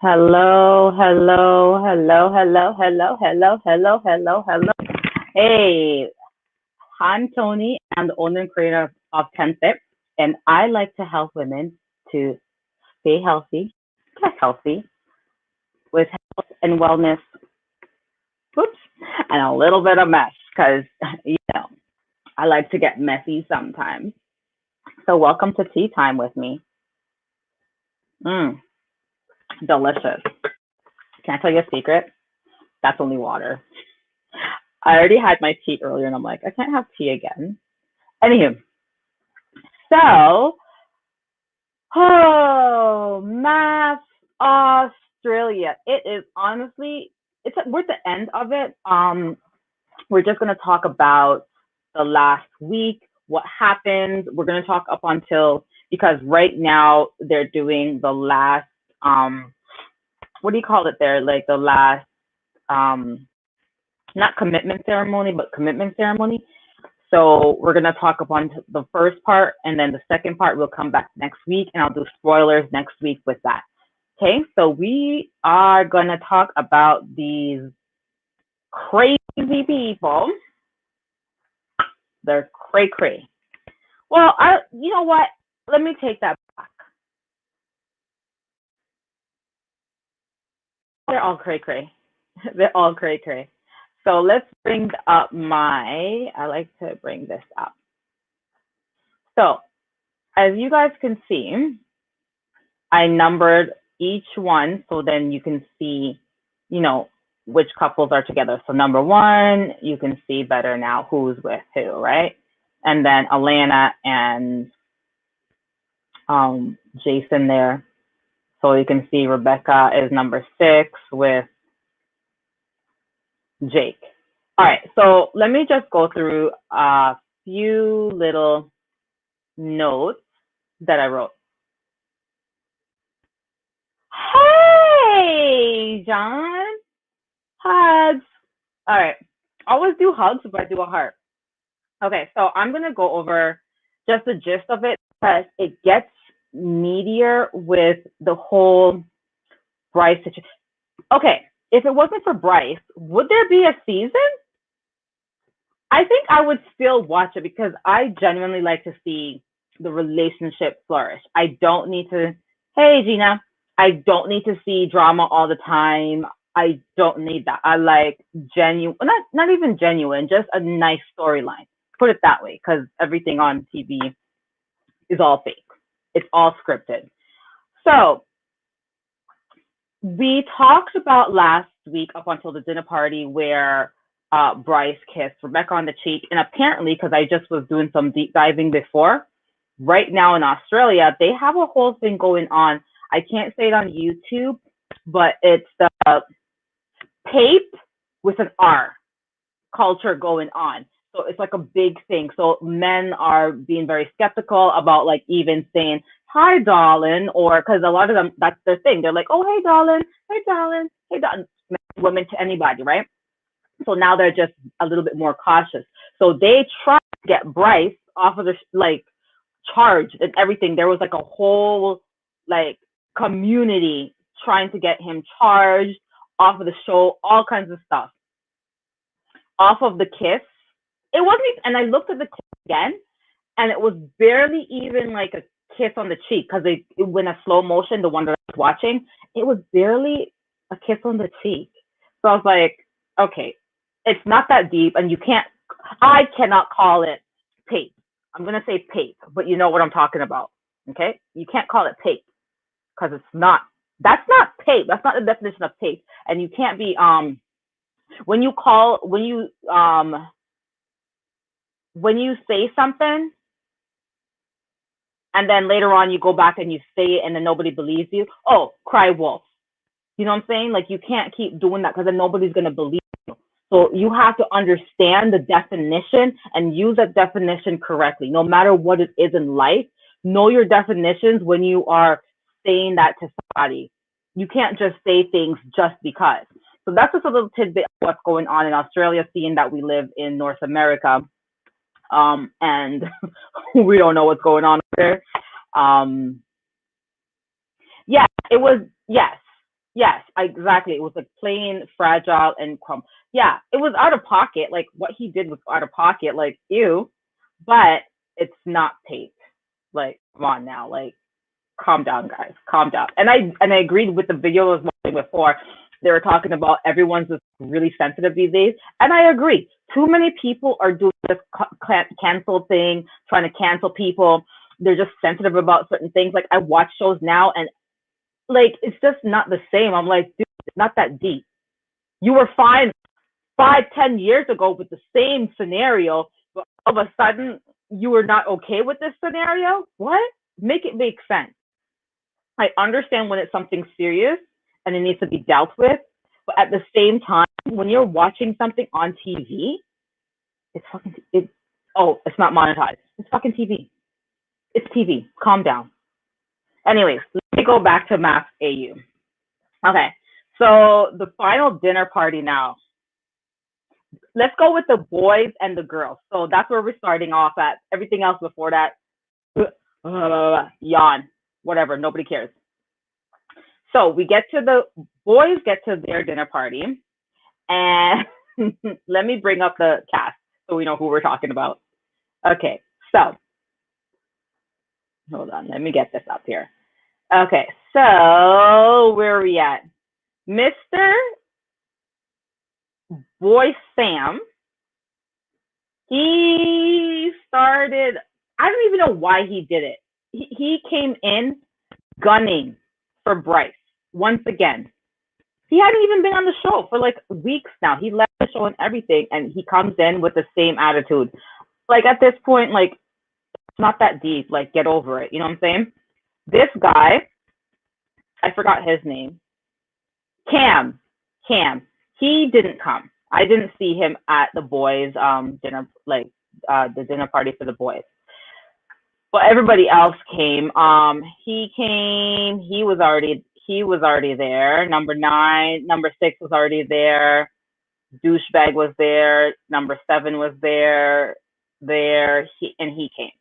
Hello, hello, hello, hello, hello, hello, hello, hello, hello. Hey, I'm Tony. I'm the owner and creator of 10 Fit, and I like to help women to stay healthy, get healthy with health and wellness, whoops, and a little bit of mess because, you know, I like to get messy sometimes. So, welcome to tea time with me. Mmm, delicious. Can I tell you a secret? That's only water. I already had my tea earlier, and I'm like, I can't have tea again. Anywho, so, MAFS Australia. It is honestly, we're at the end of it. We're just gonna talk about the last week, what happened. We're gonna talk up until because right now they're doing the last what do you call it there? Like the last um not commitment ceremony, but commitment ceremony. So we're gonna talk upon the first part, and then the second part will come back next week, and I'll do spoilers next week with that. Okay, so we are gonna talk about these crazy people. They're cray cray. Well, you know what? Let me take that back. They're all cray cray. They're all cray cray. So let's bring up I like to bring this up. So as you guys can see, I numbered each one so then you can see, you know, which couples are together. So number one, you can see better now who's with who, right? And then Alana and Jason there. So you can see Rebecca is number 6 with Jake. All right, so let me just go through a few little notes that I wrote. Hey, John. Hugs. All right. I always do hugs if I do a heart. Okay, so I'm going to go over just the gist of it because it gets meatier with the whole Bryce situation. Okay, if it wasn't for Bryce, would there be a season? I think I would still watch it because I genuinely like to see the relationship flourish. I don't need to, hey, Gina, I don't need to see drama all the time. I don't need that. I like genuine, not even genuine, just a nice storyline. Put it that way, because everything on TV is all fake. It's all scripted. So we talked about last week up until the dinner party where Bryce kissed Rebecca on the cheek. And apparently, because I just was doing some deep diving before, right now in Australia, they have a whole thing going on. I can't say it on YouTube, but it's the PAPE with an R culture going on. So it's like a big thing. So men are being very skeptical about like even saying, hi, darling, or because a lot of them, that's their thing. They're like, oh, hey, darling, hey, darling, hey, darling, women to anybody, right? So now they're just a little bit more cautious. So they try to get Bryce off of the like charge and everything. There was like a whole like community trying to get him charged off of the show, all kinds of stuff. Off of the kiss. It wasn't even, and I looked at the kiss again, and it was barely even like a kiss on the cheek because it went a slow motion, the one that I was watching, it was barely a kiss on the cheek. So I was like, okay, it's not that deep, and I cannot call it pape. I'm gonna say pape, but you know what I'm talking about, okay? You can't call it pape because it's not. That's not pape. That's not the definition of pape, and you can't be when you say something and then later on you go back and you say it and then nobody believes you, oh, cry wolf. You know what I'm saying? Like you can't keep doing that because then nobody's going to believe you. So you have to understand the definition and use that definition correctly. No matter what it is in life, know your definitions when you are saying that to somebody. You can't just say things just because. So that's just a little tidbit of what's going on in Australia, seeing that we live in North America. And we don't know what's going on there. Yeah, it was, yes. Yes, exactly. It was like plain, fragile, and yeah, it was out of pocket. Like what he did was out of pocket. Like ew, but it's not tape. Like come on now, like calm down, guys, calm down. And I agreed with the video I was watching before. They were talking about everyone's just really sensitive these days, and I agree. Too many people are doing this cancel thing, trying to cancel people. They're just sensitive about certain things. Like I watch shows now, and like it's just not the same. I'm like, dude, it's not that deep. You were fine 5, 10 years ago with the same scenario, but all of a sudden you were not okay with this scenario. What? Make it make sense. I understand when it's something serious and it needs to be dealt with, but at the same time, when you're watching something on TV, it's fucking it. Oh, it's not monetized. It's fucking TV. It's TV. Calm down. Anyways, let me go back to MAFS AU. Okay, so the final dinner party now. Let's go with the boys and the girls. So that's where we're starting off at. Everything else before that, yawn, whatever. Nobody cares. So we get to the boys get to their dinner party, and let me bring up the cast so we know who we're talking about. Okay, so hold on, let me get this up here. Okay, so where are we at? Mr. Boy Sam, he started, I don't even know why he did it. He came in gunning for Bryce once again. He hadn't even been on the show for like weeks now. He left the show and everything, and he comes in with the same attitude. Like at this point, like it's not that deep. Like get over it. You know what I'm saying? This guy, I forgot his name. Cam. He didn't come. I didn't see him at the boys' dinner, like the dinner party for the boys. But everybody else came. He came. He was already there. Number 6 was already there. Douchebag was there. Number 7 was there. He came.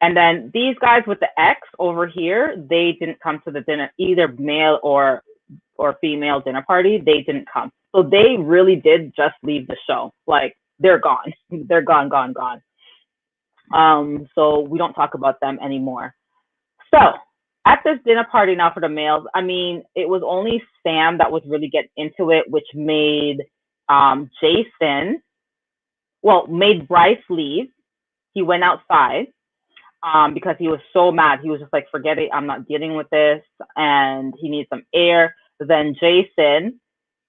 And then these guys with the X over here, they didn't come to the dinner, either male or female dinner party. They didn't come. So they really did just leave the show. Like they're gone. They're gone. So we don't talk about them anymore. So at this dinner party now for the males, I mean, it was only Sam that was really getting into it, which made Jason, made Bryce leave. He went outside because he was so mad. He was just like, forget it, I'm not dealing with this, and he needs some air. Then Jason,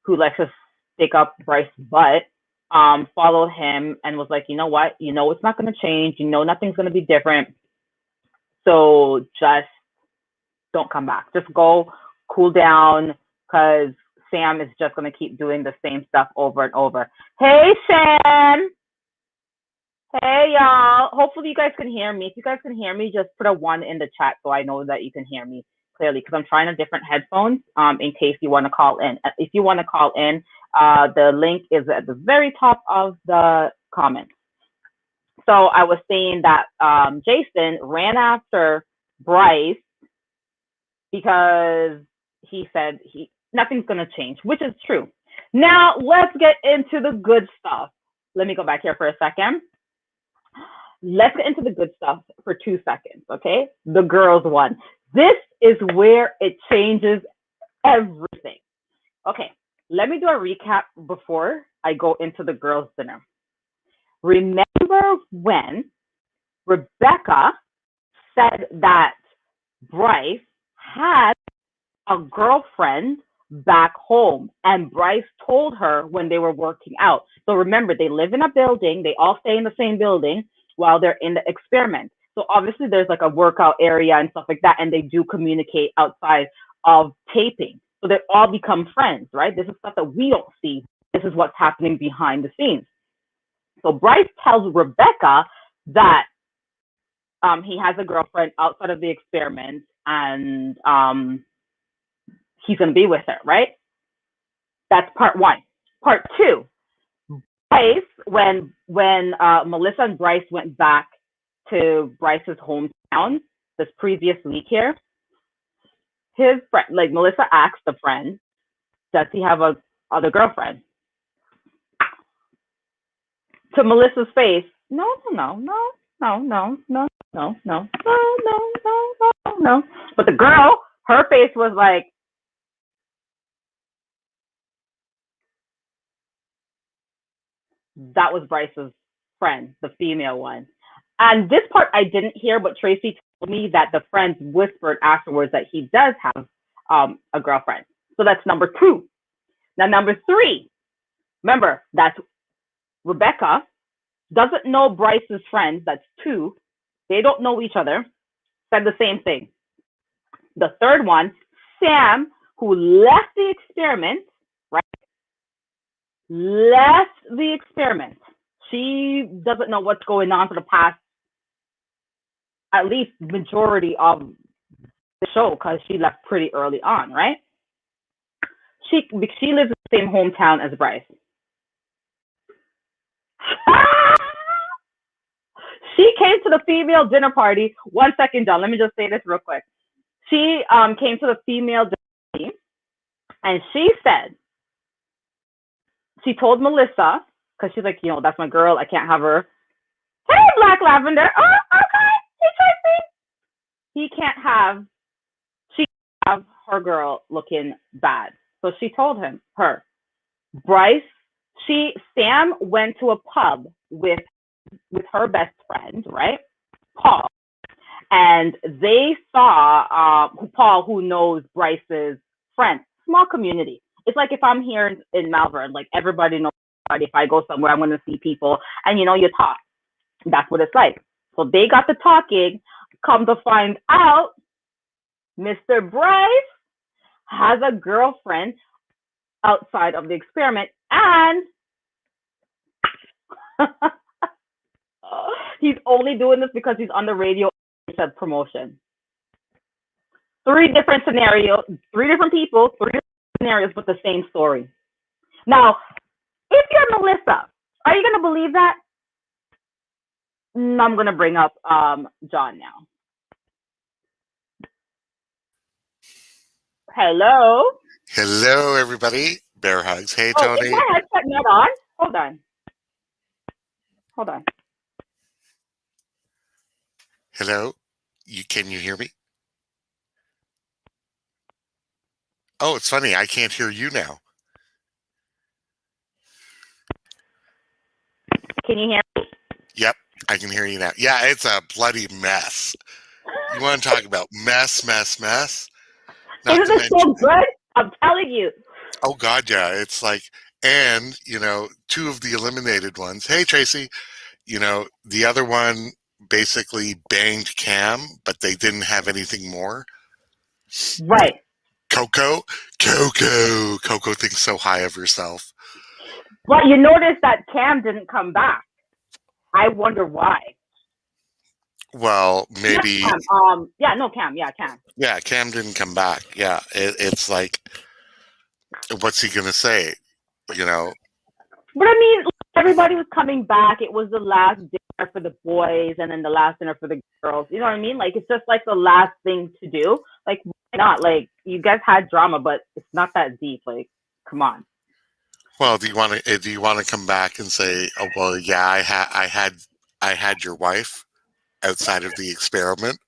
who likes to stick up Bryce's butt, followed him and was like, you know what? You know it's not going to change. You know nothing's going to be different. So just don't come back. Just go cool down because Sam is just going to keep doing the same stuff over and over. Hey, Sam. Hey, y'all. Hopefully you guys can hear me. If you guys can hear me, just put a 1 in the chat so I know that you can hear me clearly because I'm trying a different headphones in case you want to call in. If you want to call in, the link is at the very top of the comments. So I was saying that Jason ran after Bryce because he said nothing's going to change, which is true. Now let's get into the good stuff. Let me go back here for a second. Let's get into the good stuff for 2 seconds, okay? The girls one. This is where it changes everything. Okay, let me do a recap before I go into the girls' dinner. Remember when Rebecca said that Bryce had a girlfriend back home, and Bryce told her when they were working out. So remember, they live in a building. They all stay in the same building while they're in the experiment. So obviously there's like a workout area and stuff like that, and they do communicate outside of taping. So they all become friends, right? This is stuff that we don't see. This is what's happening behind the scenes. So Bryce tells Rebecca that he has a girlfriend outside of the experiment, and he's going to be with her, right? That's part 1. Part 2, Bryce, when Melissa and Bryce went back to Bryce's hometown this previous week here, his friend, like Melissa asked the friend, does he have a other girlfriend? To Melissa's face, no, no, no, no, no, no, no, no, no, no, no, no, no, no. But the girl, her face was like, that was Bryce's friend, the female one. And this part I didn't hear, but Tracy told me that the friends whispered afterwards that he does have a girlfriend. So that's number two. Now, number three, remember, that's Rebecca doesn't know Bryce's friends. That's two. They don't know each other. Said the same thing. The third one, Sam, who left the experiment, right? Left the experiment. She doesn't know what's going on for the past, at least majority of the show, because she left pretty early on, right? She lives in the same hometown as Bryce. She came to the female dinner party. 1 second, John. Let me just say this real quick. She came to the female dinner party, and she said, she told Melissa, because she's like, that's my girl. I can't have her. Hey, Black Lavender. Oh, okay. Hey, Tracy. She can't have her girl looking bad. So she told her, Bryce, Sam went to a pub with her best friend, right? Paul. And they saw Paul, who knows Bryce's friend. Small community. It's like if I'm here in Malvern, like everybody knows everybody. If I go somewhere, I'm going to see people, and you talk. That's what it's like. So they got to talking. Come to find out, Mr. Bryce has a girlfriend outside of the experiment, and he's only doing this because he's on the radio. Said promotion. 3 different scenarios, 3 different people, 3 different scenarios, but the same story. Now, if you're Melissa, are you going to believe that? I'm going to bring up John now. Hello. Hello, everybody. Bear hugs. Hey, Tony. Is my headset not on? Hold on. Hello. Can you hear me? Oh, it's funny. I can't hear you now. Can you hear me? Yep, I can hear you now. Yeah, it's a bloody mess. You want to talk about mess? Isn't this so good? I'm telling you. Oh, God, yeah. It's like, and, 2 of the eliminated ones. Hey, Tracy. The other one basically banged Cam, but they didn't have anything more. Right. Coco thinks so high of herself. But you notice that Cam didn't come back. I wonder why. Well, maybe. Cam. Cam. Yeah, Cam. Yeah, Cam didn't come back. Yeah, it's like, what's he gonna say? But I mean, everybody was coming back. It was the last dinner for the boys, and then the last dinner for the girls. You know what I mean? Like, it's just like the last thing to do. Like, why not? Like, you guys had drama, but it's not that deep. Like, come on. Well, do you want to come back and say, oh well, yeah, I had your wife outside of the experiment.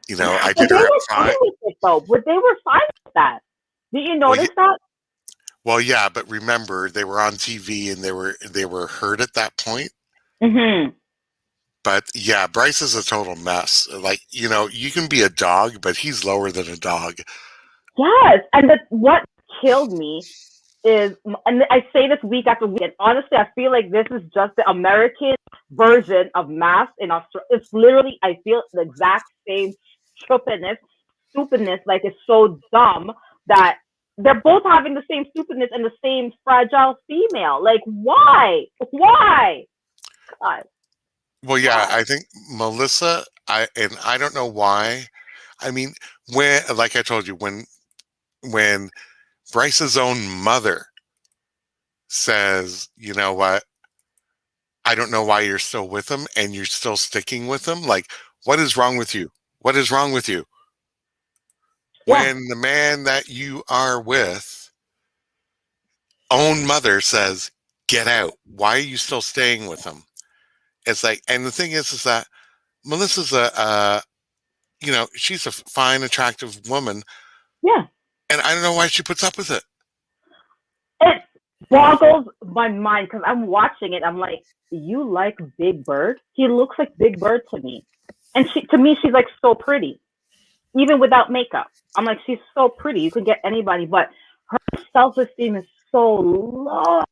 I did her up front. But they were fine with that. Did you notice that? Well, yeah, but remember, they were on TV and they were hurt at that point. Mm-hmm. But yeah, Bryce is a total mess. Like, you can be a dog, but he's lower than a dog. Yes, and what killed me is, and I say this week after week, and honestly, I feel like this is just the American version of MAFS in Australia. It's literally, I feel the exact same stupidness. Like, it's so dumb that they're both having the same stupidness and the same fragile female. Like, why? God. Well, yeah, I think Melissa, I don't know why. I mean, like I told you, when Bryce's own mother says, you know what, I don't know why you're still with him and you're still sticking with him. Like, what is wrong with you? What is wrong with you? Yeah. when the man that you are with, own mother says, get out. Why are you still staying with him? It's like, and the thing is that Melissa's she's a fine, attractive woman. Yeah. And I don't know why she puts up with it. It boggles my mind because I'm watching it. I'm like, you like Big Bird? He looks like Big Bird to me. And to me, she's like so pretty, even without makeup. I'm like, she's so pretty. You can get anybody, but her self-esteem is so low.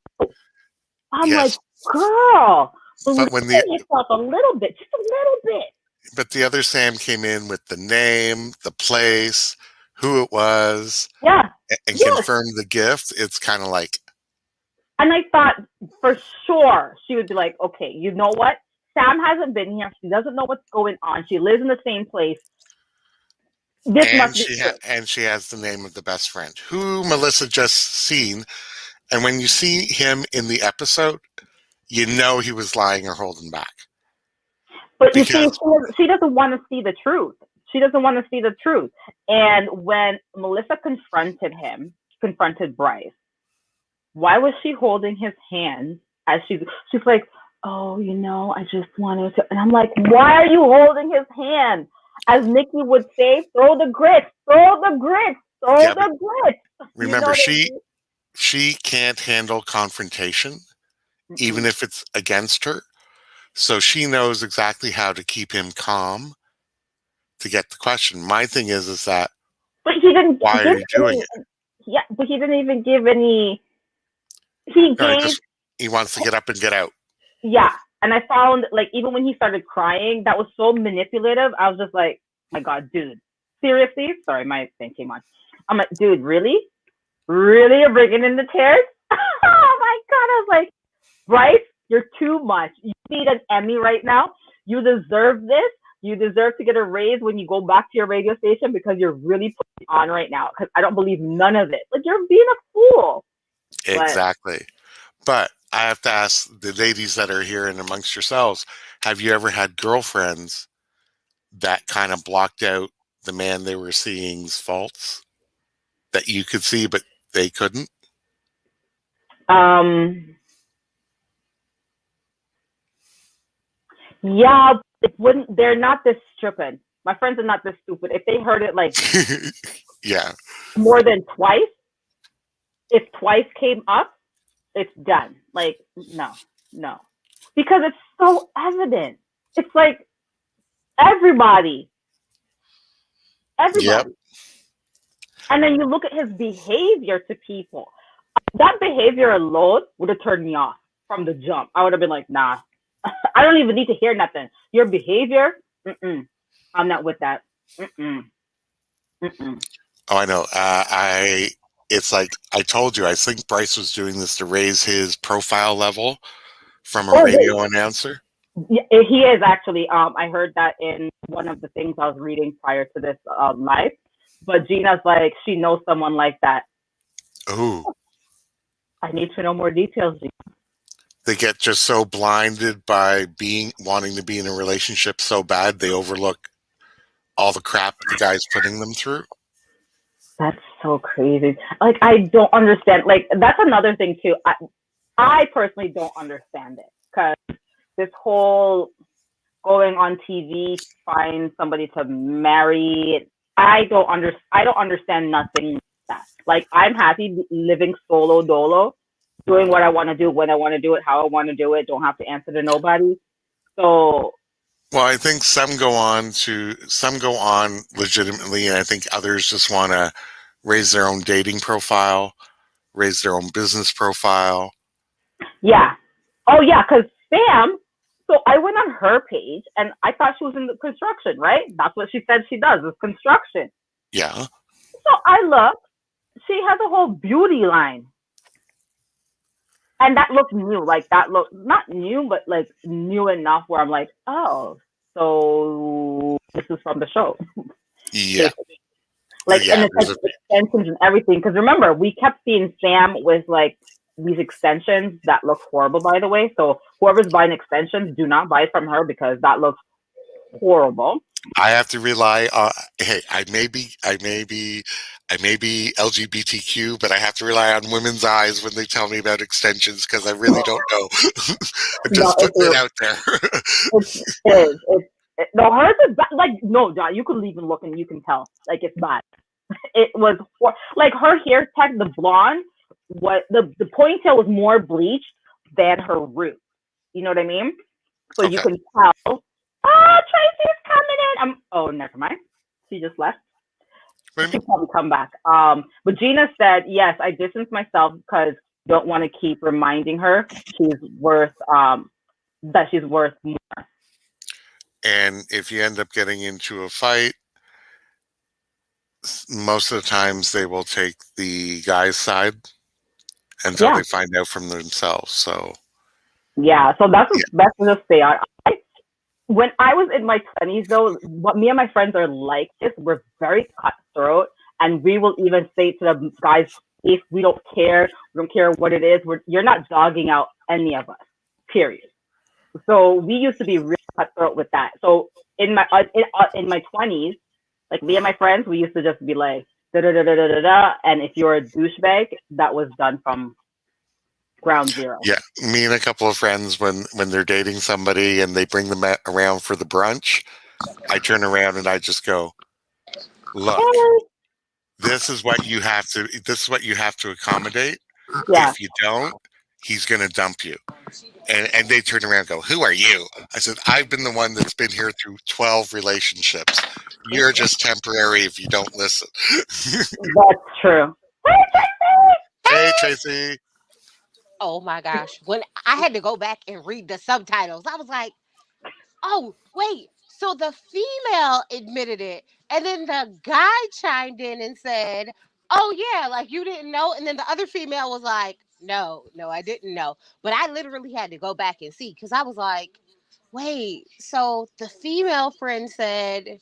I'm like, Yes. girl, believe But in yourself a little bit, just a little bit. but the other Sam came in with the name, the place, who it was, Yeah. and Yes. confirmed the gift, it's kind of like, And I thought for sure she would be like, okay, you know what? Sam hasn't been here. She doesn't know what's going on. She lives in the same place. This must be true. and she has the name of the best friend who Melissa just seen, and when you see him in the episode, you know he was lying or holding back. But you see, Because she doesn't want to see the truth. She doesn't want to see the truth. And when Melissa confronted Bryce, why was she holding his hand as she's like, oh, I just wanted to. And I'm like, why are you holding his hand? As Nikki would say, throw the grits, throw the grits, throw the grits. remember, she can't handle confrontation, even if it's against her. So she knows exactly how to keep him calm to get the question. My thing is that but he didn't why give are you doing any, it? yeah, but he didn't even give any. He No, gave, he wants to get up and get out. yeah. And I found, like, even when he started crying, that was so manipulative. I was just like, my God, dude, seriously? Sorry, my thing came on. I'm like, dude, really? Really? You're bringing in the tears? Oh my God. I was like, Bryce, you're too much. You need an Emmy right now. You deserve this. You deserve to get a raise when you go back to your radio station because you're really putting on right now. Because I don't believe none of it. Like, you're being a fool. Exactly. But I have to ask the ladies that are here and amongst yourselves, have you ever had girlfriends that kind of blocked out the man they were seeing's faults that you could see, but they couldn't? Yeah, they're not this stupid. My friends are not this stupid. If they heard it like Yeah. more than twice, if twice came up, it's done. Like, no. Because it's so evident. It's like everybody. Yep. And then you look at his behavior to people. That behavior alone would have turned me off from the jump. I would have been like, nah, I don't even need to hear nothing. Your behavior, I'm not with that. Oh, I know. It's like I told you, I think Bryce was doing this to raise his profile level from a radio announcer. Yeah, he is actually. I heard that in one of the things I was reading prior to this live. But Gina's like, she knows someone like that. Oh. I need to know more details, Gina. They get just so blinded by wanting to be in a relationship so bad they overlook all the crap the guy's putting them through. That's so crazy. Like, I don't understand. Like, that's another thing too. I personally don't understand it because this whole going on TV, find somebody to marry. I don't understand nothing like that. Like, I'm happy living solo dolo, doing what I want to do, when I want to do it, how I want to do it. Don't have to answer to nobody. So, well, I think some go on legitimately, and I think others just want to raise their own dating profile, raise their own business profile. Yeah. Oh, yeah, because Sam, so I went on her page, and I thought she was in the construction, right? That's what she said she does, is construction. Yeah. So I looked. She has a whole beauty line. And that looked new. Like, that looked not new, but like new enough where I'm like, oh, so this is from the show. Yeah. Like, and it's like extensions and everything. Because remember, we kept seeing Sam with like these extensions that look horrible, by the way. So whoever's buying extensions, do not buy from her because that looks horrible. I have to rely on. Hey, I may be LGBTQ, but I have to rely on women's eyes when they tell me about extensions because I really don't know. I'm No, just putting it out there. it is. No, hers is like no, John. You could even look and you can tell. Like it's bad. It was like her hair tech, the blonde, what the ponytail was more bleached than her root. You know what I mean? So you Okay. can tell. Oh, Tracy's coming in. Oh, never mind. She just left. What do you She'll mean? probably come back. But Gina said, yes, I distanced myself because I don't want to keep reminding her she's worth that she's worth more. And if you end up getting into a fight, most of the times they will take the guy's side until Yeah, they find out from themselves. So yeah. So that's yeah, best to just stay out. When I was in my 20s, though, what me and my friends are like this, we're very cutthroat, and we will even say to the guys, if we don't care what it is, you're not dogging out any of us, period. So we used to be real cutthroat with that. So in my 20s, like me and my friends, we used to just be like da da da da da da, da and if you're a douchebag, that was done from ground zero. yeah. Me and a couple of friends, when they're dating somebody and they bring them around for the brunch, I turn around and I just go, "Look, this is what you have to. This is what you have to accommodate. Yeah. If you don't, he's going to dump you." And they turn around and go, "Who are you?" I said, "I've been the one that's been here through 12 relationships. You're just temporary if you don't listen." That's true. Hey, Tracy. Oh my gosh. When I had to go back and read the subtitles, I was like, oh, wait. So the female admitted it. And then the guy chimed in and said, oh, yeah, like you didn't know. And then the other female was like, no, no, I didn't know. But I literally had to go back and see because I was like, wait. So the female friend said,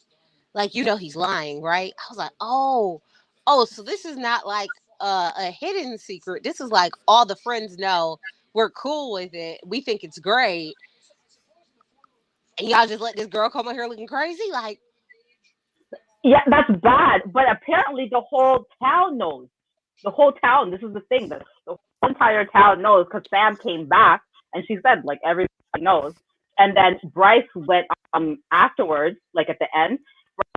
like, he's lying, right? I was like, oh, so this is not like a hidden secret. This is like all the friends know. We're cool with it. We think it's great. And y'all just let this girl come in here looking crazy? Like, Yeah, that's bad. But apparently, the whole town knows. The whole town. This is the thing. The whole entire town knows because Sam came back and she said, like, everybody knows. And then Bryce went afterwards, like at the end,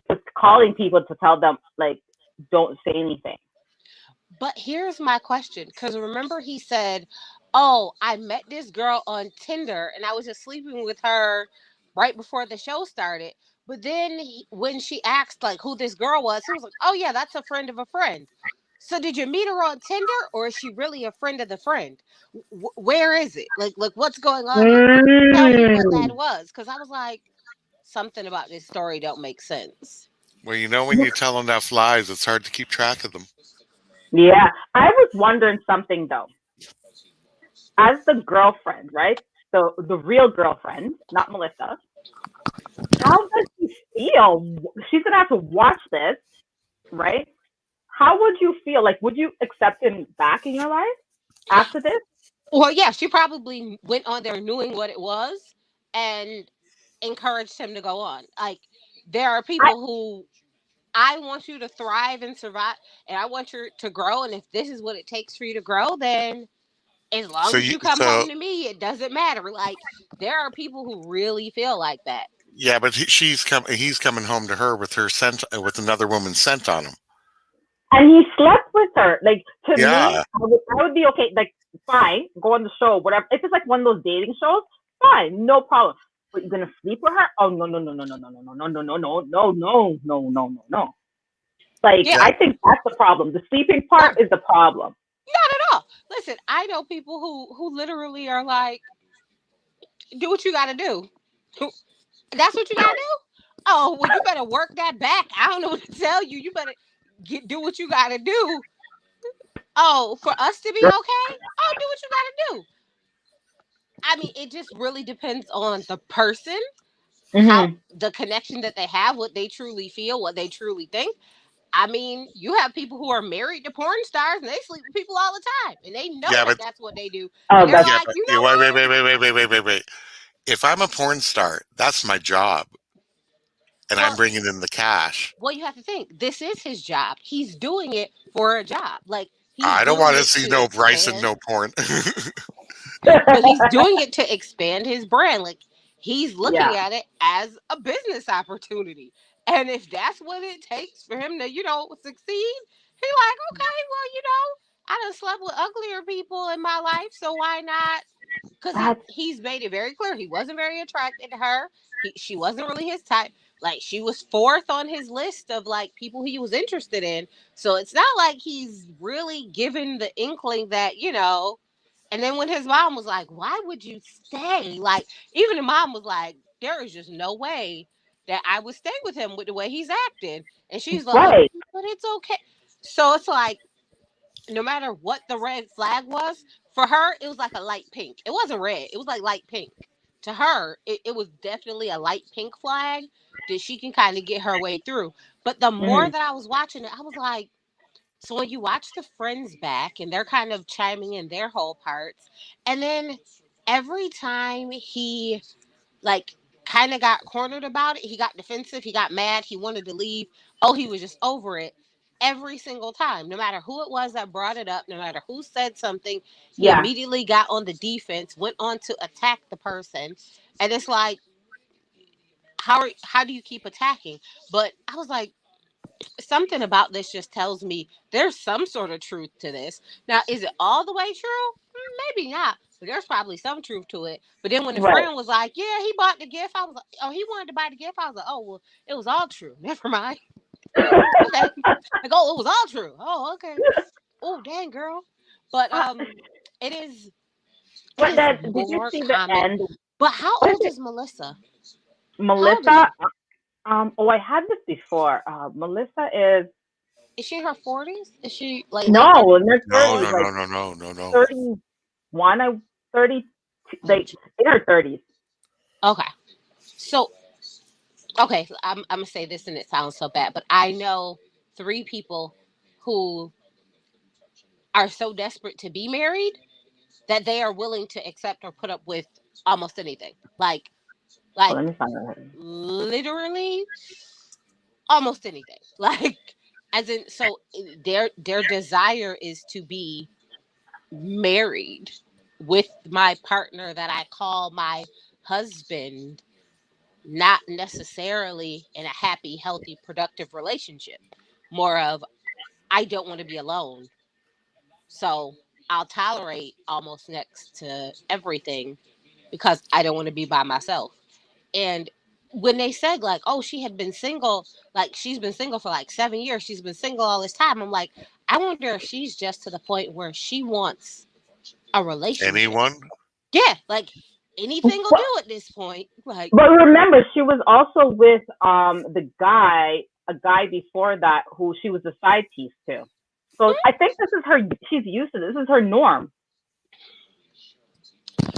was calling people to tell them, like, don't say anything. but here's my question. Because remember, he said, oh, I met this girl on Tinder and I was just sleeping with her right before the show started. But then when she asked, like, who this girl was, he was like, oh, yeah, that's a friend of a friend. So did you meet her on Tinder or is she really a friend of the friend? Where is it? Like what's going on here? Tell me what that Mm. was. Because I was like, something about this story don't make sense. Well, when you tell enough lies, it's hard to keep track of them. Yeah. I was wondering something, though. As the girlfriend, right? The real girlfriend, not Melissa, how does she feel? She's going to have to watch this, right? How would you feel? Like, would you accept him back in your life after this? Well, yeah, she probably went on there knowing what it was and encouraged him to go on. Like, there are I, people who I want you to thrive and survive, and I want you to grow. And if this is what it takes for you to grow, then as So long as you, you come so home to me, it doesn't matter. Like, there are people who really feel like that. yeah, but he's coming home to her with her scent, with another woman's scent on him. and he slept with her. Like, to me, Yeah. I would be okay. Like, fine, go on the show, whatever. If it's like one of those dating shows, fine, no problem. But you're gonna sleep with her? Oh, no, no, no, no, no, no, no, no, no, no, no, no, no, no, no, no, no. Like, Yeah, Yeah. I think that's the problem. The sleeping no, part is the problem. not at all. Listen, I know people who literally are like, do what you got to do. That's what you got to do. Oh, well, you better work that back. I don't know what to tell you. You better do what you got to do. Oh, for us to be okay? Oh, do what you got to do. I mean, it just really depends on the person, how Mm-hmm. the connection that they have, what they truly feel, what they truly think. I mean, you have people who are married to porn stars and they sleep with people all the time and they know Yeah, that but that's what they do. Oh, And they're that's yeah, like, but you yeah, know wait. If I'm a porn star, that's my job. and I'm Well, bringing in the cash. well, you have to think this is his job. He's doing it for a job. Like he's I don't doing want to it see to no Bryce and expand, no porn. but he's doing it to expand his brand. Like he's Yeah, looking at it as a business opportunity. And if that's what it takes for him to, succeed, he like, okay, well, I done slept with uglier people in my life, so why not? Because that's he's made it very clear he wasn't very attracted to her. She wasn't really his type. Like she was fourth on his list of like people he was interested in. So it's not like he's really given the inkling that And then when his mom was like, "Why would you stay?" Like even the mom was like, "There is just no way that I would stay with him with the way he's acting." And she's like, right. "But it's okay." So it's like no matter what the red flag was, for her, it was like a light pink. It wasn't red, it was like light pink. To her, it was definitely a light pink flag that she can kind of get her way through. But the more Mhm. that I was watching it, I was like, so when you watch the friends back and they're kind of chiming in their whole parts, and then every time he like kind of got cornered about it. He got defensive. He got mad. He wanted to leave. Oh, he was just over it every single time. No matter who it was that brought it up, no matter who said something, he Yeah, immediately got on the defense, went on to attack the person. And it's like, how do you keep attacking? But I was like, something about this just tells me there's some sort of truth to this. Now, is it all the way true? Maybe not, but there's probably some truth to it. But then when the right. friend was like, "Yeah, he bought the gift," I was like, "Oh, he wanted to buy the gift." I was like, "Oh, well, it was all true. Never mind." Okay, like, oh, it was all true. Oh, okay. Oh, dang, girl. But Uh, it is it but is then, did you more see the common. end? But how What is old it? is Melissa? How old is Melissa? she? Oh, I had this before. Melissa is Is she in her 40s? Is she like late no, in her No, 30s, no, 40s? like no, no, no, no, no. 31. 30, Oh, like in her 30s. okay. So okay, I'm gonna say this and it sounds so bad, but I know three people who are so desperate to be married that they are willing to accept or put up with almost anything. Oh, Like let me find her. literally almost anything. Like as in so their desire is to be married with my partner that I call my husband, not necessarily in a happy, healthy, productive relationship. More of I don't want to be alone. So I'll tolerate almost next to everything because I don't want to be by myself. And when they said like, oh, she had been single, like she's been single for like 7 years, she's been single all this time. I'm like, I wonder if she's just to the point where she wants a relationship. Anyone? Yeah, like anything will But, do at this point. Like, but remember, she was also with the guy, a guy before that who she was a side piece to. So I think this is her. She's used to this. This is her norm.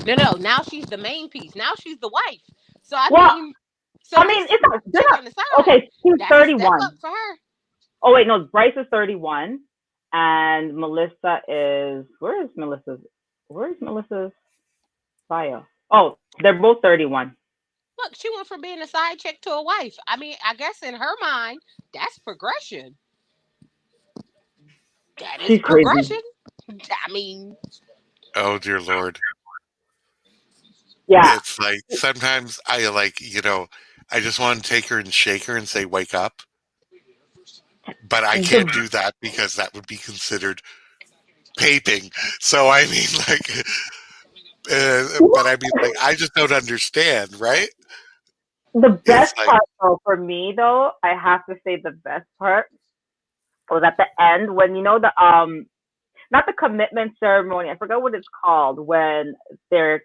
no, no. Now she's the main piece. Now she's the wife. So I Well, mean, so I mean, this it's not. They're chick not on the side, okay. She's that's a step 31. up for her. Oh wait, no, Bryce is 31, and Melissa is. Where is Melissa's bio? Oh, they're both 31. Look, she went from being a side chick to a wife. I mean, I guess in her mind, that's progression. That is She's crazy. progression. I mean, Oh dear Lord. Yeah. It's like sometimes I like, I just want to take her and shake her and say, wake up. But I can't The do that because that would be considered paping. So I mean, like, but I mean, like, I just don't understand, right? the It's best like, part though for me though, I have to say the best part was at the end when the not the commitment ceremony. I forgot what it's called when they're.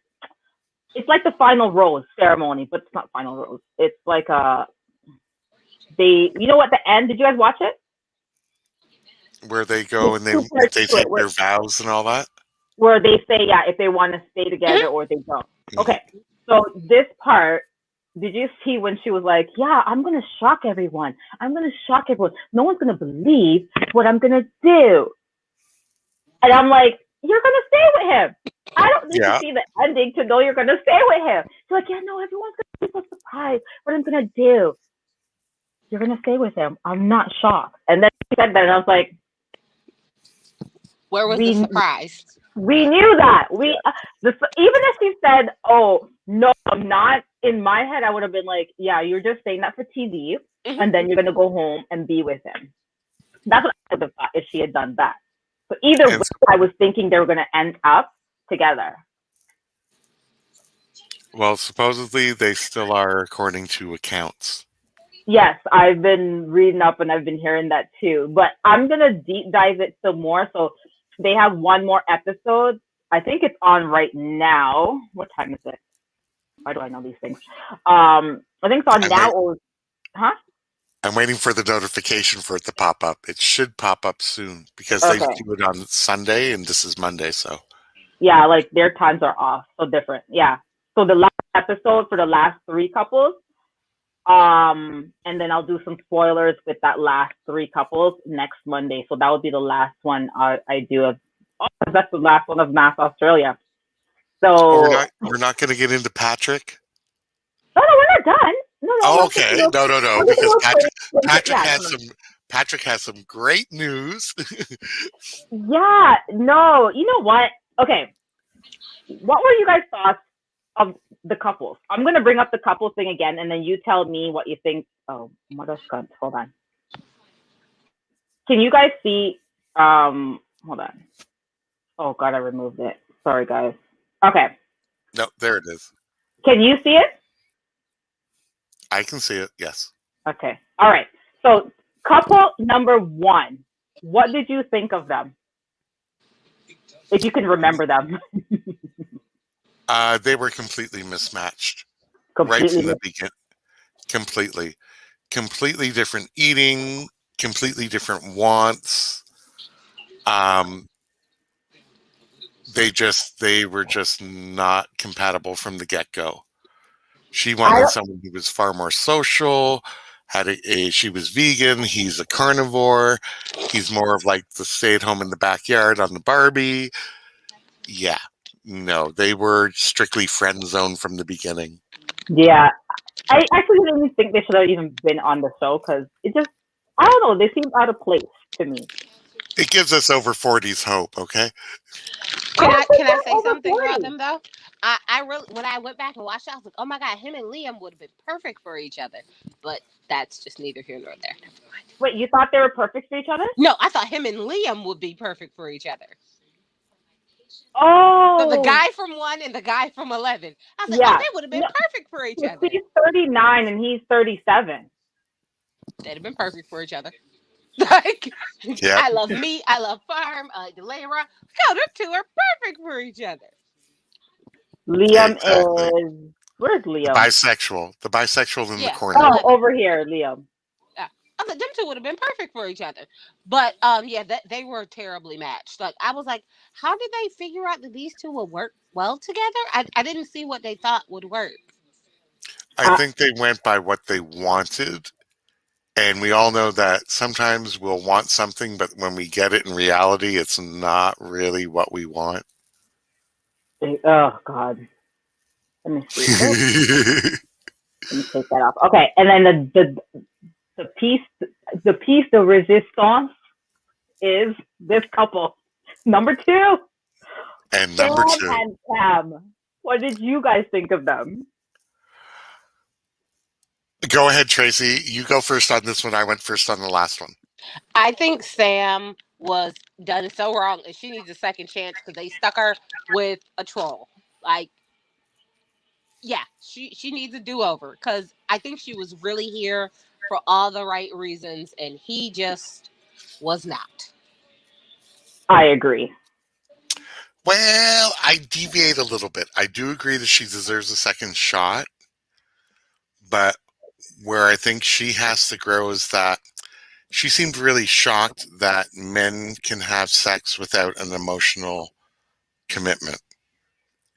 It's like the final rose ceremony, but it's not final rose. It's like they. At the end, did you guys watch it? where they There's go and they two parts they to take it their vows and all that. where they say yeah if they want to stay together or they don't. Mhm. Okay, so this part, did you see when she was like, yeah, I'm gonna shock everyone. I'm gonna shock everyone. No one's gonna believe what I'm gonna do. And I'm like, you're gonna stay with him. I don't need to Yeah. see the ending to know you're gonna stay with him. She's like, yeah, no, everyone's gonna be so surprised what I'm gonna do. You're gonna stay with him. I'm not shocked. And then she said that, and I was like, Where was the we surprise? we knew that. Even if she said, "Oh no, I'm not," in my head, I would have been like, "Yeah, you're just saying that for TV, Mhm. and then you're gonna go home and be with him." That's what I would have thought if she had done that. So either way, And I was thinking they were gonna end up together. well, supposedly they still are, according to accounts. Yes, I've been reading up and I've been hearing that too. But I'm gonna deep dive it some more. So they have one more episode. I think it's on right now. What time is it? Why do I know these things? I think it's on I'm, now. wait- Or, huh? I'm waiting for the notification for it to pop up. It should pop up soon because they Okay. do it on Sunday and this is Monday. So Yeah, like their times are off, so different. Yeah. So the last episode for the last three couples. And then I'll do some spoilers with that last three couples next Monday. So that would be the last one I do of. Oh, that's the last one of MAFS Australia. oh, So we're not going to get into Patrick. no, no, we're not done. No, no, Oh, we're just a okay, little, no, we're just a because little Patrick yeah, has some great news. yeah, no, you know what? Okay, what were you guys' thoughts of the couples? I'm gonna bring up the couples thing again, and then you tell me what you think. Oh, mother's gun. Hold on. Can you guys see? Hold on. Oh God, I removed it. Sorry, guys. Okay, No, there it is. can you see it? I can see it. Yes. Okay, all right. So, couple number one. What did you think of them? If you can remember them, They were completely mismatched right completely. from the beginning. Completely different eating, completely different wants. Um, they were just not compatible from the get go. She I wanted someone who was far more social. She was vegan. He's a carnivore. He's more of like the stay at home in the backyard on the Barbie. Yeah, no, they were strictly friend zone from the beginning. Yeah, I actually didn't think they should have even been on the show because it just, I don't know, they seem out of place to me. It gives us over 40s hope. Okay. I don't think Can I they're say over something about 40. them though? I really when I went back and watched it, I was like, oh my god, him and Liam would have been perfect for each other. But that's just neither here nor there. Never mind. Wait, you thought they were perfect for each other? No, I thought him and Liam would be perfect for each other. So the Oh, guy from 1 and the guy from 11. I was like, oh, yeah. they would have been No, perfect for each other. he's 39 and he's 37. They'd have been perfect for each other. Like, Yep. I love meat, I love farm, I like Delira. Hell, them two are perfect for each other. Liam Exactly. is, where's The Liam? bisexual in the Yeah, corner. Oh, 11. over here, Liam. Yeah. I thought them two would have been perfect for each other. But yeah, they were terribly matched. Like I was like, how did they figure out that these two would work well together? I didn't see what they thought would work. I Uh, think they went by what they wanted. And we all know that sometimes we'll want something, but when we get it in reality, it's not really what we want. oh, God. Let me see. Oh, let me take that off. Okay, and then the piece de resistance is this couple. Number two, And number Sam two, and Cam. What did you guys think of them? go ahead, Tracy. You go first on this one. I went first on the last one. I think Sam was done so wrong, and she needs a second chance because they stuck her with a troll. Like, yeah, she needs a do over because I think she was really here for all the right reasons, and he just was not. I agree. Well, I deviate a little bit. I do agree that she deserves a second shot, but where I think she has to grow is that she seemed really shocked that men can have sex without an emotional commitment.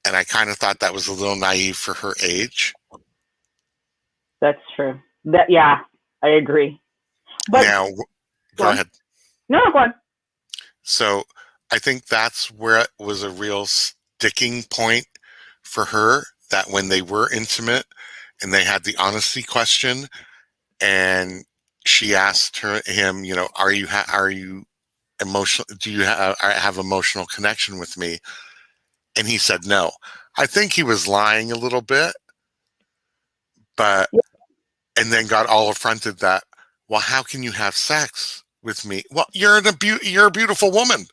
And I kind of thought that was a little naive for her age. That's true. That yeah, I agree. But Now, go go on. ahead. No, go on. So I think that's where it was a real sticking point for her, that when they were intimate and they had the honesty question and she asked him, are you emotional? Do you have emotional connection with me? And he said no. I think he was lying a little bit, but and then got all affronted that, well, how can you have sex with me? Well, you're a beautiful woman.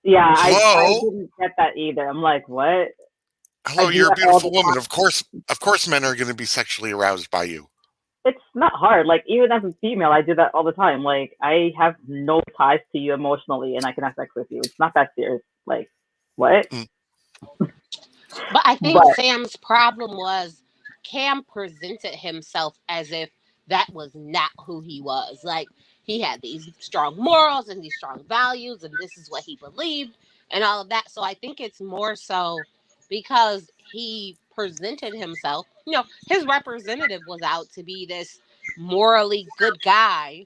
Yeah, I Hello, didn't get that either. I'm like, what? I hello, do you're a that all the beautiful woman. time. Of course, men are going to be sexually aroused by you. It's not hard. Like even as a female, I do that all the time. Like I have no ties to you emotionally, and I can have sex with you. It's not that serious. Like what? Mm, But I think But Sam's problem was Cam presented himself as if that was not who he was. Like he had these strong morals and these strong values, and this is what he believed, and all of that. So I think it's more so because he presented himself. His representative was out to be this morally good guy.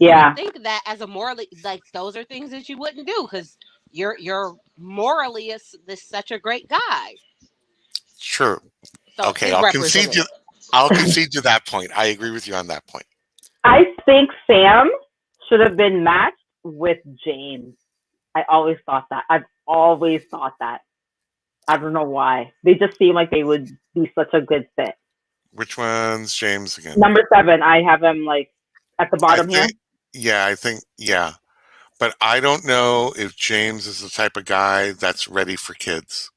And I yeah, think that as a morally, like those are things that you wouldn't do because you're morally this such a great guy. sure. So Okay, his I'll concede you. representative. I'll concede to that point. I agree with you on that point. I think Sam should have been matched with James. I always thought that. I've always thought that. I don't know why. They just seem like they would be such a good fit. Which one's James again? Number 7, I have him like at the I bottom here. think, yeah. But I don't know if James is the type of guy that's ready for kids.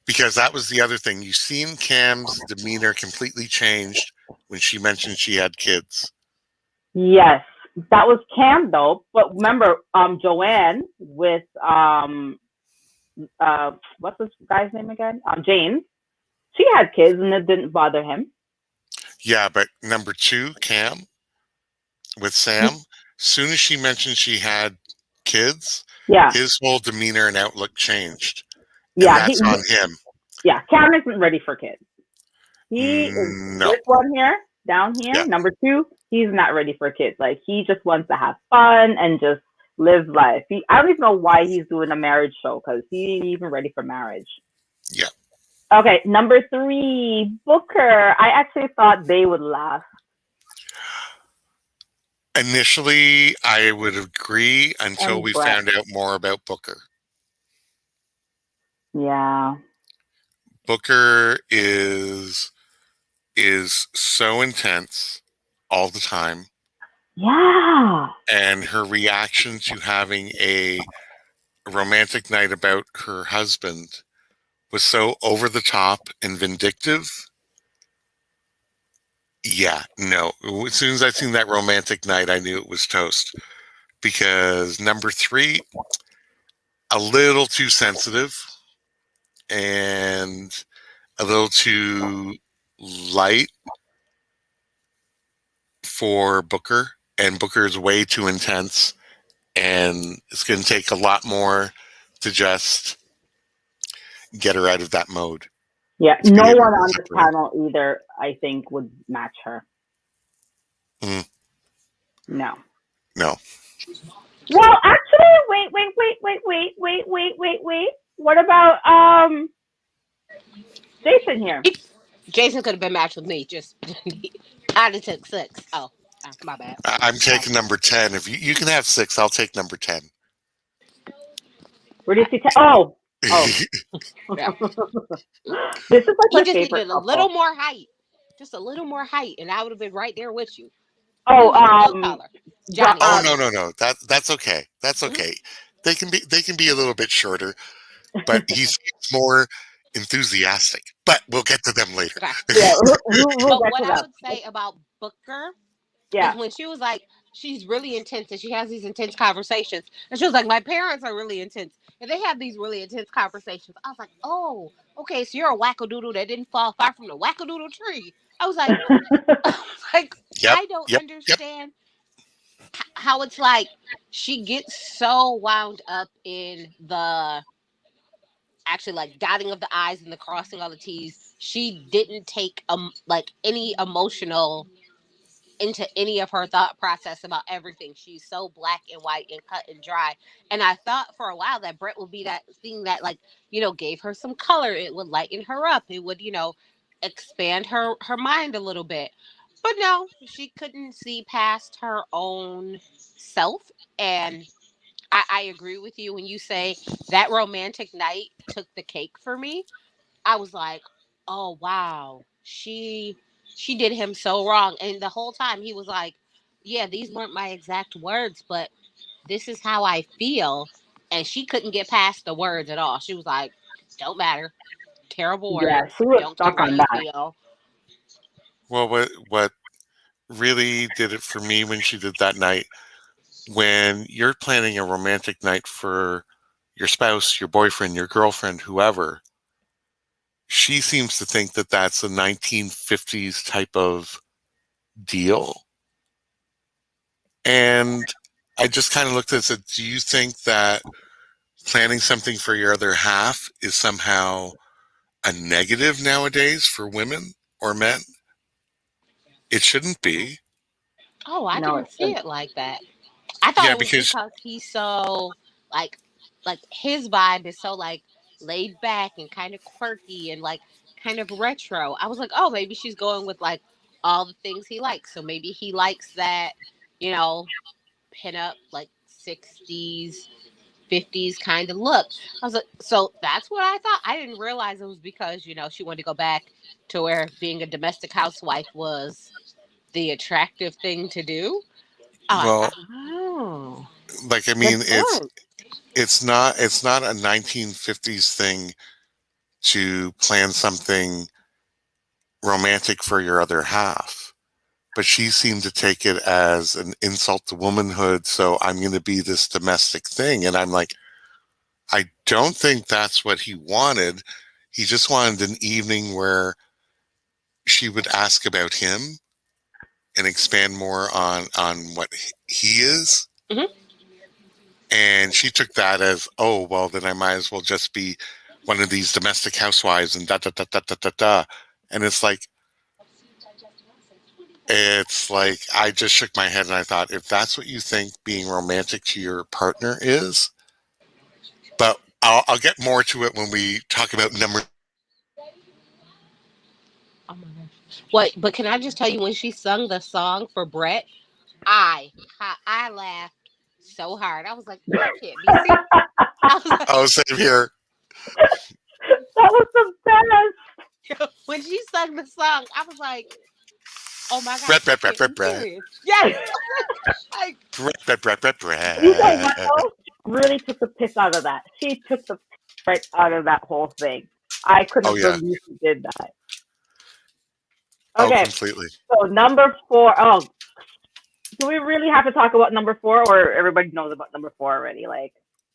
Because that was the other thing. You seen Cam's demeanor completely changed when she mentioned she had kids. Yes, that was Cam though. But remember, Joanne with what's this guy's name again? James. She had kids and it didn't bother him. Yeah, but number 2, Cam, with Sam, soon as she mentioned she had kids, Yeah, his whole demeanor and outlook changed. And yeah, that's on him. yeah. Cam isn't ready for kids. He is No. this one here, down here, Yeah. number 2. He's not ready for kids. Like he just wants to have fun and just live life. I don't even know why he's doing a marriage show because he ain't even ready for marriage. Yeah. Okay, number 3, Booker. I actually thought they would last. Initially, I would agree until And we Brett. found out more about Booker. Yeah. Booker is so intense all the time, Yeah. and her reaction to having a romantic night about her husband was so over the top and vindictive. Yeah, no. As soon as I seen that romantic night, I knew it was toast. Because number 3, a little too sensitive and a little too light for Booker, and Booker is way too intense, and it's going to take a lot more to just get her out of that mode. Yeah. To be No able one to on this separate. panel either, I think, would match her. Mm, No. no. Well, actually, wait. What about Jason here? Jason could have been matched with me. Just I'd have took 6. Oh, my bad. I'm Sorry. taking number 10. If you can have 6, I'll take number 10. Where do you see? Oh. Yeah. This is like He my just favorite needed a little couple. more height. Just a little more height, and I would have been right there with you. He Oh, was a little taller. Johnny. Oh, uh, no. That's okay. That's Mhm. okay. They can be a little bit shorter, but he's more enthusiastic. But we'll get to them later. Okay. yeah, we'll But get what to I that. would say about Booker is Yeah. when she was like, she's really intense and she has these intense conversations. And she was like, my parents are really intense. And they have these really intense conversations. I was like, oh, okay, so you're a wackadoodle that didn't fall far from the wackadoodle tree. I was like, like, Yep. I don't Yep. Yep. understand how it's like she gets so wound up in the actually like dotting of the I's and the crossing of the T's. She didn't take like any emotional into any of her thought process about everything. She's so black and white and cut and dry. And I thought for a while that Brett would be that thing that like, gave her some color. It would lighten her up. It would, expand her mind a little bit. But no, she couldn't see past her own self. And I agree with you when you say that romantic night took the cake for me. I was like, oh wow, she did him so wrong. And the whole time he was like, yeah, these weren't my exact words, but this is how I feel. And she couldn't get past the words at all. She was like, don't matter. Terrible Yeah, words. she was Don't care stuck how on you that. feel. Well, what really did it for me when she did that night, when you're planning a romantic night for your spouse, your boyfriend, your girlfriend, whoever, she seems to think that that's a 1950s type of deal. And I just kind of looked at it and said, do you think that planning something for your other half is somehow a negative nowadays for women or men? It shouldn't be. Oh, I No, didn't it's see it like that. I thought Yeah, it was because, because he's so like his vibe is so like laid back and kind of quirky and like kind of retro. I was like, oh, maybe she's going with like all the things he likes. So maybe he likes that, you know, pin up like 60s, 50s kind of look. I was like, so that's what I thought. I didn't realize it was because, she wanted to go back to where being a domestic housewife was the attractive thing to do. I'm like, well, oh, like, I good mean, point. it's not a 1950s thing to plan something romantic for your other half. But she seemed to take it as an insult to womanhood. So I'm going to be this domestic thing. And I'm like, I don't think that's what he wanted. He just wanted an evening where she would ask about him and expand more on what he is. Hmm. And she took that as, oh, well, then I might as well just be one of these domestic housewives and da da da da da da da. And it's like I just shook my head and I thought, if that's what you think being romantic to your partner is, but I'll get more to it when we talk about number. Oh my gosh. What? But can I just tell you when she sung the song for Brett, I laughed so hard. I was like, that can't be serious. I was like, Oh, same here. that was the best. when she sung the song, I was like, oh my gosh, Brett, that Brett, Brett, can't Brett, be Brett. serious. Yes. Like, Brett, Brett, Brett, Brett, You know what Brett. though? Really took the piss out of that. She took the piss right out of that whole thing. I Oh, couldn't yeah. believe she did that. Oh, Okay, completely. so number four. Oh, do we really have to talk about number four, or everybody knows about number four already? Like,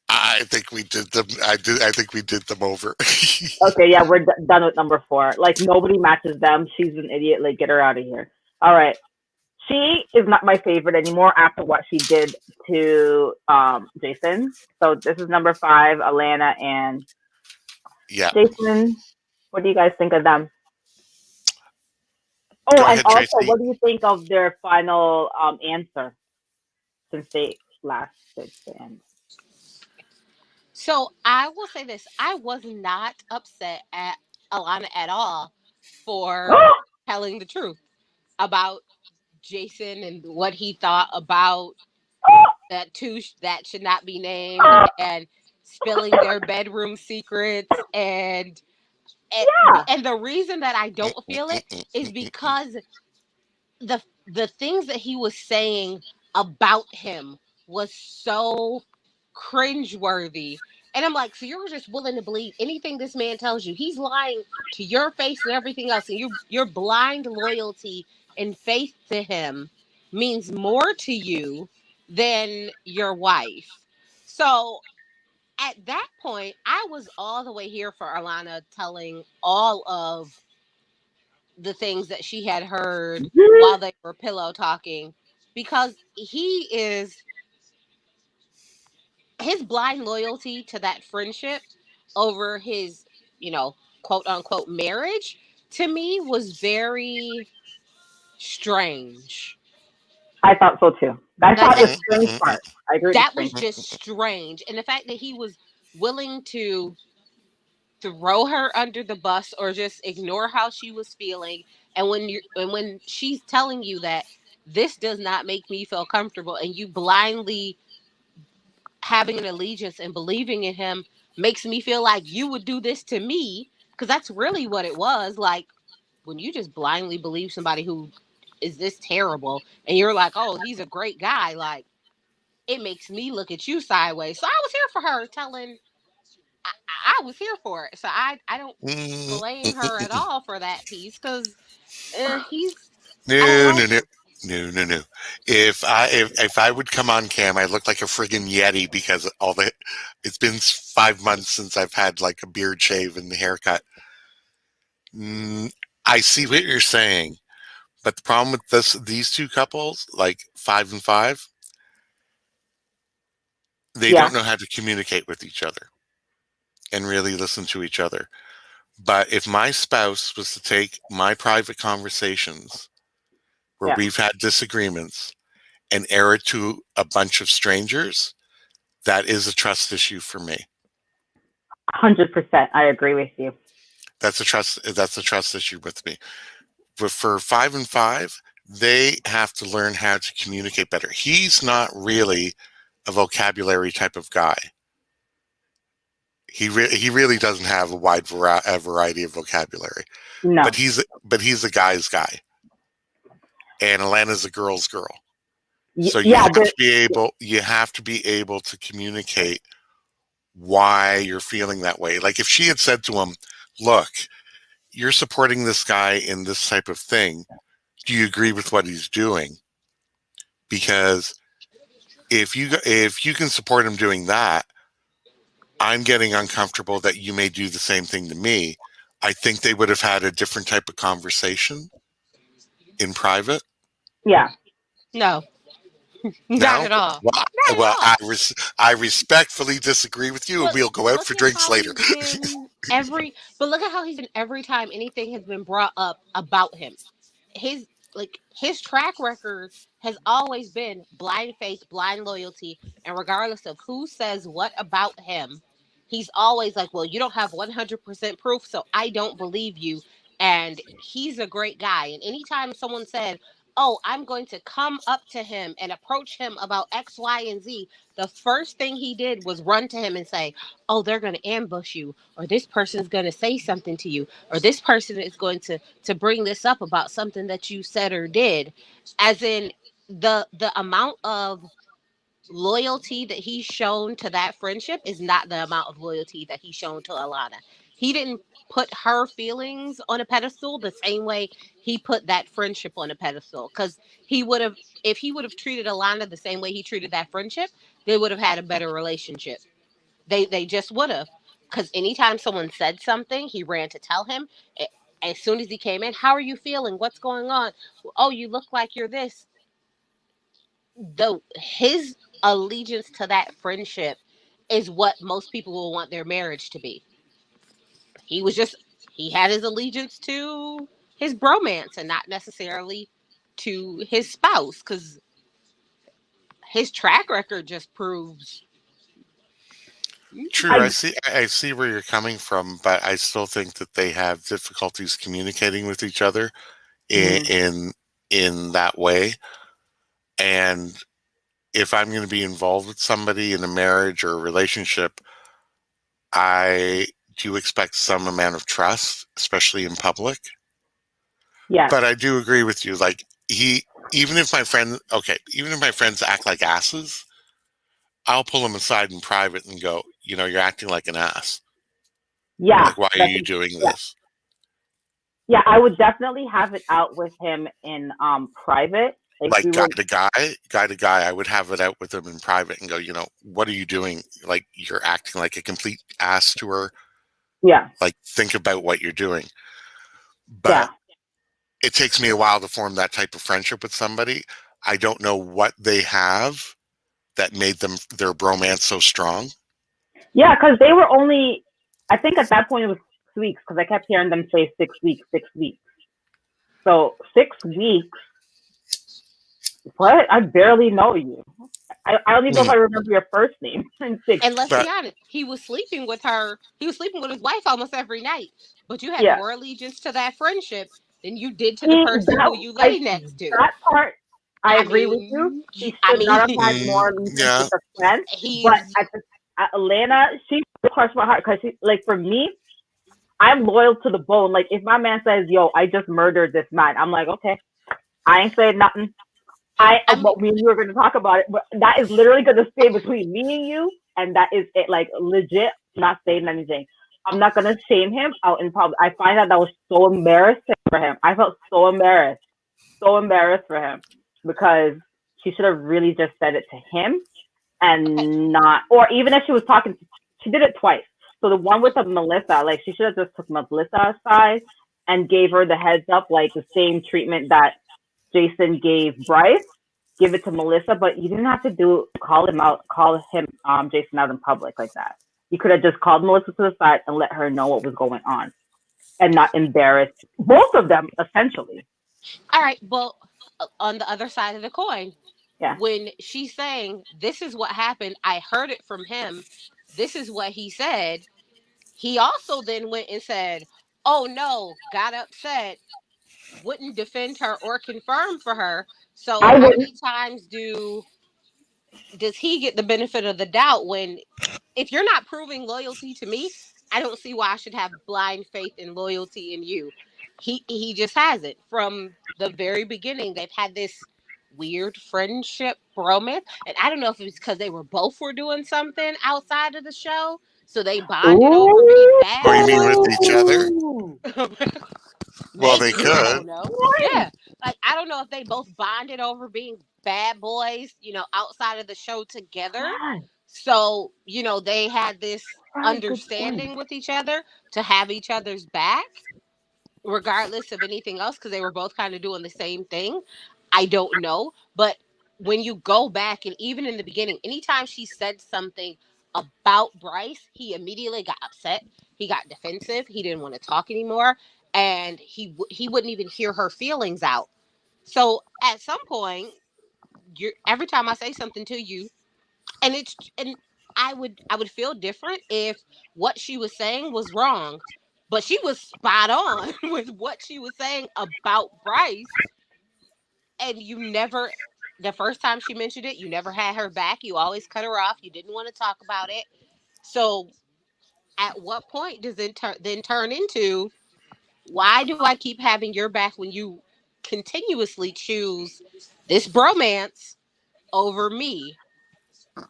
I think we did them. I think we did them over. okay, yeah, we're done with number four. Like, nobody matches them. She's an idiot. Like, get her out of here. All right. She is not my favorite anymore after what she did to Jason. So this is number five, Alana and Yeah. Jason. What do you guys think of them? Oh, Go and ahead, also, Tracy. what do you think of their final answer since they lasted the end? so I will say this: I was not upset at Alana at all for telling the truth about Jason and what he thought about that two that should not be named and spilling their bedroom secrets and Yeah, and the reason that I don't feel it is because the things that he was saying about him was so cringeworthy. And I'm like, so you're just willing to believe anything this man tells you? He's lying to your face and everything else, and your blind loyalty and faith to him means more to you than your wife. So at that point, I was all the way here for Alana telling all of the things that she had heard while they were pillow talking because he is his blind loyalty to that friendship over his, you know, quote unquote marriage to me was very strange. I thought so too. I Like thought the strange part. I agree with the that was strange part. just strange. And the fact that he was willing to throw her under the bus or just ignore how she was feeling And when she's telling you that this does not make me feel comfortable, and you blindly having an allegiance and believing in him makes me feel like you would do this to me, because that's really what it was. Like, when you just blindly believe somebody who is this terrible, and you're like, oh, he's a great guy, like, it makes me look at you sideways. So I was here for her telling. I was here for it. So I don't Mm, blame her at all for that piece, because he's, I don't no, know. no, no. No, no, no. If I would come on cam, I look like a friggin' yeti because it's been 5 months since I've had like a beard shave and the haircut. Mm, I see what you're saying, but the problem with these two couples, like 5 and 5, they Yeah. don't know how to communicate with each other and really listen to each other. But if my spouse was to take my private conversations where Yeah. we've had disagreements and air it to a bunch of strangers, that is a trust issue for me. 100%. I agree with you. That's a trust issue with me. But for 5 and 5, they have to learn how to communicate better. He's not really a vocabulary type of guy. He really doesn't have a wide variety of vocabulary. No. But he's a guy's guy, and Alana's a girl's girl. So you have to be able to communicate why you're feeling that way. Like if she had said to him, "Look, you're supporting this guy in this type of thing. Do you agree with what he's doing? Because if you can support him doing that, I'm getting uncomfortable that you may do the same thing to me." I think they would have had a different type of conversation in private. Yeah. No, not No? at all. Well, Not at well, all. I respectfully disagree with you, and But we'll go out look for at drinks how later. he's been look at how he's been every time anything has been brought up about him. His track record has always been blind faith, blind loyalty, and regardless of who says what about him, he's always like, "Well, you don't have 100% proof, so I don't believe you." And he's a great guy. And anytime someone said, "Oh, I'm going to come up to him and approach him about X, Y, and Z," the first thing he did was run to him and say, "Oh, they're going to ambush you, or this person's going to say something to you, or this person is going to bring this up about something that you said or did." As in, the amount of loyalty that he's shown to that friendship is not the amount of loyalty that he's shown to Alana. He didn't put her feelings on a pedestal the same way he put that friendship on a pedestal, because he would have if he would have treated Alana the same way he treated that friendship, they would have had a better relationship. They just would have. Because anytime someone said something, he ran to tell him. As soon as he came in, "How are you feeling? What's going on? Oh, you look like you're this." His allegiance to that friendship is what most people will want their marriage to be. He was just he had his allegiance to his bromance and not necessarily to his spouse, because his track record just proves. True, I see where you're coming from, but I still think that they have difficulties communicating with each other in Mhm. in that way. And if I'm going to be involved with somebody in a marriage or a relationship, I do expect some amount of trust, especially in public. Yeah. But I do agree with you. Like even if even if my friends act like asses, I'll pull them aside in private and go, you're acting like an ass. Yeah. Like, why are you doing Yeah. this? Yeah. I would definitely have it out with him in private. Like We were. guy to guy, I would have it out with him in private and go, what are you doing? Like, you're acting like a complete ass to her. Yeah. Like, think about what you're doing. Yeah. But it takes me a while to form that type of friendship with somebody. I don't know what they have that made their bromance so strong. Yeah. Because they were only. I think at that point it was 6 weeks, because I kept hearing them say 6 weeks, 6 weeks. So 6 weeks. What? I barely know you. I don't even know if I remember your first name in 6. And let's But be honest, he was sleeping with her. He was sleeping with his wife almost every night. But you had Yeah. more allegiance to that friendship than you did to the person who you lay next to. That part, I agree with you. He should not have had more allegiance with a friend. But at Atlanta, she crushed my heart because she, like, for me, I'm loyal to the bone. Like, if my man says, "Yo, I just murdered this man," I'm like, okay, I ain't saying nothing. But me and you are going to talk about it, but that is literally going to stay between me and you, and that is it. Like, legit, not saying anything. I'm not going to shame him out in public. I find that was so embarrassing for him. I felt so embarrassed for him, because she should have really just said it to him and not, or even if she was talking, she did it twice. So the one with Melissa, like, she should have just took Melissa aside and gave her the heads up, like the same treatment that Jason gave Bryce. Give it to Melissa, but you didn't have to call him, Jason out in public like that. You could have just called Melissa to the side and let her know what was going on, and not embarrass both of them, essentially. All right, well, on the other side of the coin, yeah, when she's saying, "This is what happened, I heard it from him, this is what he said," he also then went and said, "Oh no," got upset, wouldn't defend her or confirm for her. So how many times does he get the benefit of the doubt when, if you're not proving loyalty to me, I don't see why I should have blind faith and loyalty in you. He just hasn't. From the very beginning, they've had this weird friendship romance, and I don't know if it's because they were doing something outside of the show, so they bonded over being bad. Oh, you mean with each other? Well, they could. I don't know. Yeah, like, I don't know if they both bonded over being bad boys, outside of the show together. So, they had this understanding with each other to have each other's back, regardless of anything else, because they were both kind of doing the same thing. I don't know. But when you go back, and even in the beginning, anytime she said something about Bryce, he immediately got upset. He got defensive. He didn't want to talk anymore. And he wouldn't even hear her feelings out. So at some point, every time I say something to you, and I would feel different if what she was saying was wrong, but she was spot on with what she was saying about Bryce. And the first time she mentioned it, you never had her back. You always cut her off. You didn't want to talk about it. So at what point does it then turn into, why do I keep having your back when you continuously choose this bromance over me?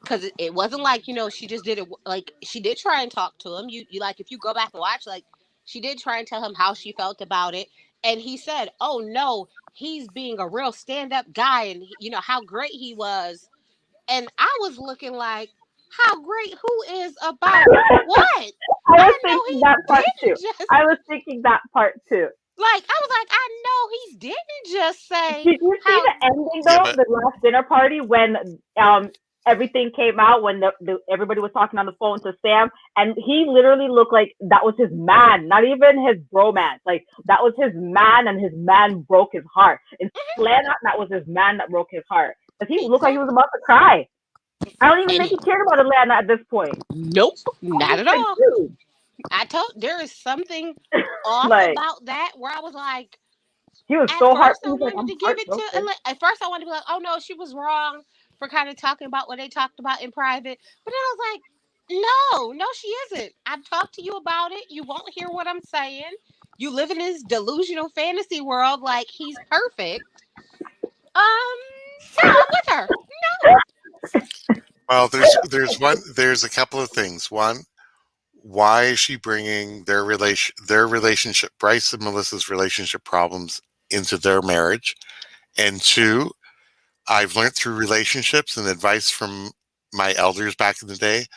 Because it wasn't like, she just did it. Like, she did try and talk to him. You like, if you go back and watch, like, she did try and tell him how she felt about it. And he said, "Oh no, he's being a real stand-up guy, and how great he was." And I was looking like, how great? Who is about what? I was thinking that part too. Like, I was like, I know he didn't just say. Did you see the ending though? The last dinner party when everything came out, when everybody was talking on the phone to Sam, and he literally looked like that was his man, not even his bromance. Like, that was his man, and his man broke his heart. In Atlanta, that was his man that broke his heart. Because he looked like he was about to cry. I don't even think he cared about Atlanta at this point. Nope, not at all. There is something off about that, where I was like, he was so hard. At first, I wanted to be like, oh no, she was wrong for kind of talking about what they talked about in private. But then I was like, no, she isn't. I've talked to you about it. You won't hear what I'm saying. You live in this delusional fantasy world like he's perfect. No, I'm with her. No. Well, there's a couple of things. One, why is she bringing their relationship, Bryce and Melissa's relationship problems, into their marriage? And two, I've learned through relationships and advice from my elders back in the day,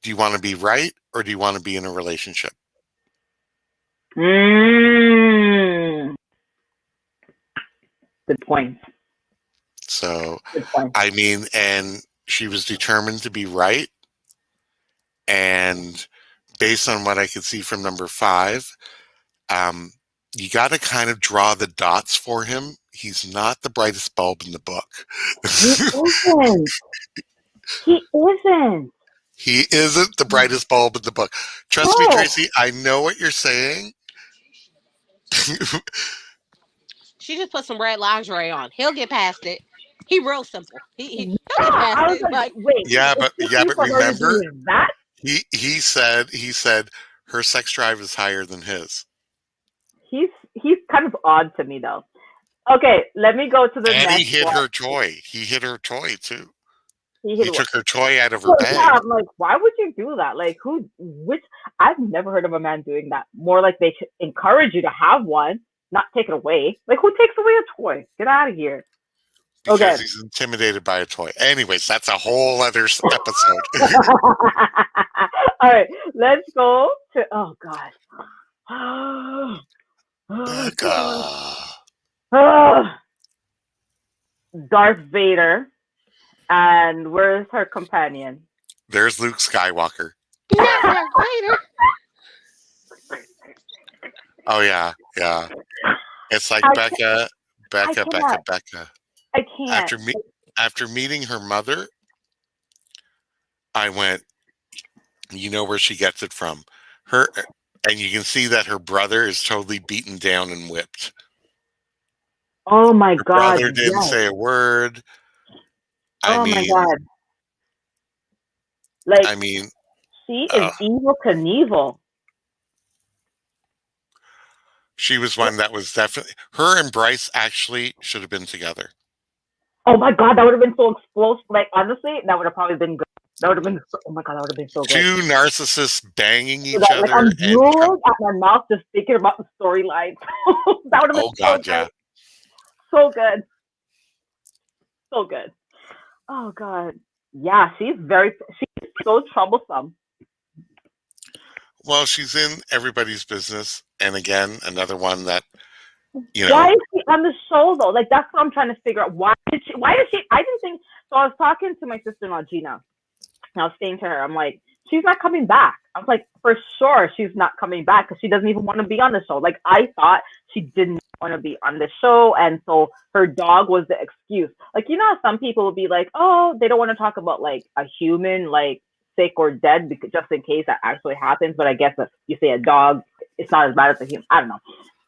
do you want to be right, or do you want to be in a relationship? Good point. So, I mean, and she was determined to be right. And based on what I could see from number 5, you got to kind of draw the dots for him. He's not the brightest bulb in the book. He isn't. He isn't the brightest bulb in the book. Trust me, Tracy, I know what you're saying. She just put some red lingerie on. He'll get past it. He real simple. Yeah, He'll get past I was it. like, Like, wait, it's just yeah, me but for her to remember, do that? he said her sex drive is higher than his. He's kind of odd to me though. Okay, let me go to the And he next hid one. her toy. He hid her toy too. He He hit what? took her toy out of her So yeah, bag. I'm like, why would you do that? Like, who? Which? I've never heard of a man doing that. More like they should encourage you to have one, not take it away. Like, who takes away a toy? Get out of here. Okay. Because he's intimidated by a toy. Anyways, that's a whole other episode. All right, let's go to. Oh God. Oh God. Becca. Oh, Darth Vader, and where's her companion? There's Luke Skywalker. not Darth Vader. Oh yeah, yeah. It's like I Becca, I Becca, Becca, can't. Becca. I can't. After meeting her mother, I went, you know where she gets it from. Her and you can see that her brother is totally beaten down and whipped. Oh my Her God. brother didn't Yes. say a word. I Oh my mean, God. Like, I mean, she is uh, evil Knievel. she was one that was definitely her and Bryce actually should have been together. Oh my God, that would have been so explosive. Like, honestly, that would have probably been good. That would have been. Oh my God, that would have been so good. Two narcissists banging So each that, like, I'm other and drooling at my mouth just thinking about the storyline. That would have been oh so god, good. yeah. So good. So good. Oh God. Yeah, she's so troublesome. Well, she's in everybody's business, and again, another one that Why is she on the show though? Like, that's what I'm trying to figure out. Why did she? I didn't think. So I was talking to my sister-in-law Gina, and I was saying to her, I'm like, she's not coming back. I was like, for sure she's not coming back because she doesn't even want to be on the show. Like, I thought she didn't want to be on the show, and so her dog was the excuse. Like, you know how some people would be like, oh, they don't want to talk about like a human like sick or dead because just in case that actually happens. But I guess if you say a dog, it's not as bad as a human. I don't know.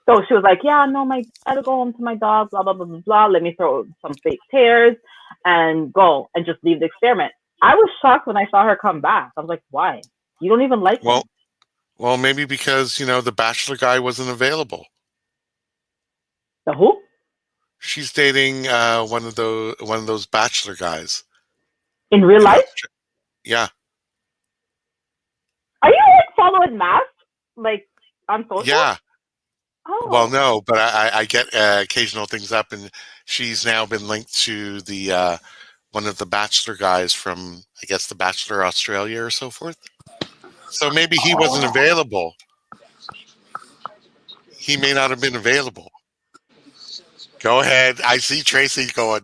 So she was like, yeah, no, I gotta go home to my dog, blah, blah, blah, blah, blah. Let me throw some fake tears and go and just leave the experiment. I was shocked when I saw her come back. I was like, why? You don't even like him. Well, maybe because, the Bachelor guy wasn't available. The who? She's dating one of those Bachelor guys. In real life? Yeah. Are you like following MAFS? Like on social? Yeah. Oh. Well, no, but I get occasional things up, and she's now been linked to the one of the Bachelor guys from, I guess, the Bachelor Australia or so forth. So maybe he wasn't available. He may not have been available. Go ahead. I see Tracy going,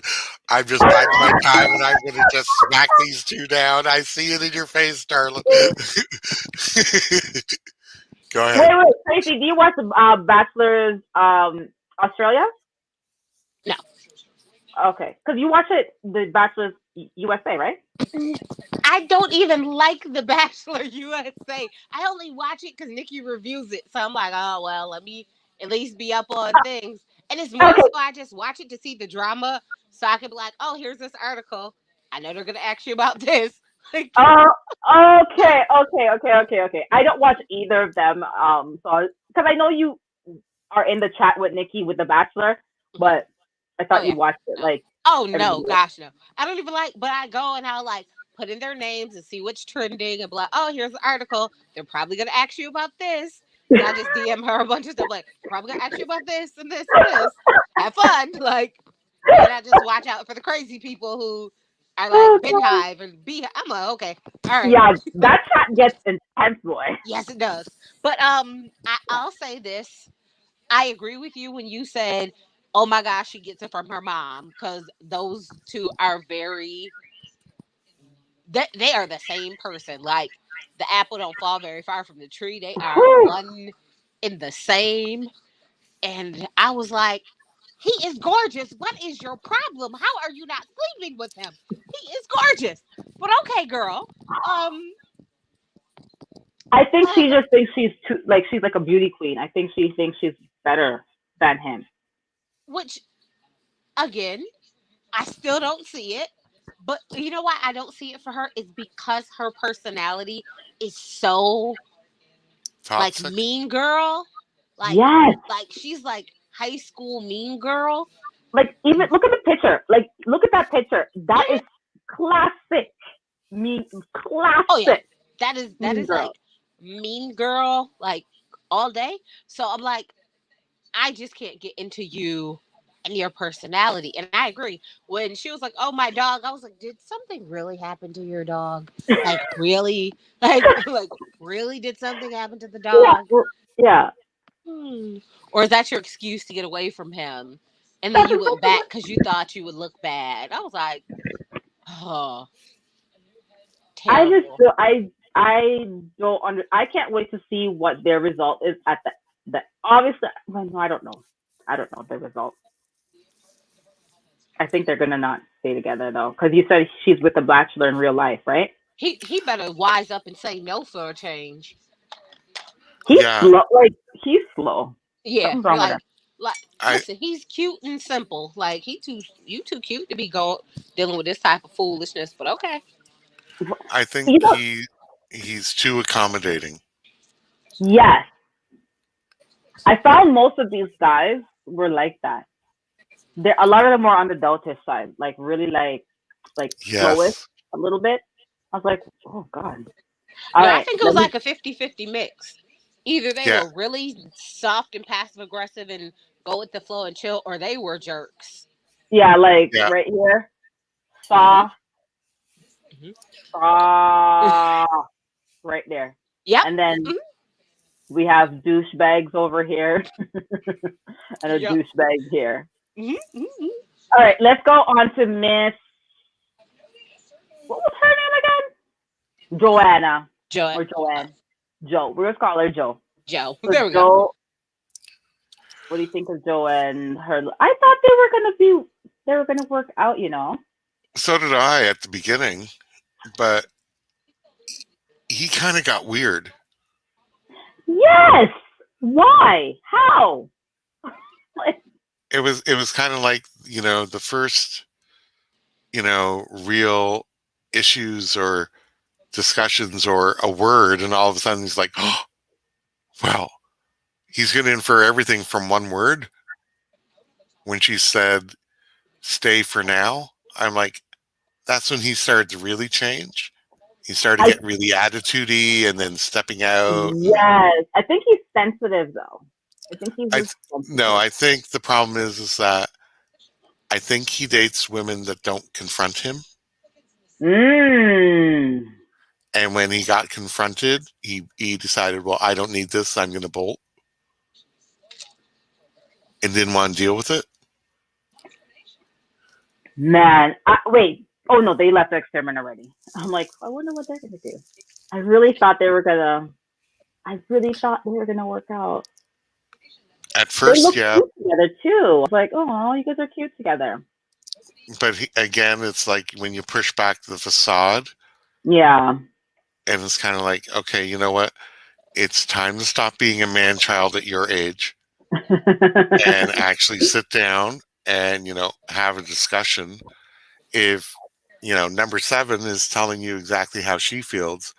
I'm just biding my time and I'm going to just smack these two down. I see it in your face, darling. Go ahead. Wait, Tracy, do you watch Bachelor's Australia? No. Okay, because you watch it, the Bachelor's USA, right? I don't even like The Bachelor USA. I only watch it because Nikki reviews it. So I'm like, oh, well, let me at least be up on things. And it's more so I just watch it to see the drama so I can be like, oh, here's this article. I know they're going to ask you about this. Okay. I don't watch either of them. So because I know you are in the chat with Nikki with The Bachelor, but I thought you watched it like. Oh no, gosh no! I don't even like, but I go and I'll like put in their names and see what's trending and be like, oh, here's the article. They're probably gonna ask you about this. So I just DM her a bunch of stuff like, probably gonna ask you about this and this and this. Have fun, like, and I just watch out for the crazy people who are like Beehive and Bee. I'm like, okay, all right. Yeah, that chat gets intense, boy. Yes, it does. But I'll say this. I agree with you when you said, oh my gosh, she gets it from her mom, because those two are very, they are the same person. Like, the apple don't fall very far from the tree. They are one in the same. And I was like, he is gorgeous. What is your problem? How are you not sleeping with him? He is gorgeous. But okay, girl. I think she just thinks she's too, like, she's like a beauty queen. I think she thinks she's better than him. which again, I still don't see it. But you know why I don't see it for her is because her personality is so like Toxic. mean girl, like Yes. like she's like high school mean girl. Like, even look at the picture. Like, look at that picture. That is classic. Mean, Oh yeah, classic that mean is girl. like mean girl like all day. So I'm like, I just can't get into you and your personality. And I agree. When she was like, "Oh, my dog," I was like, "Did something really happen to your dog? Like really? Like really? Did something happen to the Yeah. dog? Yeah. Hmm. Or is that your excuse to get away from him?" And then That's you went back exactly. because you thought you would look bad. I was like, "Oh, I just terrible." feel I don't under. I can't wait to see what their result is at the obviously. Well, no, I don't know. I don't know the result. I think they're gonna not stay together though, because you said she's with the bachelor in real life, right? He better wise up and say no for a change. He's Yeah, slow. Like, he's slow. Yeah, Something's wrong with him. like I listen, he's cute and simple. Like you too cute to be going dealing with this type of foolishness. But okay, I think You know, he's too accommodating. yes. I found most of these guys were like that. There, a lot of them were on the dotish side, like really like slowish Yes. a little bit. I was like, oh god. All no, I right, think it was let me. like a 50-50 mix. Either they Yeah. were really soft and passive aggressive and go with the flow and chill, or they were jerks. Yeah, like Yeah. right here, Hmm. soft, soft, right there, Yep. and then Hmm. we have douchebags over here and a Yep. douchebag here. Hmm. Hmm. All right, let's go on to Miss. What was her name again? Joanna Joe. or Uh, Joanne? Joe. We're gonna call her Joe. Joe. So There we go. Joe, what do you think of Joe and her? I thought they were gonna work out. So did I at the beginning, but he kind of got weird. Yes. Why? How? Like, It was kind of like, the first, real issues or discussions or a word, and all of a sudden he's like, oh, well, he's going to infer everything from one word. When she said stay for now, I'm like, that's when he started to really change. He started I getting really attitudey and then stepping out. And yes. I think he's sensitive though. I think he's I just th- no, sensitive. I think the problem is that I think he dates women that don't confront him. Mm. And when he got confronted, he decided, well, I don't need this. I'm going to bolt, and didn't want to deal with it. Man, wait. Oh no, they left the experiment already. I'm like, I wonder what they're gonna do. I really thought they were gonna. I really thought they were gonna work out. At They first, look yeah, cute together too. I was like, oh, you guys are cute together. but again, it's like when you push back the facade, Yeah. and it's kind of like, okay, you know what? It's time to stop being a man child at your age and actually sit down and have a discussion. If number seven is telling you exactly how she feels,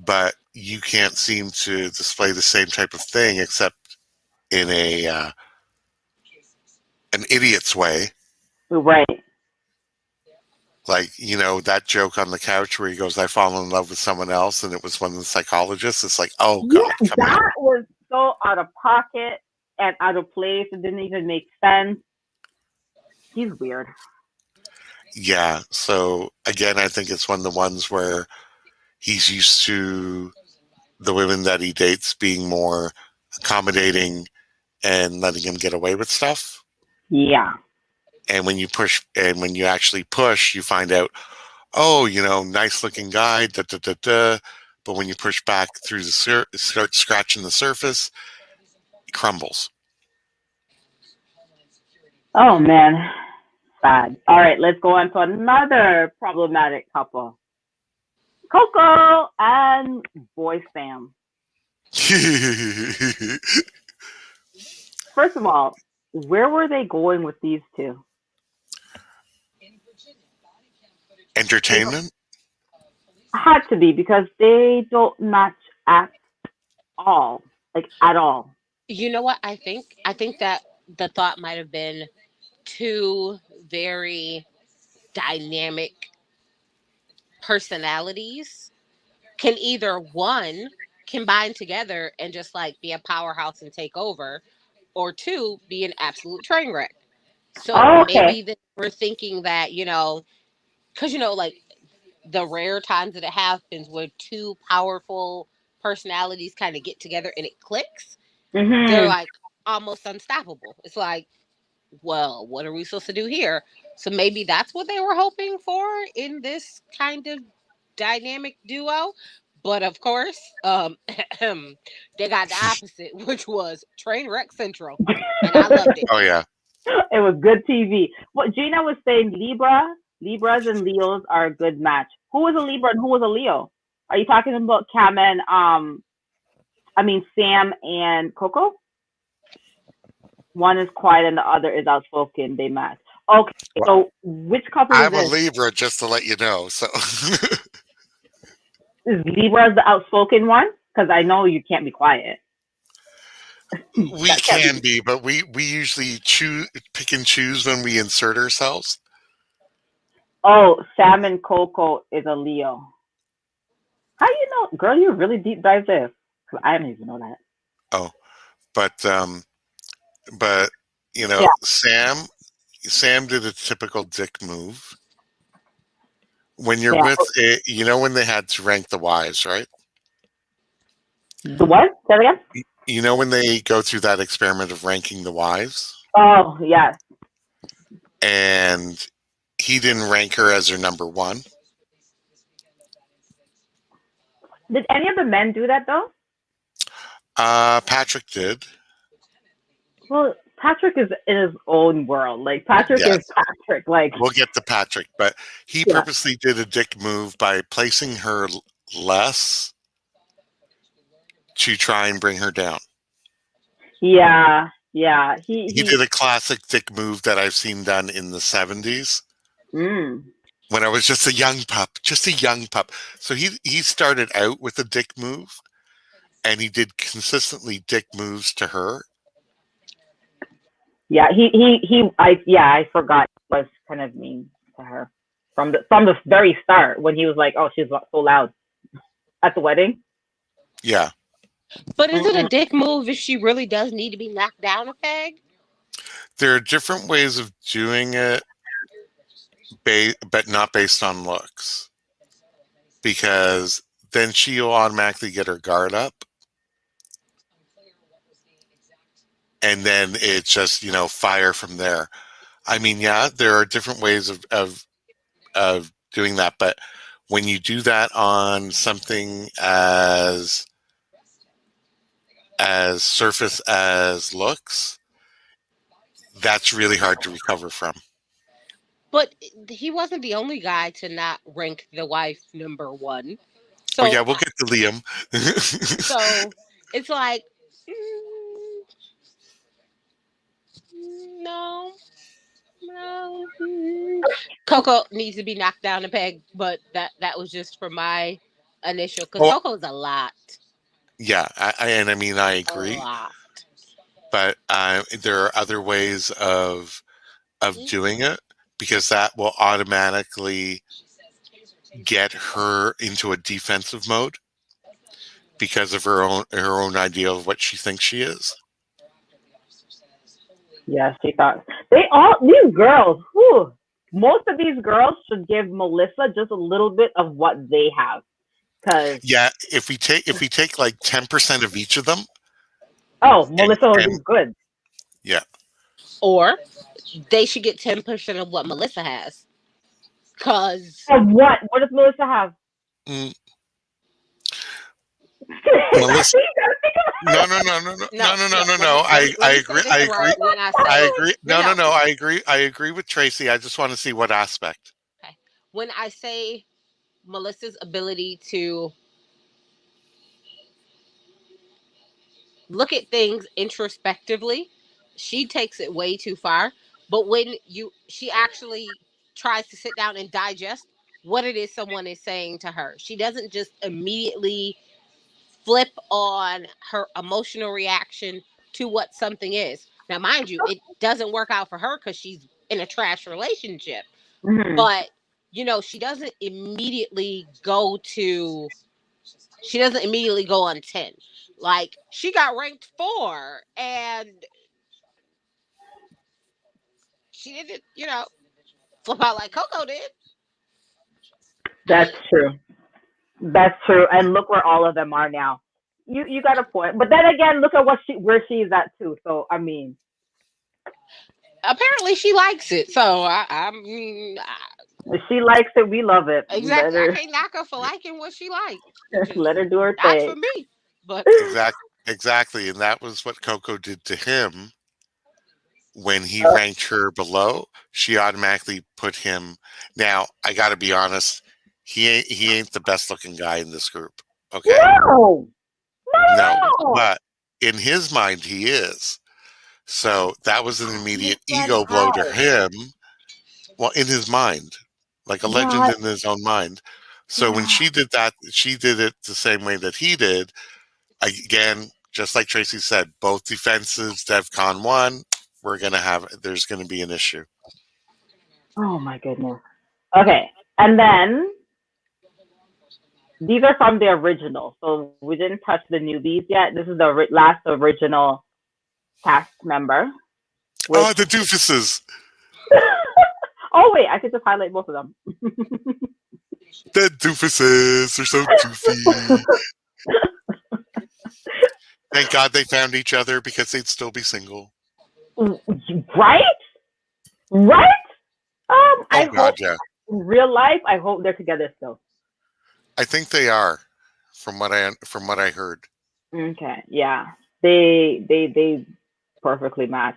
but you can't seem to display the same type of thing except in a an idiot's way. Right. Like, that joke on the couch where he goes, I fall in love with someone else, and it was one of the psychologists. It's like, oh Yeah, God, come on. that was so out of pocket and out of place. It didn't even make sense. He's weird. Yeah. So again, I think it's one of the ones where he's used to the women that he dates being more accommodating and letting him get away with stuff. Yeah. And when you actually push, you find out, oh, nice looking guy, da da da da. But when you push back through start scratching the surface, it crumbles. Oh man. Sad. All right, let's go on to another problematic couple. Coco and Boy Sam. First of all, where were they going with these two? They Entertainment. had to be because they don't match at all, like at all. You know what? I think that the thought might have been two very dynamic personalities can either one combine together and just like be a powerhouse and take over, or two be an absolute train wreck. So Oh, okay. maybe that we're thinking that, because like the rare times that it happens where two powerful personalities kind of get together and it clicks, they're Mhm. like almost unstoppable. It's like, well, what are we supposed to do here? So maybe that's what they were hoping for in this kind of dynamic duo. But of course, they got the opposite, which was train wreck central, and I loved it. Oh yeah. It was good TV. What Gina was saying, Libras and Leos are a good match. Who was a Libra and who was a Leo? Are you talking about Cam and I mean Sam and Coco? One is quiet and the other is outspoken. They match. Okay, Well, so which couple is I'm a this? Libra, just to let you know. So Is Libra the outspoken one? Because I know you can't be quiet. we That can't can be. be, but we usually pick and choose when we insert ourselves. Oh, Sam and Coco is a Leo. How you know, girl? You really deep dive this. 'Cause I didn't even know that. Oh, but but Yeah. Sam did a typical dick move. When you're Yeah. with it, when they had to rank the wives, right? The what? Say that again? When they go through that experiment of ranking the wives, Oh, yes. and he didn't rank her as her number one. Did any of the men do that though? Patrick did. Well, Patrick is in his own world. Like Patrick is Yes, Patrick. Like, we'll get to Patrick, but he yeah, purposely did a dick move by placing her less to try and bring her down. yeah, yeah. He did a classic dick move that I've seen done in the 70s Mm, when I was just a young pup, just a young pup. So he started out with a dick move, and he did consistently dick moves to her. yeah. I forgot. He was kind of mean to her from the very start when he was like, "Oh, she's so loud at the wedding." Yeah, But is it a Mm-mm. dick move if she really does need to be knocked down a peg? there are different ways of doing it, but not based on looks, because then she'll automatically get her guard up, and then it's just fire from there. I mean, yeah, there are different ways of doing that, but when you do that on something as surface as looks, that's really hard to recover from. But he wasn't the only guy to not rank the wife number one. Oh So, yeah, we'll get to Liam. so it's like, mm, no, no. Coco needs to be knocked down a peg, but that was just for my initial because Oh Coco's a lot, yeah, and I mean I a agree, lot. but there are other ways of Mm. doing it, because that will automatically get her into a defensive mode because of her own idea of what she thinks she is. Yeah, she thought these girls. Whew, most of these girls should give Melissa just a little bit of what they have, because Yeah, if we take like 10% of each of them, oh, and Melissa will and do good. yeah, Or they should get 10% of what Melissa has. Cause Of what? What does Melissa have? mm, Melissa. See, you gotta think No, about no, no, no, no, no, no, no, no, no. no, Let no. me let I me let I me say agree. this I agree. right. When I I say agree. no, No, no, no. no. I agree. I agree with Tracy. I just want to see what aspect. Okay. When I say Melissa's ability to look at things introspectively she takes it way too far. But when she actually tries to sit down and digest what it is someone is saying to her, she doesn't just immediately flip on her emotional reaction to what something is. Now, mind you, it doesn't work out for her because she's in a trash relationship. Mm-hmm. But she doesn't immediately go to. She doesn't immediately go on 10. Like, she got ranked 4, and she didn't, flip out like Coco did. That's true. That's true. And look where all of them are now. You got a point. But then again, look at where she's at too. So I mean, Apparently, she likes it. So I mean, if she likes it, we love it. Let exactly. I her can't knock her for liking what she liked. Just let her do her not for thing. me. But Exactly, and that was what Coco did to him when he ranked her below. She automatically put him. Now, I got to be honest, he ain't the best looking guy in this group. Okay, No, no, no. but in his mind, he is. So that was an immediate But ego blow to how? him. Well, in his mind, like a legend But in his own mind. So when yeah. she did that, she did it the same way that he did. Again, just like Tracy said, both defenses, DevCon 1, there's going to be an issue. Oh my goodness. Okay, and then these are from the original, so we didn't touch the newbies yet. This is the last original cast member, which Oh, the doofuses. oh wait, I could just highlight both of them. The doofuses are so doofy. Thank God they found each other because they'd still be single. Right? Right? Oh, I God, hope yeah. in real life, I hope they're together still. I think they are, from what I heard. Okay, yeah, they perfectly match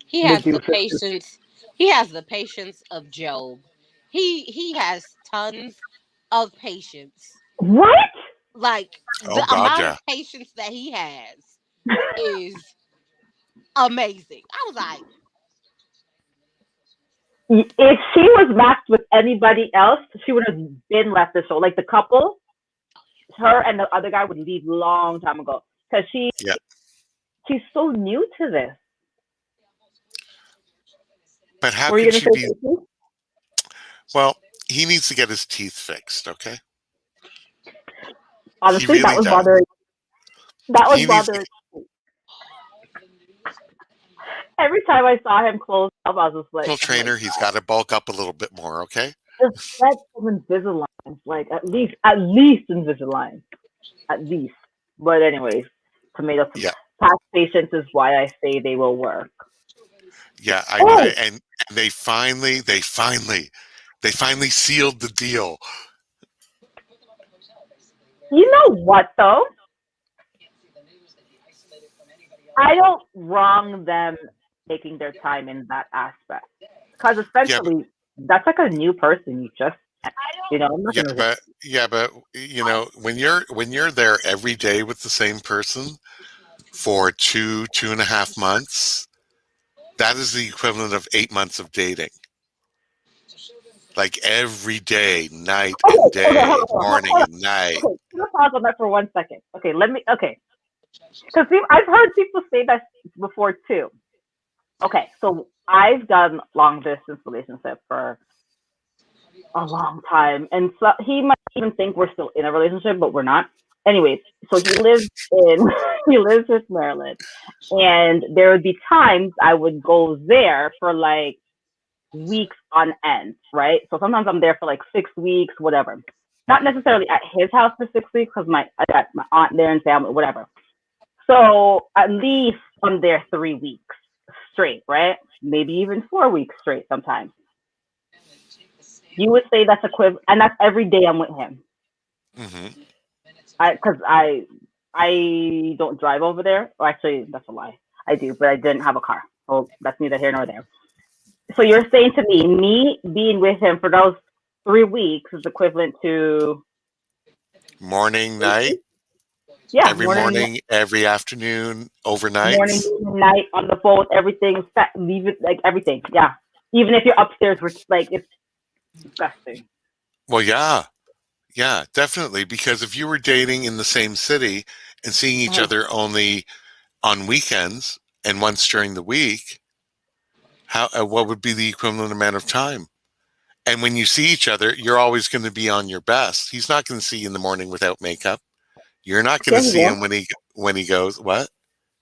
he the has the doofus. patience. He has the patience of Job. He has tons of patience. What? Like, Oh, the God, amount yeah. of patience that he has is amazing. I was like, If she was matched with anybody else, she would have been left the show. Like the couple, her and the other guy would leave long time ago because Yeah. she's so new to this. But how What were could you gonna she be? say, Casey? Well, he needs to get his teeth fixed, okay? He Honestly, that really was does. bothering. That was He needs to, bothering. Every time I saw him close up, I was just like, personal oh my trainer, he's got to bulk up a little bit more, okay? just get some Invisalign, like at least Invisalign, at least. But anyways, tomato. Yeah. Past patience is why I say they will work. Yeah, Oh, and they finally sealed the deal. you know what though? I don't wrong them taking their time in that aspect because Yeah, essentially that's like a new person you just met. I'm not yeah, gonna. but when you're there every day with the same person for 2.5 months, that is the equivalent of 8 months of dating. Like every day, night Okay, and okay, day, morning hold and night. on. Okay, can I pause on that for 1 second? Okay, let me. Okay, because I've heard people say that before too. Okay, so I've done long distance relationship for a long time, and so he might even think we're still in a relationship, but we're not. Anyways, so he lives in he lives in Maryland, and there would be times I would go there for like weeks on end, right? So sometimes I'm there for like 6 weeks, whatever. Not necessarily at his house for 6 weeks because I got my aunt there and family, whatever. So at least I'm there 3 weeks straight, right? Maybe even 4 weeks straight sometimes. You would say that's equivalent, and that's every day I'm with him. Hmm. Because I don't drive over there. Or actually, that's a lie. I do, but I didn't have a car. So that's neither here nor there. So you're saying to me being with him for those 3 weeks is equivalent to Morning, night. Yeah, Every morning, every afternoon, morning, overnights. night, on the phone, everything. Leave it like everything. Yeah, even if you're upstairs, which like it's disgusting. Well, yeah, yeah, definitely. Because if you were dating in the same city and seeing each Mhm. other only on weekends and once during the week, how what would be the equivalent amount of time? And when you see each other, you're always going to be on your best. He's not going to see you in the morning without makeup. You're not going Yeah, to he see will. him when he goes what?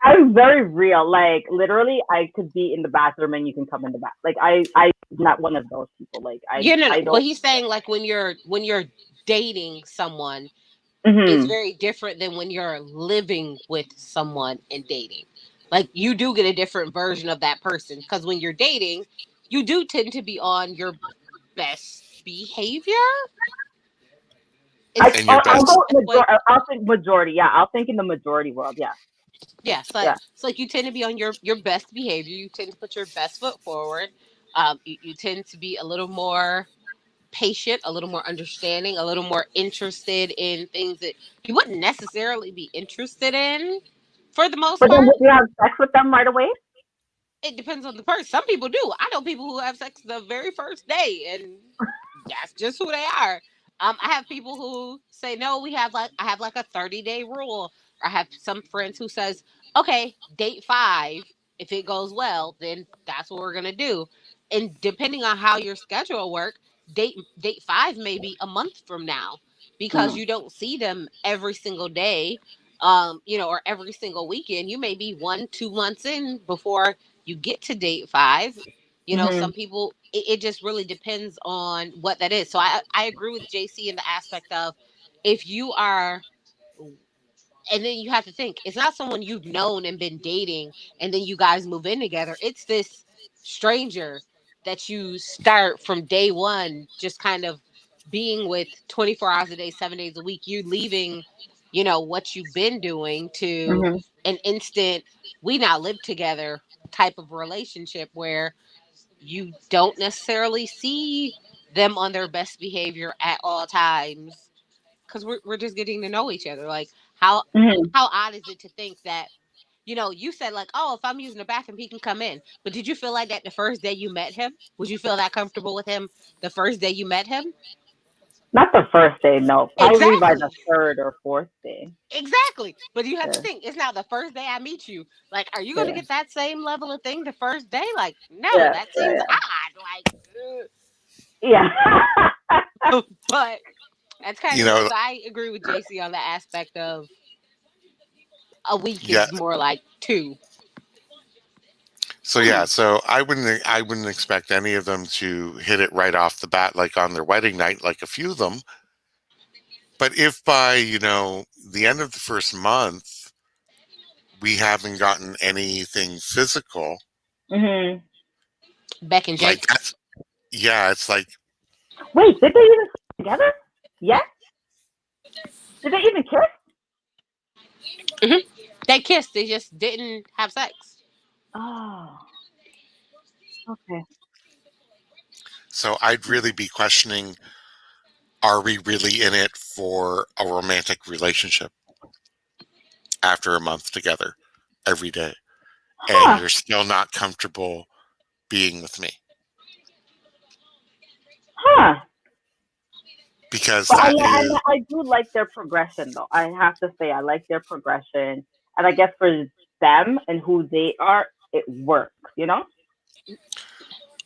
I'm very real. Like literally, I could be in the bathroom and you can come in the bath. Like I'm not one of those people. Like I, You know, I but don't. he's saying like when you're dating someone, it's Hmm. very different than when you're living with someone and dating. Like you do get a different version of that person because when you're dating, you do tend to be on your best behavior. Is And your I'll is best. go the best way? I'll think majority. Yeah, I'll think in the majority world. Yeah, Yeah, yeah. it's like you tend to be on your best behavior. You tend to put your best foot forward. You tend to be a little more patient, a little more understanding, a little more interested in things that you wouldn't necessarily be interested in for the most But then part. would you have sex with them right away? It depends on the person. Some people do. I know people who have sex the very first day, and that's just who they are. I have people who say no. I have like a 30-day rule. I have some friends who says, okay, date 5. If it goes well, then that's what we're gonna do. And depending on how your schedule work, date 5 may be a month from now because Mm. you don't see them every single day. Or every single weekend. You may be 1, 2 months in before you get to date 5. Hmm. Some people, it just really depends on what that is. So I agree with JC in the aspect of if you are, and then you have to think it's not someone you've known and been dating and then you guys move in together. It's this stranger that you start from day one just kind of being with 24 hours a day, 7 days a week. You leaving, what you've been doing to Hmm. an instant we now live together type of relationship where you don't necessarily see them on their best behavior at all times because we're just getting to know each other. Like Hmm. how odd is it to think that you said like, oh, if I'm using the bathroom he can come in, but did you feel like that the first day you met him? Would you feel that comfortable with him the first day you met him? Not the first day, no. Probably by the Exactly. third or fourth day. Exactly. But you have to Yeah, think, it's not the first day I meet you. Like, are you going to yeah, get that same level of thing the first day? Like, no, yeah, that seems yeah, odd. Like, yeah. but that's kind You of know, so I agree with JC on the aspect of a week yeah. is more like 2. So yeah, so I wouldn't expect any of them to hit it right off the bat like on their wedding night, like a few of them. But if by, the end of the first month we haven't gotten anything physical, Hmm. Beck and like Jake. that's yeah, it's like Wait, did they even sleep together? Yes. Did they even kiss? Hmm. They kissed. They just didn't have sex. Oh, okay. so I'd really be questioning, are we really in it for a romantic relationship after a month together every day and Huh. you're still not comfortable being with me? Huh. Because But that is I do like their progression, though. I have to say, I like their progression, and I guess for them and who they are, it works. You know?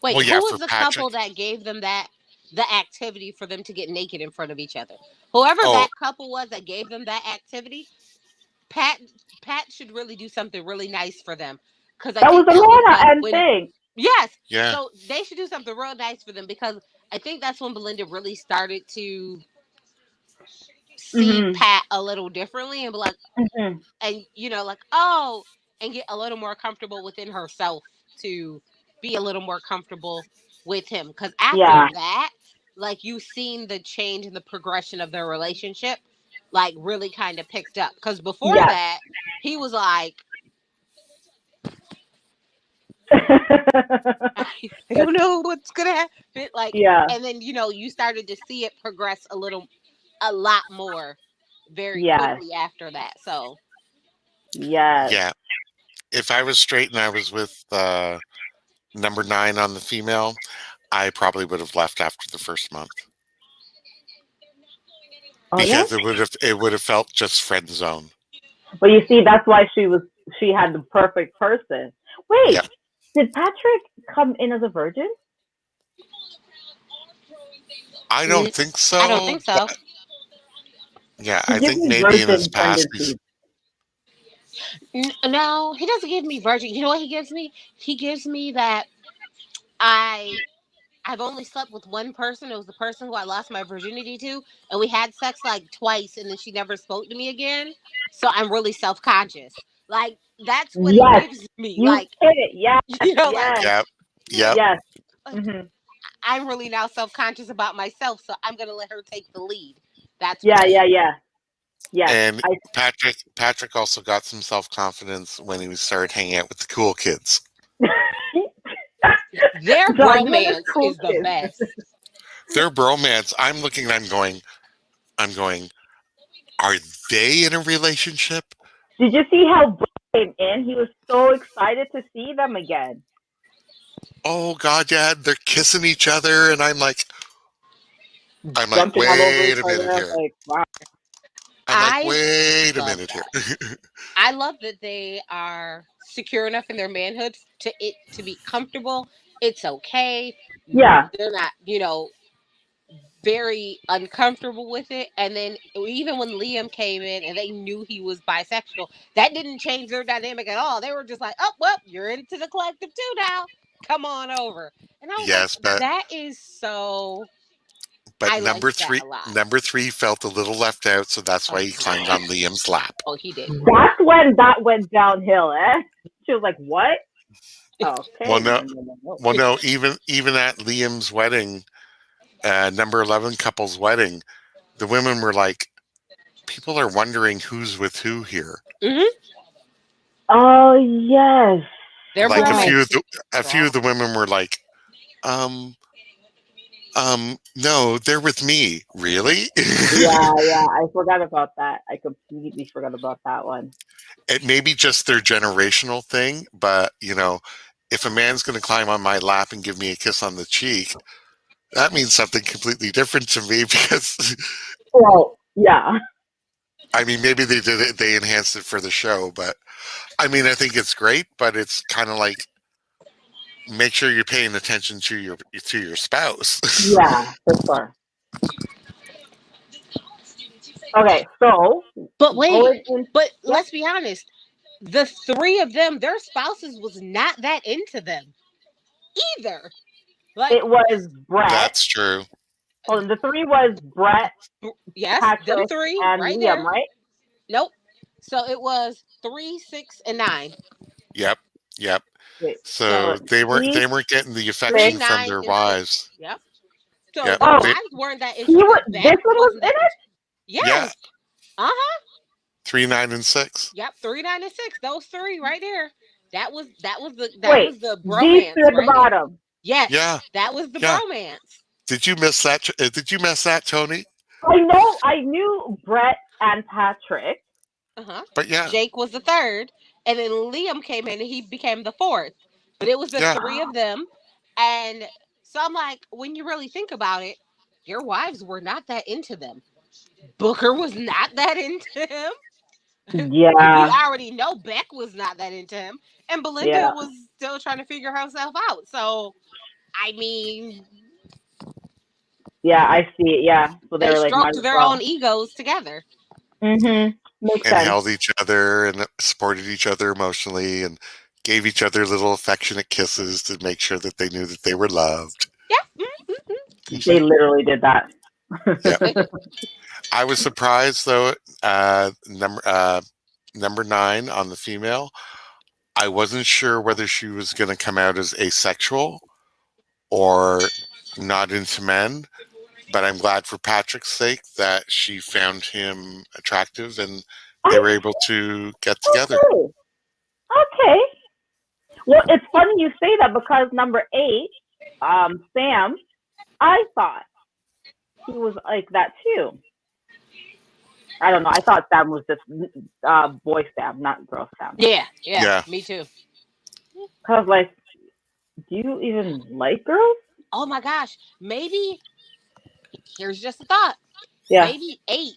Wait, well, yeah, who for was the Patrick. couple that gave them the activity for them to get naked in front of each other? Whoever Oh, that couple was that gave them that activity, Pat Pat should really do something really nice for them because I That was think that was Alana like and when thing. yes, yeah, so they should do something real nice for them because I think that's when Belinda really started to see Mhm. Pat a little differently and be like, Mhm. and like, oh, and get a little more comfortable within herself to be a little more comfortable with him because after Yeah. that, like, you've seen the change in the progression of their relationship, like, really kind of picked up because before Yes. that he was like, I don't know what's gonna happen, like, Yeah. and then you started to see it progress a lot more very Yes. quickly after that. So Yes. Yeah. If I was straight and I was with number 9 on the female, I probably would have left after the first month Oh yeah. because it would have felt just friend zone. But you see, that's why she had the perfect person. Wait, Yep. did Patrick come in as a virgin? I don't think I don't so, think so. but yeah, He I gives think me maybe in his virgin past he's tendencies. No, he doesn't give me virgin. You know what he gives me? He gives me that I I've only slept with one person. It was the person who I lost my virginity to, and we had sex like twice, and then she never spoke to me again. So I'm really self conscious. Like that's what it Yes, gives me. you Like hit it. Yes, like yes, Yep. Yep. yes. like Hmm. I'm really now self conscious about myself, so I'm gonna let her take the lead. That's Yeah, what. yeah, yeah. Yes. And I Patrick also got some self-confidence when he started hanging out with the cool kids. Their John, you and the bromance cool is the kids. best. Their bromance, I'm looking and I'm going, are they in a relationship? Did you see how Brett came in? He was so excited to see them again. Oh God, Dad, they're kissing each other, and I'm like, Jumping all over wait each a other. minute I was here. like, wow. I'm like, I wait a love minute here. that. I love that they are secure enough in their manhood to it to be comfortable. It's okay. Yeah. They're not, very uncomfortable with it. And then even when Liam came in and they knew he was bisexual, that didn't change their dynamic at all. They were just like, "Oh, well, you're into the collective too now. Come on over." And I was like, Yes, but "That is so." but I number like that three a lot. number three felt a little left out, so that's Oh, why he climbed on Liam's lap. oh, he did. That's when that went downhill, eh? She was like, what? Well, Okay. no, No, no, no, no. well, no. Even at Liam's wedding, number 11 couple's wedding, the women were like, people are wondering who's with who here. Hmm. Oh, yes. Their Like Yes. bromance is a few of strong. the women were like, um, no, they're with me. Really? Yeah, yeah. I forgot about that. I completely forgot about that one. It may be just their generational thing, but if a man's going to climb on my lap and give me a kiss on the cheek, that means something completely different to me because Well, yeah. I mean, maybe they did it, they enhanced it for the show, but I mean, I think it's great, but it's kind of like make sure you're paying attention to your spouse. Yeah, for sure. Okay, so But wait, going in. but Yep. let's be honest. The three of them, their spouses was not that into them either. Like, It was Brett. That's true. Hold on. The three was Brett, yes, them Patrick, three and right Liam, there. right? Nope. So it was 3, 6, and 9. Yep, yep. Wait. So So they weren't Three, they weren't getting the 3, six. affection from 9, their and 6. wives. Yep. So Yep. the Oh, They, wives weren't that he interested. was. This Beck one was wasn't in that it. interested. yeah, Yes. Uh huh. 3, 9, and 6. Yep. 3, 9, and 6. Those three right there. That Wait, was the these two bromance at the right there. bottom. Yes, Yeah, that was the yeah. bromance. Did you miss that? Did you miss that, Tony? I know. I knew Brett and Patrick. Uh huh. But yeah, Jake was the third, and then Liam came in and he became the fourth. But it was the yeah, three of them, and so I'm like, when you really think about it, their wives were not that into them. Booker was not that into him. We Yeah, already know Beck was not that into him, and Belinda yeah, was still trying to figure herself out. So, I mean, yeah. I see it. Yeah. So they they were like, might stroked as their own well. egos together. Makes and sense. held each other and supported each other emotionally and gave each other little affectionate kisses to make sure that they knew that they were loved. Yeah. They literally did that. Yep. I was surprised though. Number 9 on the female. I wasn't sure whether she was going to come out as asexual or not into men, but I'm glad for Patrick's sake that she found him attractive and I they were able to get together. okay. Okay. Well, it's funny you say that because number 8, Sam, I thought he was like that too. I don't know. I thought Sam was just boy Sam, not girl Sam. Yeah, Yeah. me too. Cause I was like, do you even like girls? Oh my gosh, maybe here's just a thought. Yeah. Maybe 8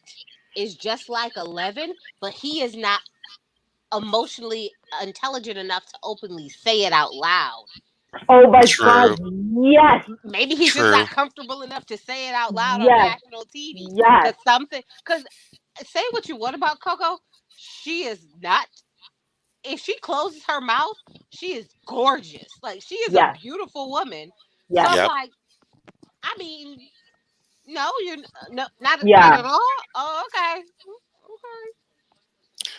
is just like 11, but he is not emotionally intelligent enough to openly say it out loud. Oh my God. True. Yes. Maybe he's just True. not comfortable enough to say it out loud on Yes. national TV. Yes. Because say what you want about Coco, she is not. If she closes her mouth, she is gorgeous. Like she is a Yes. beautiful woman. So Yes. I'm Yep. like, I mean, no, you're no, not Yeah. at all. Oh, okay, okay.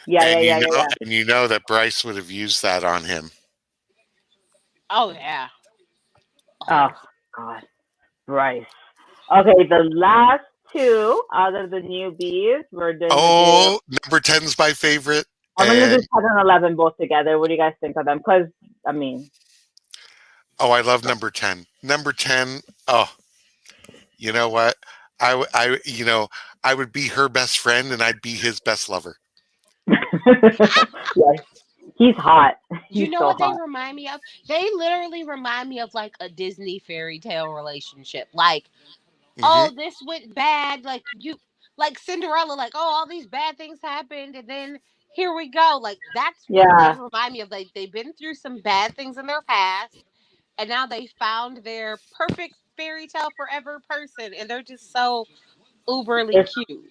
Yeah. Yeah. Yeah. Yeah. Yeah. And you know that Bryce would have used that on him. Oh yeah. Oh Oh, God. Bryce. Okay. The last two out of the newbies, we're gonna do. Oh, number 10's my favorite. I'm gonna do And 10 and 11 both together. What do you guys think of them? Because I mean, oh, I love number 10. Number 10. Oh, you know what? I would be her best friend and I'd be his best lover. yeah, he's hot. you He's know so what they hot. remind me of? They literally remind me of like a Disney fairy tale relationship. Like, Hmm. oh, this went bad. Like like Cinderella. Like, oh, all these bad things happened, and then here we go. Like that's what they Yeah, remind me of. Like they've been through some bad things in their past, and now they found their perfect fairy tale forever person, and they're just so uberly it's cute.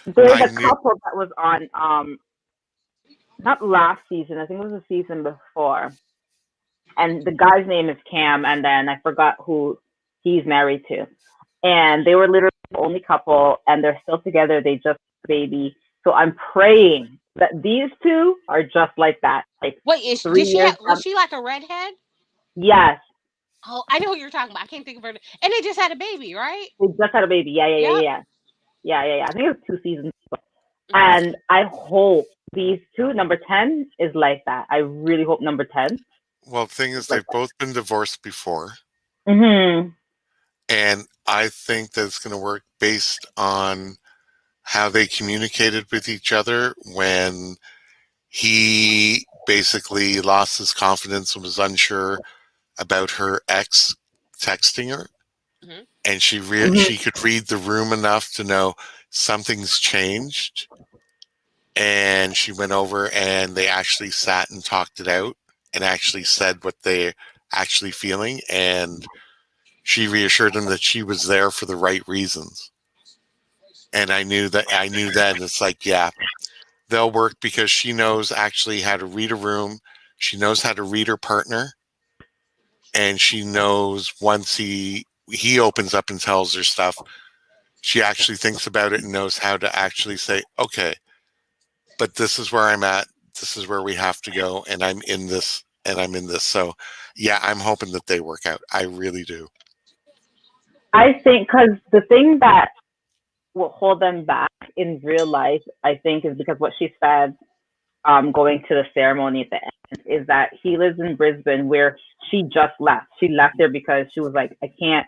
there's I a knew. couple that was on not last season. I think it was the season before, and the guy's name is Cam, and then I forgot who he's married to, and they were literally the only couple, and they're still together. They just had a baby, so I'm praying that these two are just like that, like Wait, three did she years. have? Was she like a redhead? Yes, Oh, I know who you're talking about. I can't think of her. And they just had a baby, right? they just had a baby. Yeah, yeah, yeah, Yep. yeah, yeah, yeah, yeah. I think it was 2 seasons. Mhm. And I hope these two, number 10 is like that. I really hope number 10 Well, the thing is is, like they've both been divorced before. that. And I think that it's going to work based on how they communicated with each other when he basically lost his confidence and was unsure about her ex texting her. Mhm. And Hmm. she could read the room enough to know something's changed. And she went over and they actually sat and talked it out and actually said what they're actually feeling. And she reassured him that she was there for the right reasons. And I knew that. And it's like, yeah, they'll work because she knows actually how to read a room. She knows how to read her partner. And she knows once he opens up and tells her stuff, she actually thinks about it and knows how to actually say, okay, but this is where I'm at. This is where we have to go. And I'm in this and I'm in this. So yeah, I'm hoping that they work out. I really do. I think because the thing that will hold them back in real life, I think, is because what she said going to the ceremony at the end is that he lives in Brisbane where she just left. She left there because she was like, I can't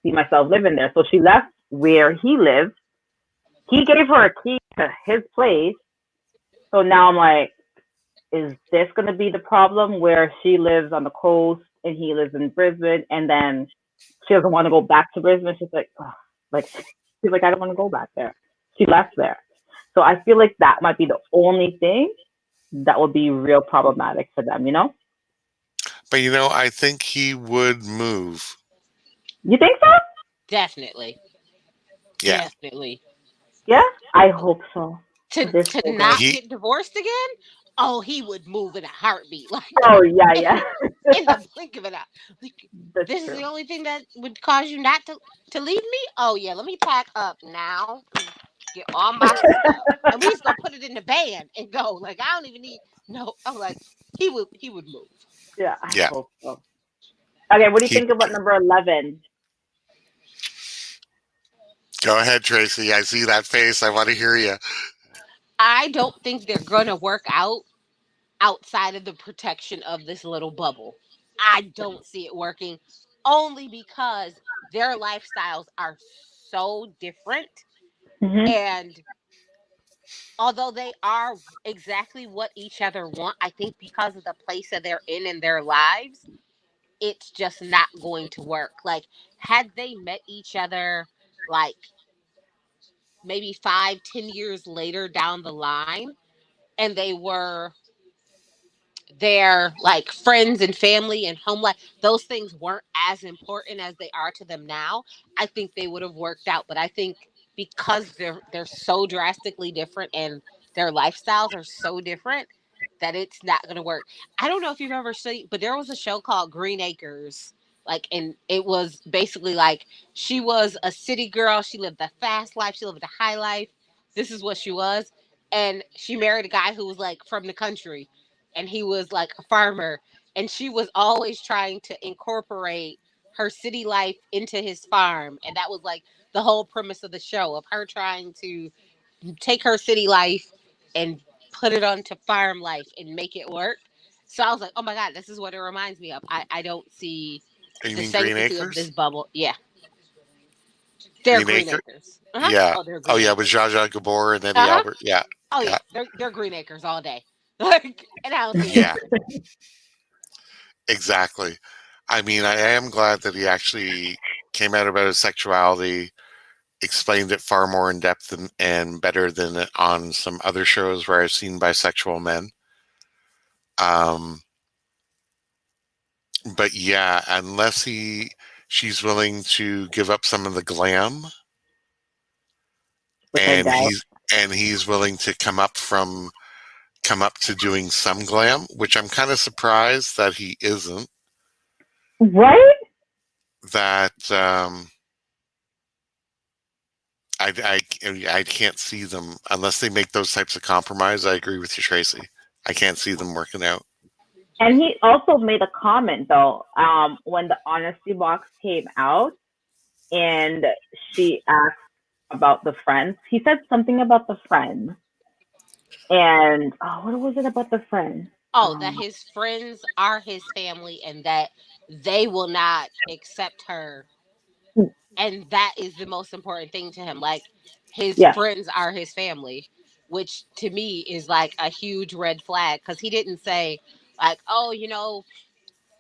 see myself living there. So she left where he lives. He gave her a key to his place. So now I'm like, is this going to be the problem where she lives on the coast and he lives in Brisbane, and then she doesn't want to go back to Brisbane? She's like, oh, like she's like, I don't want to go back there. She left there, so I feel like that might be the only thing that would be real problematic for them. But I think he would move. You think so? Definitely. Yeah. Definitely. Yeah, I hope so. To This to poor girl. not He get divorced again? Oh, he would move in a heartbeat. Like Oh yeah, yeah, in the blink of an eye. Like, that's this is the true. only thing that would cause you not to leave me? Oh yeah, let me pack up now and get all my stuff. And we just gonna put it in the van and go. Like I don't even need no I'm like he would move. Yeah, I yeah. hope so. Okay, what do you He think about number 11? Go ahead, Tracy. I see that face. I want to hear you. I don't think they're gonna work out outside of the protection of this little bubble. I don't see it working only because their lifestyles are so different Hmm. and although they are exactly what each other want, I think because of the place that they're in their lives, it's just not going to work. Like, had they met each other like maybe 5, 10 years later down the line, and they were their like friends and family and home life, those things weren't as important as they are to them now, I think they would have worked out. But I think because they're so drastically different and their lifestyles are so different that it's not going to work. I don't know if you've ever seen, but there was a show called Green Acres. Like, and it was basically like she was a city girl. She lived the fast life. She lived the high life. This is what she was. And she married a guy who was like from the country, and he was like a farmer, and she was always trying to incorporate her city life into his farm, and that was like the whole premise of the show, of her trying to take her city life and put it onto farm life and make it work. So I was like, oh my god, this is what it reminds me of. I don't see Oh, you the mean Green sanctity of Acres? this bubble. Yeah, they're Green Green Acre? Acres. Yeah. Oh, they're Oh Green yeah, with Acres. Zsa Zsa Gabor and Eddie Uh-huh. Albert. Yeah. Oh yeah, Yeah. they're Green Acres all day. Like, and I don't see Yeah. anything. Exactly. I mean, I am glad that he actually came out about his sexuality, explained it far more in depth and better than on some other shows where I've seen bisexual men. Um, but yeah, unless she's willing to give up some of the glam, which I and doubt. he's willing to come up to doing some glam, which I'm kind of surprised that he isn't. Right? That I can't see them unless they make those types of compromise. I agree with you, Tracy. I can't see them working out. And he also made a comment though, when the honesty box came out and she asked about the friends. He said something about the friends. And oh, what was it about the friends? Oh, that his friends are his family and that they will not accept her. And that is the most important thing to him. Like, his Yes, friends are his family, which to me is like a huge red flag, because he didn't say, like, oh,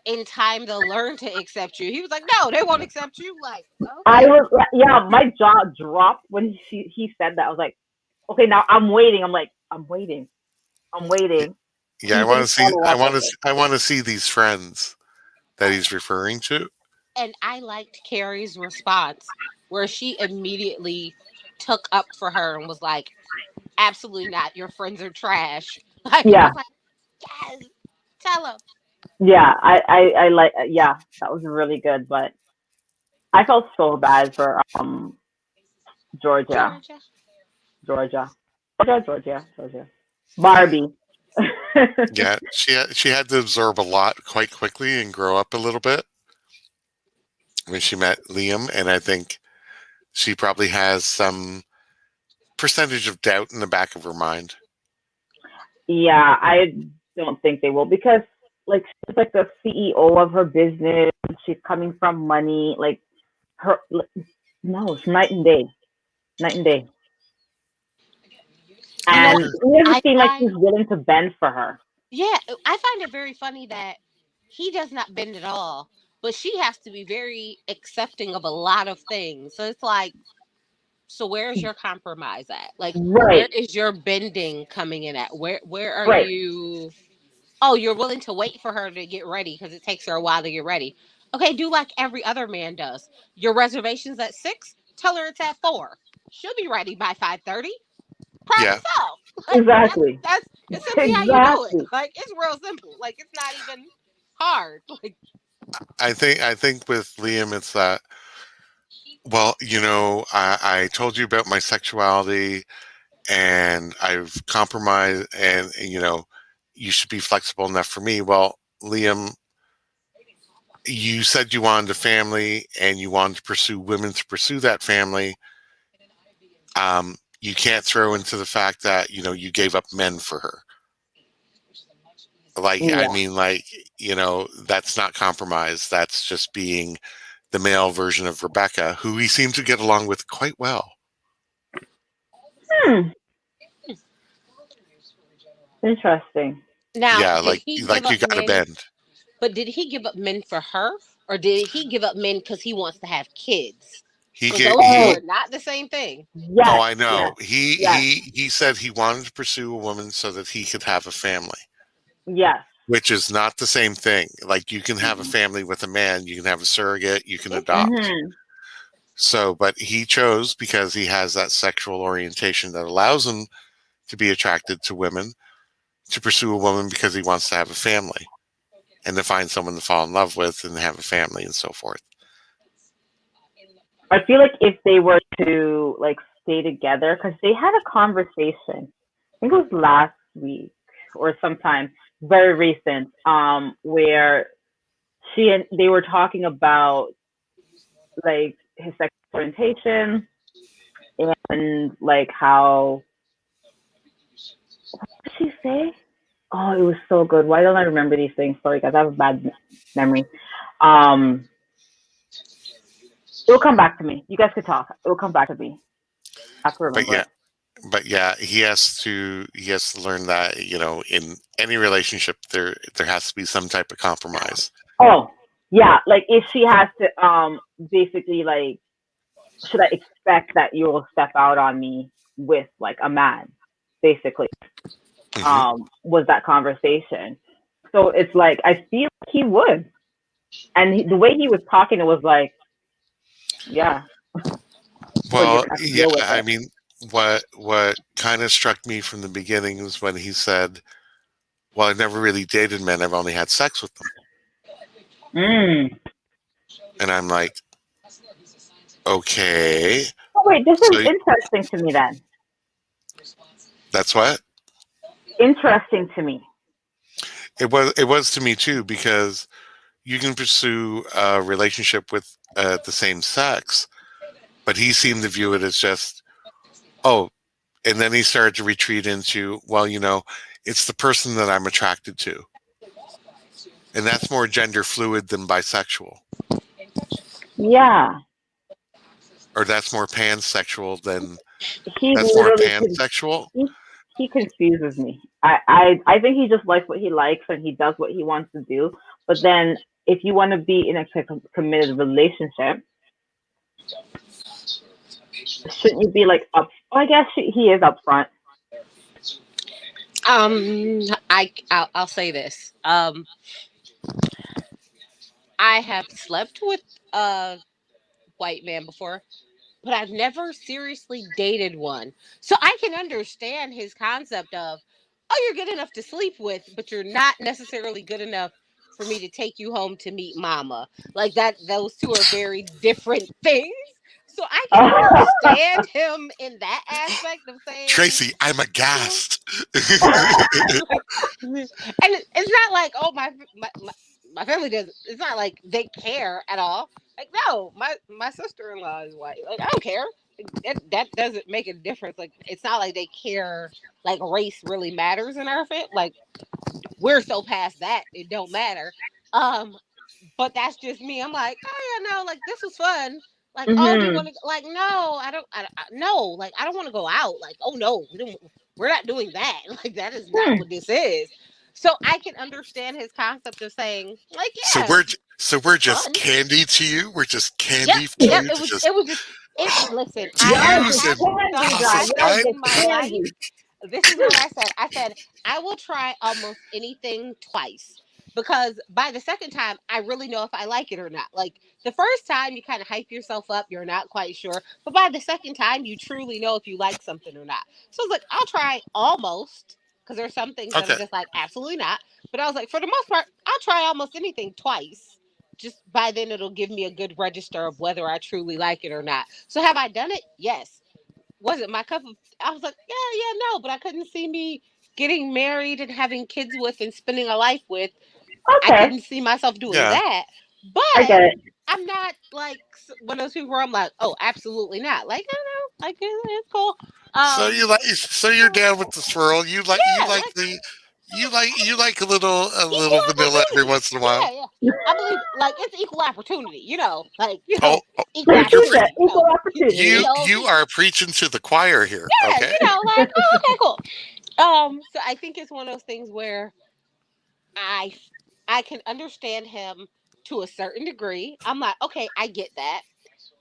in time they'll learn to accept you. He was like, no, they won't accept you. Like, I okay. was. Yeah, my jaw dropped when he said that. I was like, okay, now I'm waiting. I'm like, I'm waiting. I'm waiting. Yeah, I He want didn't to see. follow up with it. I want to see these friends that he's referring to. And I liked Carrie's response, where she immediately took up for her and was like, absolutely not. Your friends are trash. Like, and I Yeah, was like, yes, tell him. yeah. I like. Yeah, that was really good. But I felt so bad for Georgia, Georgia. Georgia, Georgia. Barbie. Yeah, she had to absorb a lot quite quickly and grow up a little bit when she met Liam, and I think she probably has some percentage of doubt in the back of her mind. Yeah, I don't think they will because like she's like the CEO of her business. She's coming from money. Like her, no, it's night and day. You know what? And it I doesn't seem like find, he's willing to bend for her. yeah, I find it very funny that he does not bend at all, but she has to be very accepting of a lot of things. So it's like, so where's your compromise at? Like, where Right, is your bending coming in at? Where are right. you? Oh, you're willing to wait for her to get ready because it takes her a while to get ready. Okay, do like every other man does. Your reservation's at 6. Tell her it's at 4. She'll be ready by 5:30. Problem Yeah, solved. Like, Exactly, that's it's simply how you do it. exactly. Like, it's real simple. Like, it's not even hard. Like, I think with Liam, it's that. Well, I told you about my sexuality, and I've compromised, and you should be flexible enough for me. Well, Liam, you said you wanted a family and you wanted to pursue women to pursue that family. You can't throw into the fact that you gave up men for her. Like, I Yeah. mean, like, that's not compromise. That's just being the male version of Rebecca, who he seemed to get along with quite well. Hmm. Interesting. Now, Yeah, did he give like you up got to men? bend. But did he give up men for her, or did he give up men because he wants to have kids? Because those two Oh, are not the same thing. Oh, yes, I yes, know. yes, He said he wanted to pursue a woman so that he could have a family, yes. which is not the same thing. Like you can have a family with a man, you can have a surrogate, you can adopt. Mm-hmm. So, but he chose because he has that sexual orientation that allows him to be attracted to women to pursue a woman because he wants to have a family and to find someone to fall in love with and have a family and so forth. I feel like if they were to like stay together, because they had a conversation, I think it was last week or sometime very recent, where she and they were talking about like his sexual orientation and like how what did she say? Oh, it was so good. Why don't I remember these things? Sorry, guys, I have a bad memory. Um, it will come back to me. You guys could talk. It will come back to me. I have to But remember yeah, it. but yeah, he has to learn that, in any relationship there has to be some type of compromise. Oh, yeah. Like if she has to, basically, like, should I expect that you will step out on me with like a man? Basically, Hmm. was that conversation. So it's like I feel like he would, and the way he was talking, it was like, yeah, we're just Well, gonna have to yeah, deal with I it. mean, what kind of struck me from the beginning was when he said, "Well, I've never really dated men; I've only had sex with them," Mm. and I'm like, okay, Oh wait, this is so interesting to me then. that's what Interesting to me. it was to me too, because you can pursue a relationship with the same sex, but he seemed to view it as just, oh, and then he started to retreat into, well, it's the person that I'm attracted to, and that's more gender fluid than bisexual, Yeah, or that's more pansexual than he that's more literally pansexual. he he confuses me. I think he just likes what he likes and he does what he wants to do. But then if you want to be in a committed relationship, shouldn't you be like up? Oh, I guess he is upfront. I'll say this. I have slept with a white man before, but I've never seriously dated one. So I can understand his concept of, oh, you're good enough to sleep with, but you're not necessarily good enough for me to take you home to meet mama. Like that, those two are very different things. So I can understand him in that aspect of saying, Tracy, I'm you know, aghast. like, and it's not like, oh, my family doesn't. It's not like they care at all. Like, no, my sister in law is white. Like, I don't care. That doesn't make a difference. Like, it's not like they care. Like, race really matters in our family. Like, we're so past that it don't matter. Um, but that's just me. I'm like, oh yeah, no, like this was fun. Like, oh, do you Mhm. want to? Like, no, I don't. No, like I don't want to go out. Like, oh no, we're not doing that. Like, that is not Hmm. what this is. So I can understand his concept of saying, like, so yeah, we're just fun. candy to you. We're just Yep, candy to yep. you It to was. just It was just. It. Listen, to I Y'all are have use just had and some candy, toss guys. Y'all are times aside. in just my life. candy. This is what I said. I said, I will try almost anything twice because by the second time, I really know if I like it or not. Like the first time, you kind of hype yourself up, you're not quite sure. But by the second time, you truly know if you like something or not. So I was like, I'll try almost because there's some things that are Okay, just like absolutely not. But I was like, for the most part, I'll try almost anything twice. Just by then, it'll give me a good register of whether I truly like it or not. So have I done it? Yes. Was it my cup of? I was like, yeah, yeah, no, but I couldn't see me getting married and having kids with and spending a life with. I Okay, couldn't see myself doing yeah. that. I But get it. I'm not like one of those people where I'm like, oh, absolutely not. Like, no, no, like it's cool. So you're down with the swirl. Yeah, like You like a little equal vanilla every opportunity. once in a while. Yeah, yeah. I believe like it's equal opportunity. Like Oh, oh, equal Sister, opportunity. equal You opportunity. know, you are preaching to the choir here. yeah, Okay. like oh, okay, cool. So I think it's one of those things where I I can understand him to a certain degree. I'm like, okay, I get that.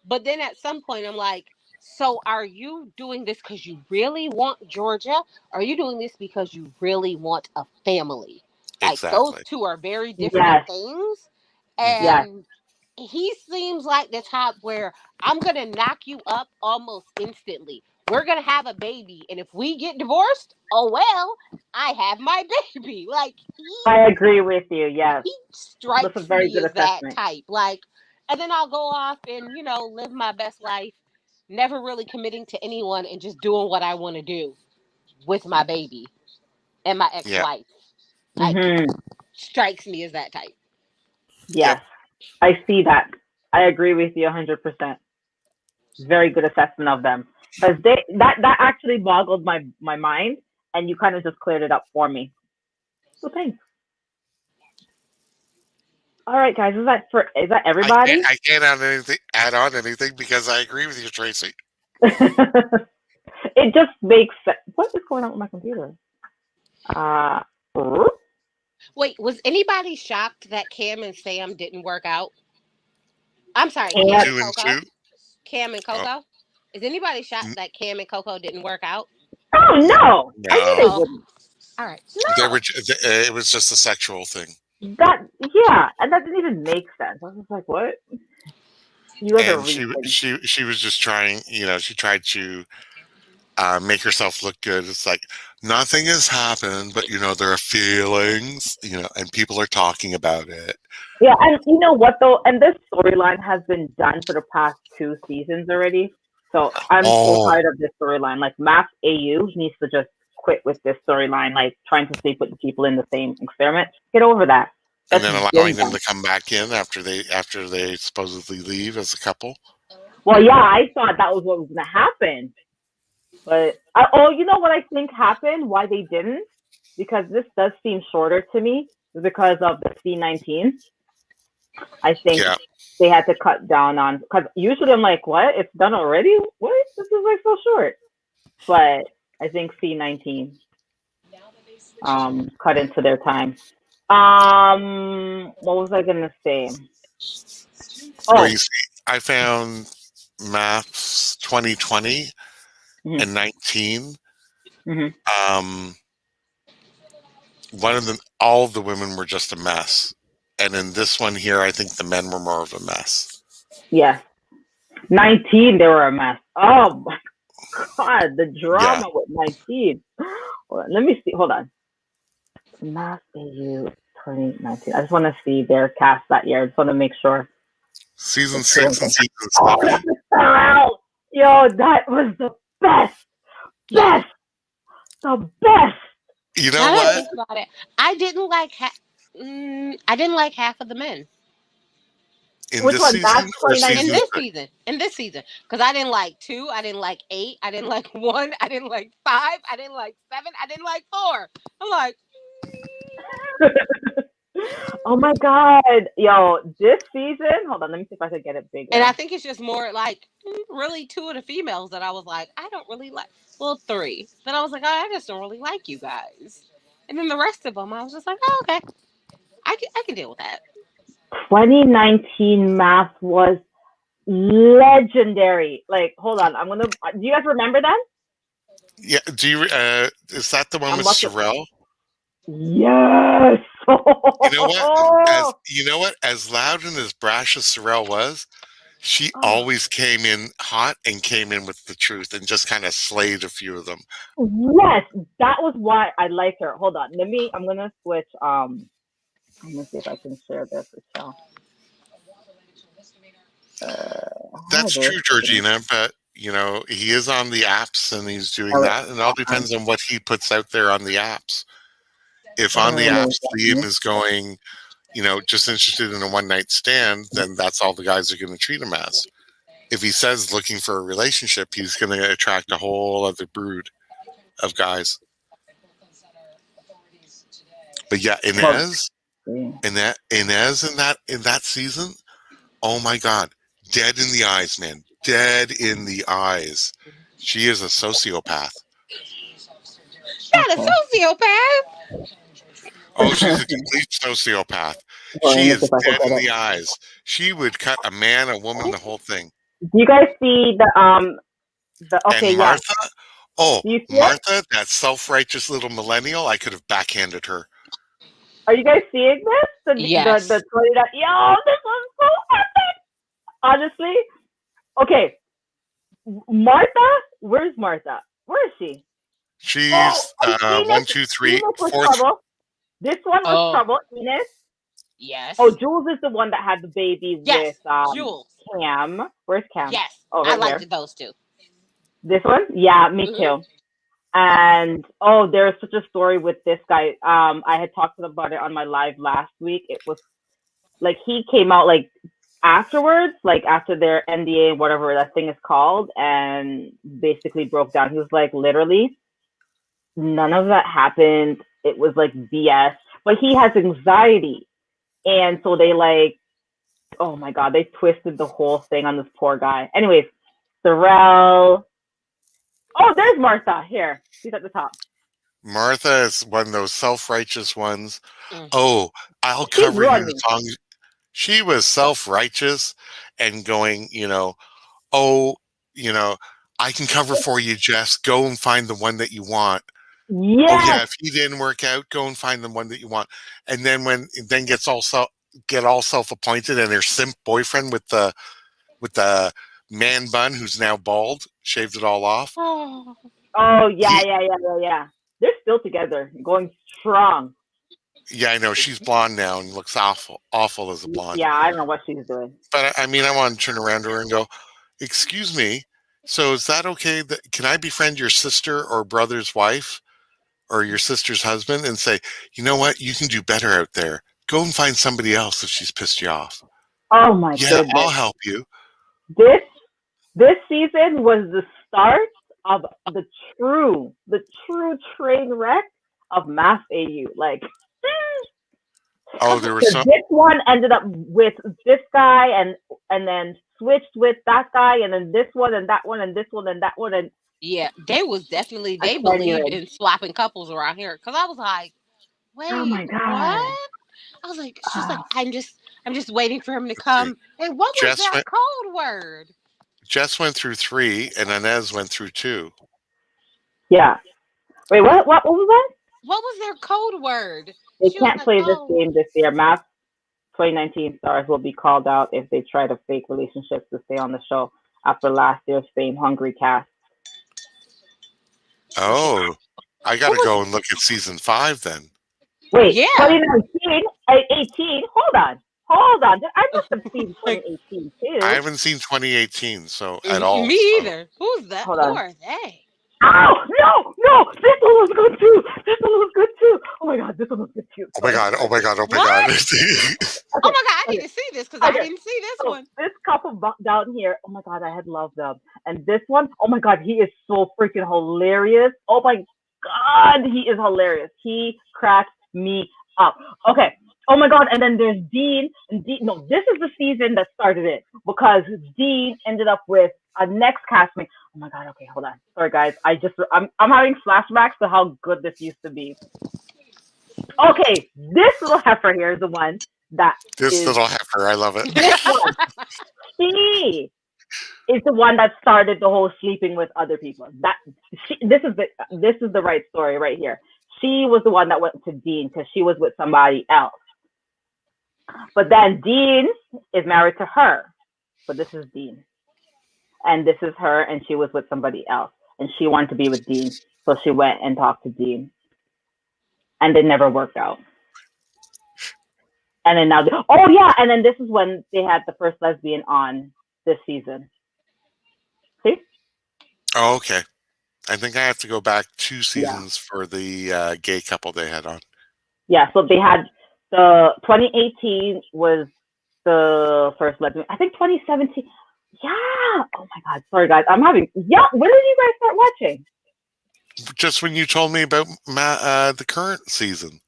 But then at some point, I'm like, so are you doing this because you really want Georgia? Or are you doing this because you really want a family? Like, those Exactly. two are very different Yes, things. Hmm. yes. And he seems like the type where I'm going to knock you up almost instantly. We're going to have a baby. And if we get divorced, oh, well, I have my baby. Like, I agree with you. Yes, he that's a strikes very me good as that assessment. type. Like, and then I'll go off and, live my best life, never really committing to anyone and just doing what I want to do with my baby and my ex Yeah. wife. Like, Hmm. strikes me as that type. Yep. Yes, I see that. I agree with you 100%. Very good assessment of them because they that actually boggled my mind, and you kind of just cleared it up for me. So thanks. All right, guys, is that everybody? I can't add on anything because I agree with you, Tracy. It just makes sense. What is going on with my computer? Uh, Wait, was anybody shocked that Cam and Sam didn't work out? I'm sorry, Cam and and 2 and Coco. 2. Cam and Oh, Coco. Is anybody shocked n- that Cam and Coco didn't work out? oh no, I knew no, they Oh, wouldn't. all right. they No, were. It was just a sexual thing, that yeah, and that didn't even make sense. I was just like, what? You guys are and reaching. she was just trying. You know, she tried to make herself look good. It's like nothing has happened, but there are feelings. And people are talking about it. Yeah, and you know what though? And this storyline has been done for the past 2 seasons already. So I'm so Oh, tired of this storyline. Like MAFS AU needs to just quit with this storyline, like trying to sleep with the people in the same experiment. Get over that. and That's then been allowing them done. to come back in after they supposedly leave as a couple. Well, yeah, I thought that was what was gonna happen, but oh, you know what I think happened? Why they didn't? Because this does seem shorter to me. Because of the C-19. I think Yeah, they had to cut down on because usually I'm like, what? It's done already? What? This is like so short. But I think C-19 cut into their time. What was I gonna say? where you Oh, see, I found maps 2020 mm-hmm, and 19. mm-hmm. Um, One of them, all of the women were just a mess, and in this one here, I think the men were more of a mess. Yes, 19. They were a mess. Oh my god, the Yeah, drama with 19. Hold on, let me see. Hold on. Mass AU 2019. I just want to see their cast that year. I just want to make sure season it's cool. 6 and season Oh, 7. Pharrell. Yo, that was the best, Yes. best, the best. You know Now that I what? think about it, I didn't like. I didn't like half of the men In Which this one? That's season or in season 2019. this 6? season. In this season, because I didn't like 2. I didn't like 8. I didn't like 1. I didn't like 5. I didn't like 7. I didn't like 4. I'm like, Oh my god, yo, this season. Hold on, let me see if I can get it and I bigger. think it's just more like really 2 of the females that I was like, I don't really like. Well, 3. Then I was like, oh, I just don't really like you guys. And then the rest of them, I was just like, oh, okay, I can deal with that. 2019 math was legendary. Like, hold on, I'm gonna. Do you guys remember that? Yeah. Is that the one I'm with watching. Sorrel? Yes. You know what? As loud and as brash as Sorrel was, she Oh, always came in hot and came in with the truth and just kind of slayed a few of them. yes, that was why I like her. Hold on, let me. I'm gonna switch. Let me see if I can share this with y'all. How That's is this? true, Georgina, but he is on the apps and he's doing Oh, that, and it all depends on what he puts out there on the apps. If on the oh, apps Liam is going, just interested in a one night stand, then that's all the guys are going to treat him as. If he says looking for a relationship, he's going to attract a whole other brood of guys. But yeah, well, Inez in that season, oh my god, dead in the eyes, man, dead in the eyes. She is a sociopath. not a Okay. sociopath. Oh, she's a complete sociopath. Hold on, She let me see is if I can dead get in it. the eyes. She would cut a man, a woman, the whole thing. Do you guys see the And okay, yeah. Martha, oh, Do you see it? Martha, that self-righteous little millennial, I could have backhanded her. Are you guys seeing this? The Yes. story that yo, this was so epic. Honestly. Okay. Martha? Where's Martha? Where is she? Oh, She's Enos. one, two, three, Enos was fourth. trouble. This one was Oh, trouble. Enos. Oh, yes. Jules is the one that had the baby with Yes. Jules. Cam. Where's Cam? Yes. Oh, I right liked here. those two. This one? Yeah, me Hmm. too. And oh, there's such a story with this guy. I had talked about it on my live last week. It was like he came out like afterwards, like after their NDA, whatever that thing is called, and basically broke down. He was like, literally, none of that happened. It was like BS. But he has anxiety. And so they like, oh my God, they twisted the whole thing on this poor guy. Anyways, Sorrel. Oh, there's Martha. Here. She's at the top. Martha is one of those self-righteous ones. Hmm. Oh, I'll She cover grew on your me. song. She was self-righteous and going, oh, you know, I can cover for you, Jess. Go and find the one that you want. Oh yeah, Yes. if he didn't work out, go and find the one that you want. And then gets get all self-appointed and their simp boyfriend with the man bun who's now bald, shaved it all off. Oh. Oh, yeah, He, yeah. They're still together, going strong. yeah, I know she's blonde now and looks awful as a blonde. Yeah, I don't know what she's doing. But I mean, I want to turn around to her and go, "Excuse me, so is that okay? Can I befriend your sister or brother's wife or your sister's husband and say, you know what, you can do better out there. Go and find somebody else if she's pissed you off. Oh my Yeah, I'll goodness. help you." This this season was the start of the true train wreck of MAFS AU. Like Oh, there was because some. this one ended up with this guy and then switched with that guy and then this one and that one and this one and that one and Yeah, I they can't believed even. in swapping couples around here. Cause I was like, Oh wait, my what? god. I was like, she's like, Ah, I'm just waiting for him to Let's see. come. And what was Jess that went. code word? Jess went through 3, and Inez went through 2. yeah. Wait, what was that? What was their code word? They She was can't like, play this oh, game this year. MAFS 2019 stars will be called out if they try to fake relationships to stay on the show after last year's Fame Hungry cast. Oh, I got What to was, go and look at season 5 then. wait, yeah. 2019, 18? Hold on. I must have seen Like, 2018 I too. haven't seen 2018 at all. me So, either. Who's that? Hold Who on. are they? Oh, no, this one was good too. This one was good too. Oh my god, this one was good too. oh my Sorry. god, oh my god, oh my god. What? Oh Okay, my god, I need okay, to see this because I okay. didn't see this So one. this couple down here, oh my god, I had loved them. And this one, oh my god, he is so freaking hilarious. Oh my god, he is hilarious. He cracks me up. Okay. Oh my god, and then there's Dean. And Dean, no, this is the season that started it because Dean ended up with a next castmate. Oh my god, okay, hold on. Sorry guys. I'm having flashbacks to how good this used to be. Okay, this little heifer here is the one that This is little heifer, I love it. this one. She is the one that started the whole sleeping with other people. This is the right story right here. She was the one that went to Dean because she was with somebody else. But then Dean is married to her. But this is Dean. And this is her, and she was with somebody else. And she wanted to be with Dean. So she went and talked to Dean. And it never worked out. And then now, oh yeah, and then this is when they had the first lesbian on this season. See? Oh, okay. I think I have to go back 2 Yeah. seasons for the gay couple they had on. Yeah, so they had the 2018 was the first lesbian. I think 2017. Yeah. Oh my God. Sorry, guys. Yeah. When did you guys start watching? Just when you told me about the current season.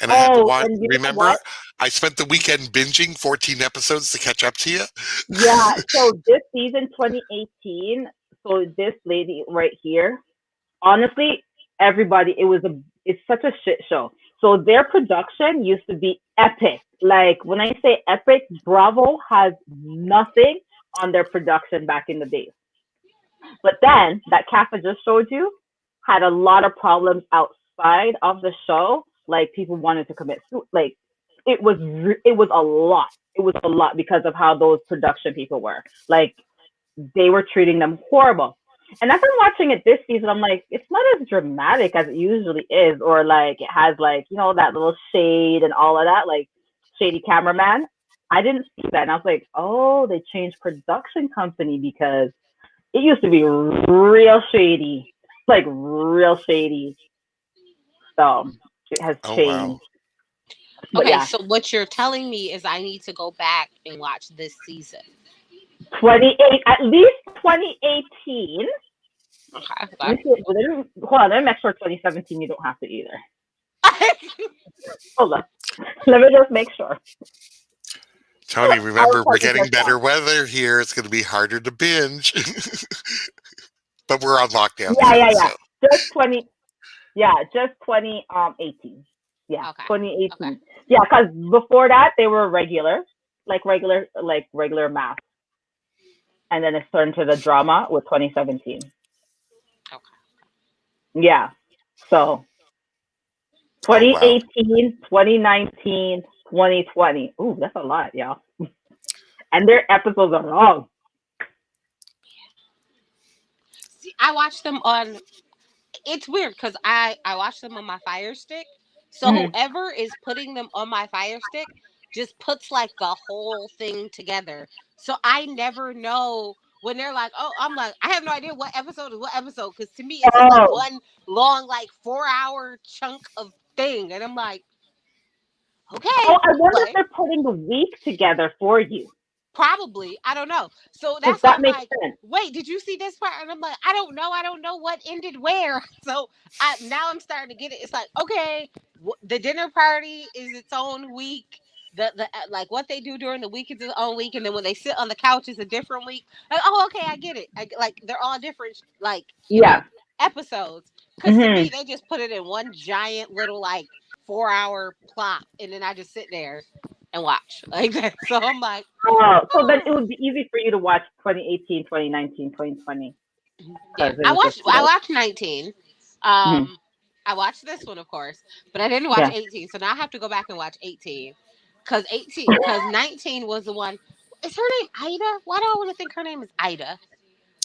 And I had to watch. And you know Remember, what? I spent the weekend binging 14 episodes to catch up to you. Yeah. So this season, 2018. So this lady right here, honestly, everybody. It's such a shit show. So their production used to be epic. Like when I say epic, Bravo has nothing on their production back in the days. But then that calf I just showed you had a lot of problems outside of the show. Like people wanted to commit suicide. Like it was a lot. It was a lot because of how those production people were. Like they were treating them horrible. And as I'm watching it this season, I'm like, it's not as dramatic as it usually is, or like it has like, you know, that little shade and all of that, like shady cameraman. I didn't see that. And I was like, oh, they changed production company because it used to be real shady, like real shady. So it has Oh wow. changed. But Okay, yeah, so what you're telling me is I need to go back and watch this season. 28, at least 2018. Okay. Let me see, hold on, let me make sure 2017 you don't have to either. Hold on. Let me just make sure. Tony, remember, we're getting just better weather here. It's going to be harder to binge. But we're on lockdown Yeah. still, so. Just 20, just 2018. Yeah, Okay. 2018. Okay. Yeah, because before that they were regular MAFS. And then it turned to the drama with 2017. Okay. Yeah. So Oh wow. 2018, 2019, 2020. Ooh, that's a lot, y'all. And their episodes are long. See, I watch them on. It's weird because I watch them on my Fire Stick. So Mhm. whoever is putting them on my Fire Stick just puts like the whole thing together. So I never know when they're like, oh, I'm like, I have no idea what episode is what episode because to me it's just like Oh, one long like 4 hour chunk of thing, and I'm like, okay, I wonder if like they're putting the week together for you. probably. I don't know. So Because that's why that I'm makes like, sense. wait, did you see this part? And I'm like, I don't know. I don't know what ended where. So now I'm starting to get it. It's like, okay, the dinner party is its own week. The like what they do during the week is its own week, and then when they sit on the couch is a different week. Like, oh, okay, I get it. Like they're all different, like Yeah. episodes. Because to me, Hmm. they just put it in one giant little like 4 hour plot, and then I just sit there and watch like that. So I'm like, Oh, so then it oh. would be easy for you to watch 2018, 2019, 2020 Yeah, because it was just I like, watched 19. mhm. I watched this one, of course, but I didn't watch Yeah. 18. So now I have to go back and watch 18 because 19 was the one. Is her name Ida? Why do I want to think her name is Ida?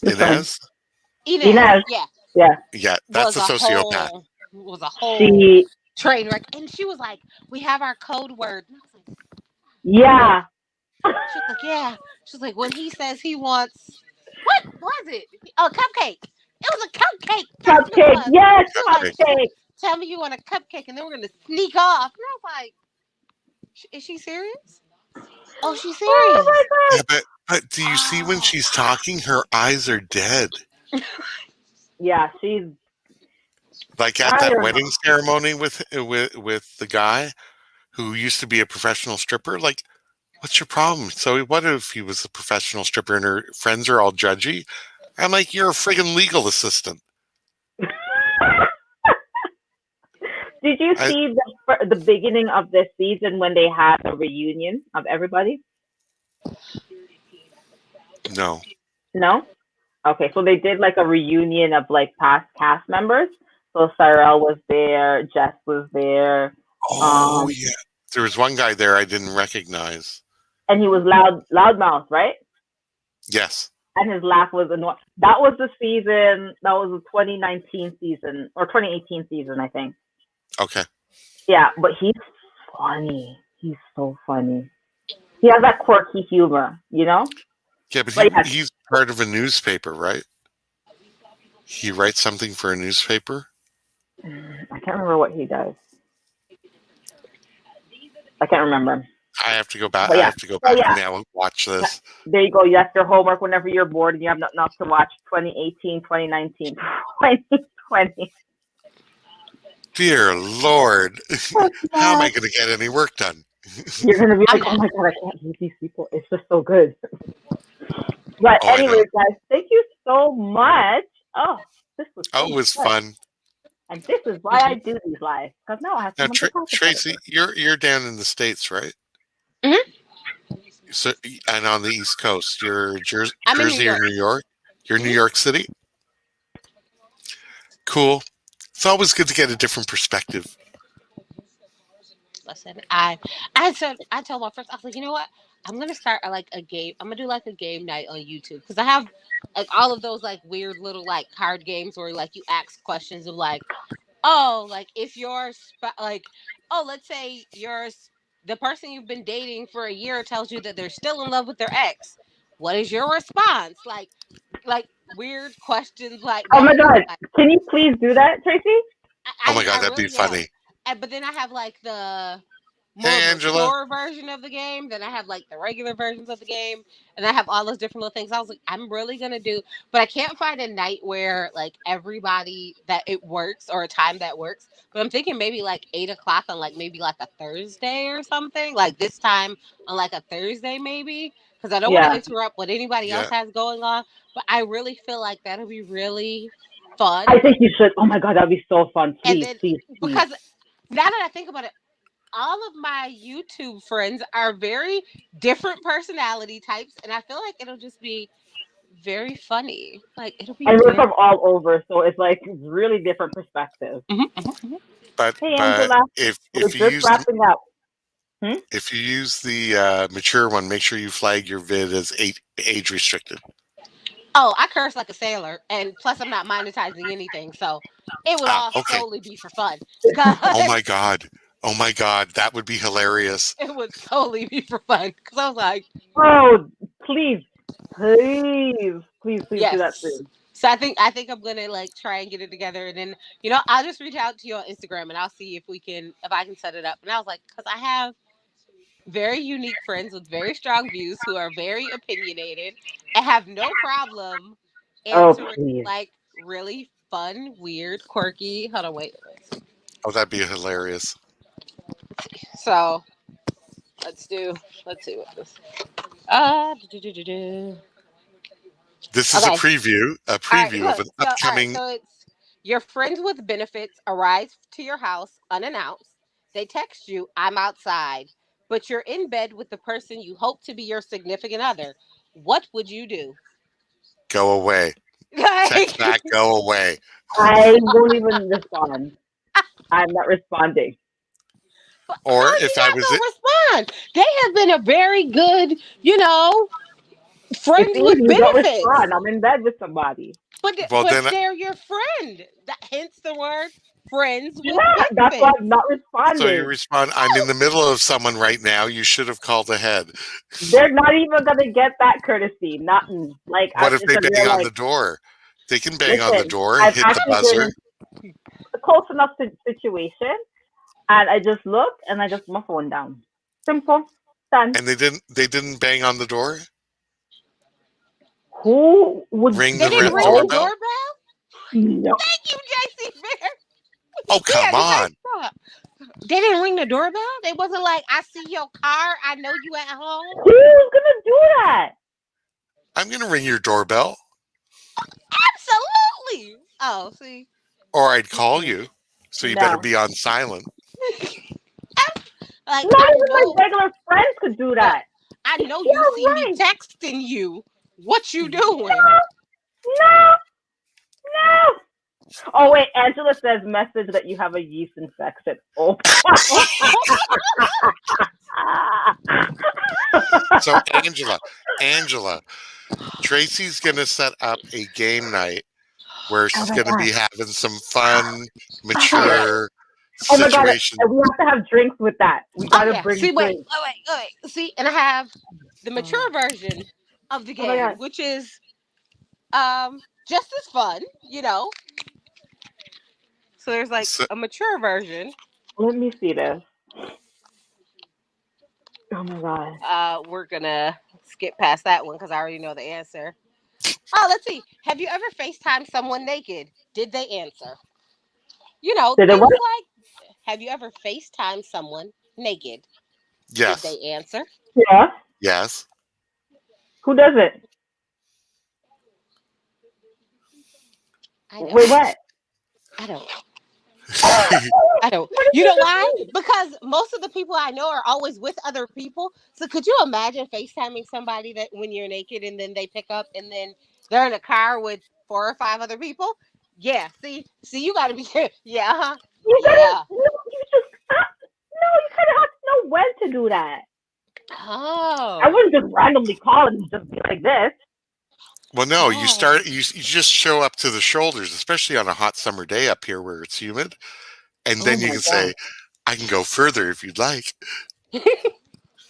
This one. Inez? Inez. Inez. Yeah, Yeah. Yeah, that's was a a sociopath. whole She, train wreck, and she was like, "We have our code word." And I was like, yeah. she was like, "Yeah." She was like, "When he says he wants, what was it? A cupcake." It was a cupcake. That's what it Cupcake. was. Yes, She was like, Cupcake. she's like, cupcake. tell me you want a cupcake, and then we're gonna sneak off. And I was like, is she serious? Oh, she's Oh serious. my Yeah, but do you see when Oh, she's talking, her eyes are dead. yeah, she's, Like at I that don't wedding know. ceremony with the guy who used to be a professional stripper. Like, what's your problem? So what if he was a professional stripper and her friends are all judgy? I'm like, you're a friggin' legal assistant. Did you I see the beginning of this season when they had a reunion of everybody? no. No? Okay, so they did like a reunion of like past cast members. So Cyrell was there, Jess was there, Oh um, yeah. There was one guy there I didn't recognize. and he was loudmouth, right? Yes. And his laugh was annoying. That was the season. That was the 2019 season or 2018 season, I think. Okay. Yeah, but he's funny. He's so funny. He has that quirky humor, you know. Yeah, but But yeah, he's part of a newspaper, right? He writes something for a newspaper. I can't remember what he does. I can't remember. I have to go back. But I yeah. have to go So back yeah, now and watch this. there you go. That's your homework whenever you're bored and you have nothing else to watch. 2018, 2019, 2020. Dear Lord, how am I going to get any work done? You're gonna be I'm like, oh my god, I can't believe these people. It's just so good. But Oh, I know. anyways, guys, thank you so much. Oh, this was Oh, so it was good. fun. And this is why I Hmm. do these lives, because now I have Now, someone to talk about it Tracy, with. you're down in the States, right? Hmm. So, and on the East Coast, you're I'm in New Jersey or York. New York? You're New Hmm. York City. Cool. It's always good to get a different perspective. Listen, I told my friends, I was like, you know what? I'm gonna start like a game. I'm gonna do like a game night on YouTube because I have like all of those like weird little like card games where like you ask questions of like, oh, like if you're like, oh, let's say the person you've been dating for a year tells you that they're still in love with their ex. What is your response? Like weird questions like Oh my that. And God. like, Can you please do that, Tracy? Oh my I God, that'd be really am. funny. But then I have like the more Hey, Angela. mature version of the game. Then I have like the regular versions of the game, and I have all those different little things. I was like, I'm really gonna do, but I can't find a night where like everybody that it works or a time that works. But I'm thinking maybe like 8 o'clock on like maybe like a Thursday or something. Like this time on like a Thursday maybe, because I don't want to Yeah. interrupt what anybody else Yeah. has going on. But I really feel like that'll be really fun. I think you should. Oh my God, that'd be so fun. And Please, then please, please. because now that I think about it, all of my YouTube friends are very different personality types, and I feel like it'll just be very funny. Like it'll be And we're very. from all over, so it's like really different perspectives. Mhm, mhm, mhm. Hey, But Angela, we're if you just use wrapping up. Hmm? the mature one, make sure you flag your vid as age restricted. Oh, I curse like a sailor, and plus I'm not monetizing anything, so it would Ah, all okay. solely be for fun. Cause Oh my God. Oh my God, that would be hilarious. it would solely be for fun. Cause I was like, Oh, please, please, please, please do that yes. soon. So I think I'm gonna like try and get it together, and then I'll just reach out to you on Instagram, and I'll see if I can set it up. And I was like, cause I have very unique friends with very strong views who are very opinionated and have no problem Oh, answering please. like really fun, weird, quirky. Hold on, wait. Oh, that'd be hilarious. So let's do. Let's see what this. Do. This is Okay. a All right. preview of Look. an So all right. upcoming. So it's your friends with benefits arrive to your house unannounced. They text you, "I'm outside," but you're in bed with the person you hope to be your significant other. What would you do? Go away. Text Like, back. Go away. I won't even respond. I'm not responding. Or how you if I not was it, gonna respond? They have been a very good, It's friends with easy. Don't benefits. respond. I'm in bed with somebody. But well but then, they're your friend. That hence the word friends with Yeah, that's why I'm benefits. not so you responding. respond. I'm in the middle of someone right now. You should have called ahead. They're not even gonna get that courtesy. Nothing. Like, What if it's they a bang real on like. the door? They can bang on the Listen, door and I've hit the actually been buzzer, in a close enough situation, and I just look and I just put my phone down. Simple. Done. and they didn't bang on the door. Who would Ring They the didn't ring the no? doorbell. doorbell. No. Thank you, JC Bear. Oh, We come had the on. same thought. They didn't ring the doorbell. They wasn't like, "I see your car. I know you at home." Who's gonna do that? I'm going to ring your doorbell, Absolutely. Oh, see. or I'd call Mm-mm. you. So you better No. be on silent. Like Not I even know. my regular friends could do Look, that. I know you Yeah, see me right. texting you. What you doing? No, no, no. Oh wait, Angela says message that you have a yeast infection. Oh. So Angela, Tracy's going to set up a game night where Oh she's my going to god. be having some fun, Okay. mature Oh my god. situation. And we have to have drinks with that. We Oh gotta yeah. bring See, wait, drinks. wait. See, and I have the Oh mature version of the my game, god. which is just as fun. So there's like So, a mature version. Let me see this. Oh my god. We're gonna skip past that one because I already know the answer. Oh, let's see. Have you ever FaceTime someone naked? Did they answer? Did it Things work? like, have you ever FaceTime someone naked? Did yes, they answer? Yeah. yes. Who does it? I Wait, don't. what? I don't. I don't. What did You you know just why? say? Because most of the people I know are always with other people. So could you imagine FaceTiming somebody that when you're naked and then they pick up and then they're in a car with 4 or 5 other people? Yeah. See, you got to be. Yeah. You gotta, Yeah. no, you just, no, you kind of have to know when to do that. I Oh. wouldn't just randomly call and just be like this. Well, no, Oh. you just show up to the shoulders, especially on a hot summer day up here where it's humid, and Oh then you my can god. say, "I can go further if you'd like."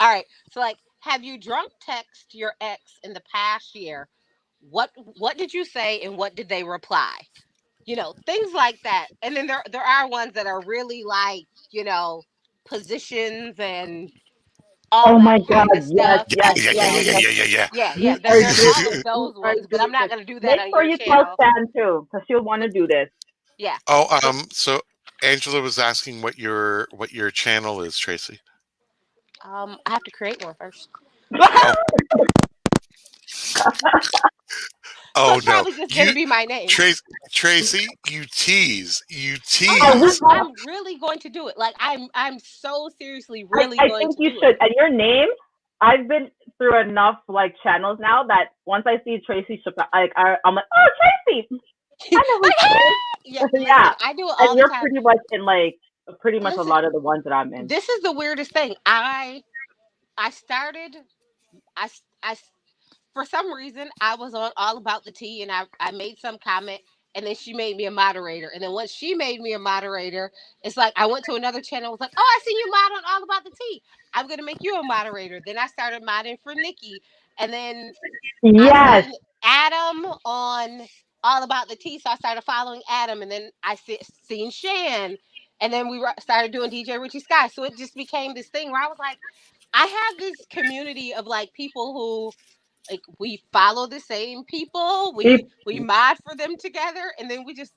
All right. So like, have you drunk text your ex in the past year? What did you say and what did they reply? Things like that. And then there are ones that are really like, positions and all Oh that my kind god. of Yes, stuff. Yeah, yes, yeah, yeah, yes, yeah, yeah, yes. yeah, yeah, yeah. Yeah, yeah. We are There's doing always this. We those are ones, but I'm doing not this. gonna do that Make on sure your you tell channel. Stan too, because she'll want to do this. Yeah. Oh, So so Angela was asking what your channel is, Tracy. I have to create one first. Oh, So oh it's no, probably just gonna you be my name. Tracy, Tracy, you Oh no, I would tease. love. I'm really going to do it. Like I'm so seriously I, really I going think to you do it. should. And your name, I've been through enough like channels now that once I see Tracy Chappelle, I'm like, oh Tracy, I know who she Yeah, is. listen, Yeah, I do it and all the you're time. pretty much in like pretty much a Listen, lot of the ones that I'm in. this is the weirdest thing. I started I s- I s- for some reason I was on All About the Tea and I made some comment and then she made me a moderator. And then once she made me a moderator, it's like I went to another channel, was like, oh, I seen you mod on All About the Tea. I'm gonna make you a moderator. Then I started modding for Nikki. And then I Yes, seen Adam on All About the Tea, so I started following Adam, and then seen Shan, and then started doing DJ Richie Sky. So it just became this thing where I was like, I have this community of like people who like we follow the same people, we mod for them together, and then we just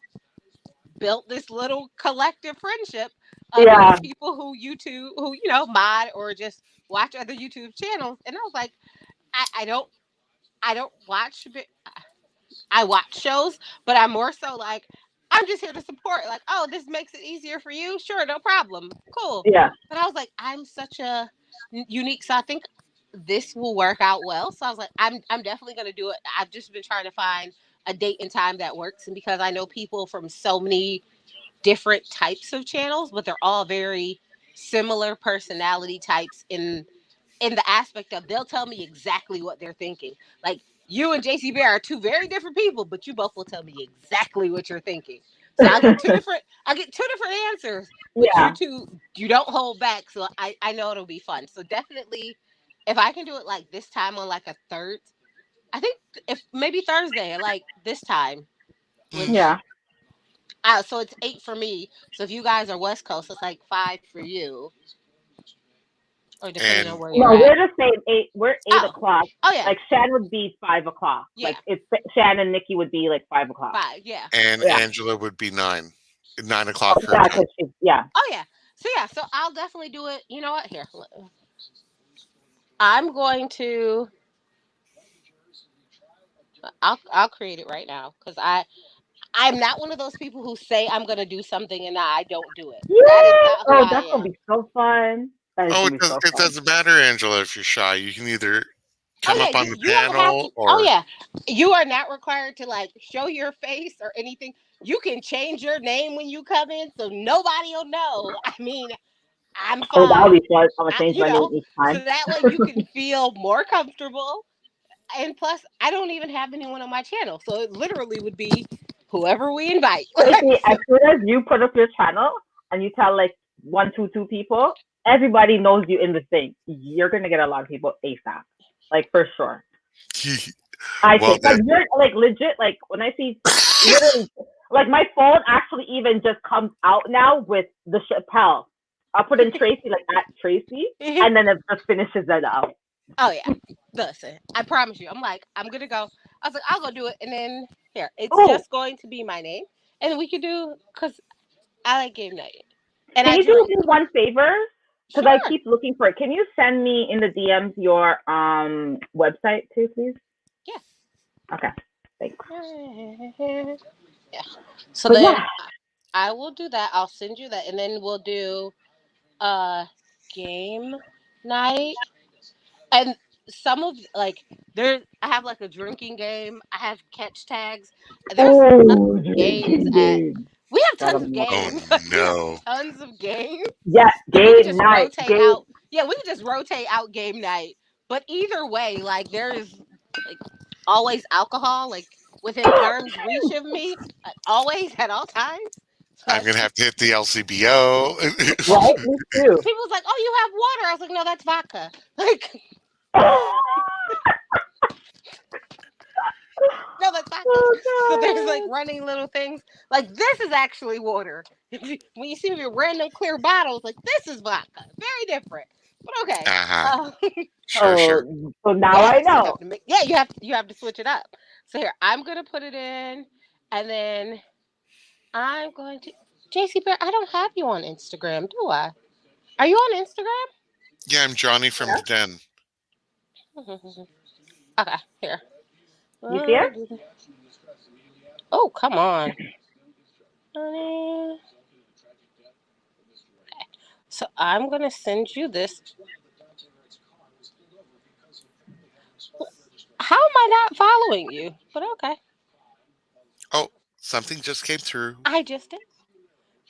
built this little collective friendship of yeah, people who YouTube who mod or just watch other YouTube channels. And I was like, I don't watch I watch shows, but I'm more so like, I'm just here to support. Like, oh, this makes it easier for you. Sure, no problem. Cool. yeah, But I was like, I'm such a unique, so I think this will work out well. So I was like, I'm definitely gonna do it. I've just been trying to find a date and time that works, and because I know people from so many different types of channels, but they're all very similar personality types in the aspect of they'll tell me exactly what they're thinking. Like you and JC Bear are two very different people, but you both will tell me exactly what you're thinking. So I get two different answers, but yeah, you don't hold back. So I know it'll be fun. So definitely if I can do it like this time on like a third, I think if maybe Thursday, like this time, Mm. which yeah. so it's 8 for me. So if you guys are West Coast, it's like 5 for you, or depending on And where you're No, at. we're the same. Eight. We're 8 Oh, o'clock. oh yeah, Like Shan would be 5 o'clock. yeah, Like it's Shan and Nikki would be like 5 o'clock. 5, yeah. Yeah. Angela would be 9 o'clock Oh her yeah, time. because she's yeah. Oh yeah. So I'll definitely do it. You know what? Here, I'm going to. I'll create it right now because I'm not one of those people who say I'm gonna do something and I don't do it. That is Yay! not who Oh, I that's gonna am. be so fun. That is Oh, gonna be so it fun. doesn't matter, Angela, if you're shy. You can either Oh come yeah, up on the you don't have panel to. Oh or yeah, you are not required to like show your face or anything. You can change your name when you come in, so nobody will know. I mean, I'm Oh, that'll fine. be fun. I'm gonna change my name each So time. that way you can feel more comfortable. And plus, I don't even have anyone on my channel, so it literally would be whoever we invite. Tracy, So, as soon as you put up your channel and you tell like one, two people, everybody knows you in the thing. You're gonna get a lot of people ASAP, like for sure. I well, think because then you're like legit. Like when I see literally, like my phone actually even just comes out now with the Chappelle. I'll put in Tracy like at Tracy, and then it just finishes it out. oh yeah, listen, I promise you, I'm gonna go. I was like, I'll go do it, and then here, it's Oh, just going to be my name, and we could do because I like game night, and can I you do drink. me one favor? Because I Sure. keep looking for it. Can you send me in the DMs your website too, please? Yeah. Okay, thanks. Yeah. So But then yeah, I will do that. I'll send you that, and then we'll do a game night. And some of like there, I have like a drinking game. I have catch tags. There's tons Oh, of games drinking at. game. We have Gotta tons of love Oh it. games. Like we have no. tons of games. Yeah, And we could game just night. rotate Game. out. Yeah, we could just rotate out game night. But either way, like there is like always alcohol like within arm's reach of me, always at all times. I'm Like gonna have to hit the LCBO. Right? Me too. people's like, "Oh, you have water." I was like, "No, that's vodka." Like, no, that's vodka. So there's like Oh running little things. Like this is actually water. When you see your random clear bottles, like this is vodka. Very different. But okay. Uh-huh. Uh, God. Sure, sure. Oh, so now yeah. I So you know. have to make. Yeah, you have to switch it up. So here, I'm gonna put it in, and then I'm going to. JC Bear, I don't have you on Instagram, do I? Are you on Instagram? Yeah, I'm Johnny from Yeah. the den. Okay, here. You see it? Oh, come on. Honey. So I'm gonna send you this. How am I not following you? But okay, Oh, something just came through. I just did.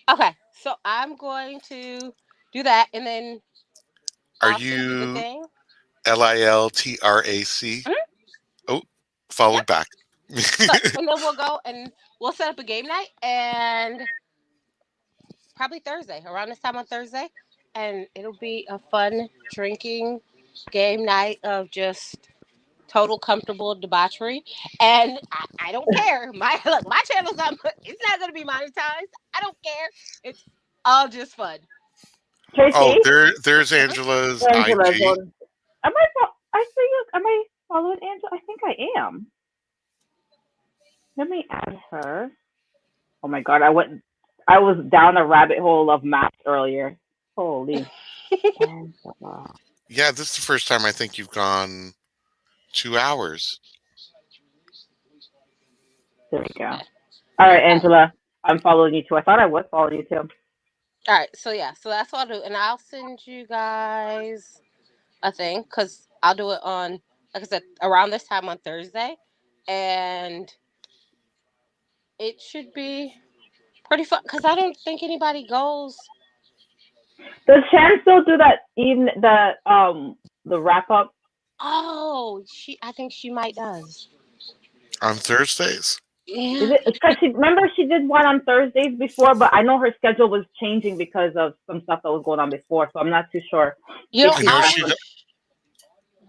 Okay, so I'm going to do that, and then Are I'll send you the you thing. Liltrac? Mhm. Oh, Yep. followed back. But and then we'll go and we'll set up a game night, and probably Thursday, around this time on Thursday, and it'll be a fun drinking game night of just total comfortable debauchery, and I don't care. My look, my channel's not. It's not going to be monetized. I don't care. It's all just fun. Oh, Tracy? there's Mhm. Angela's Angela's IG. on. Am I? I see you. Am I following Angela? I think I am. Let me add her. Oh my god, I went. I was down a rabbit hole of maps earlier. Holy. Angela. Yeah, this is the first time I think you've gone 2 hours. There we go. Okay. All right, All right. Angela. I'm following you too. I thought I was following you too. All right. So yeah. So that's what I'll do, and I'll send you guys a thing because I'll do it on, like I said, around this time on Thursday, and it should be pretty fun because I don't think anybody goes. Does Shan still do that? Even the wrap up. Oh, I think she might does. On Thursdays? Is Yeah. it because she remember she did one on Thursdays before, but I know her schedule was changing because of some stuff that was going on before, so I'm not too sure You if know, I she's know I'll back she on. be.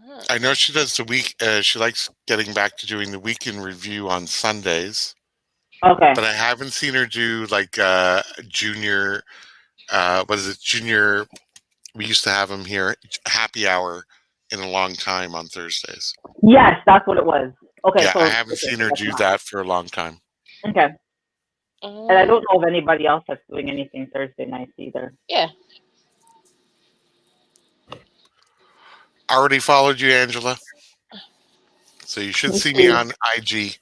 Huh. I know she does the week she likes getting back to doing the weekend review on Sundays, Okay. but I haven't seen her do like junior what is it? Junior, we used to have them here, happy hour in a long time on Thursdays. Yes, that's what it was. Okay, Yeah, I so haven't okay, seen so her that's do not. that for a long time. Okay. And I Mm, don't know of anybody else that's doing anything Thursday nights either. yeah. I already followed you, Angela. So you should Me see me too. on IG.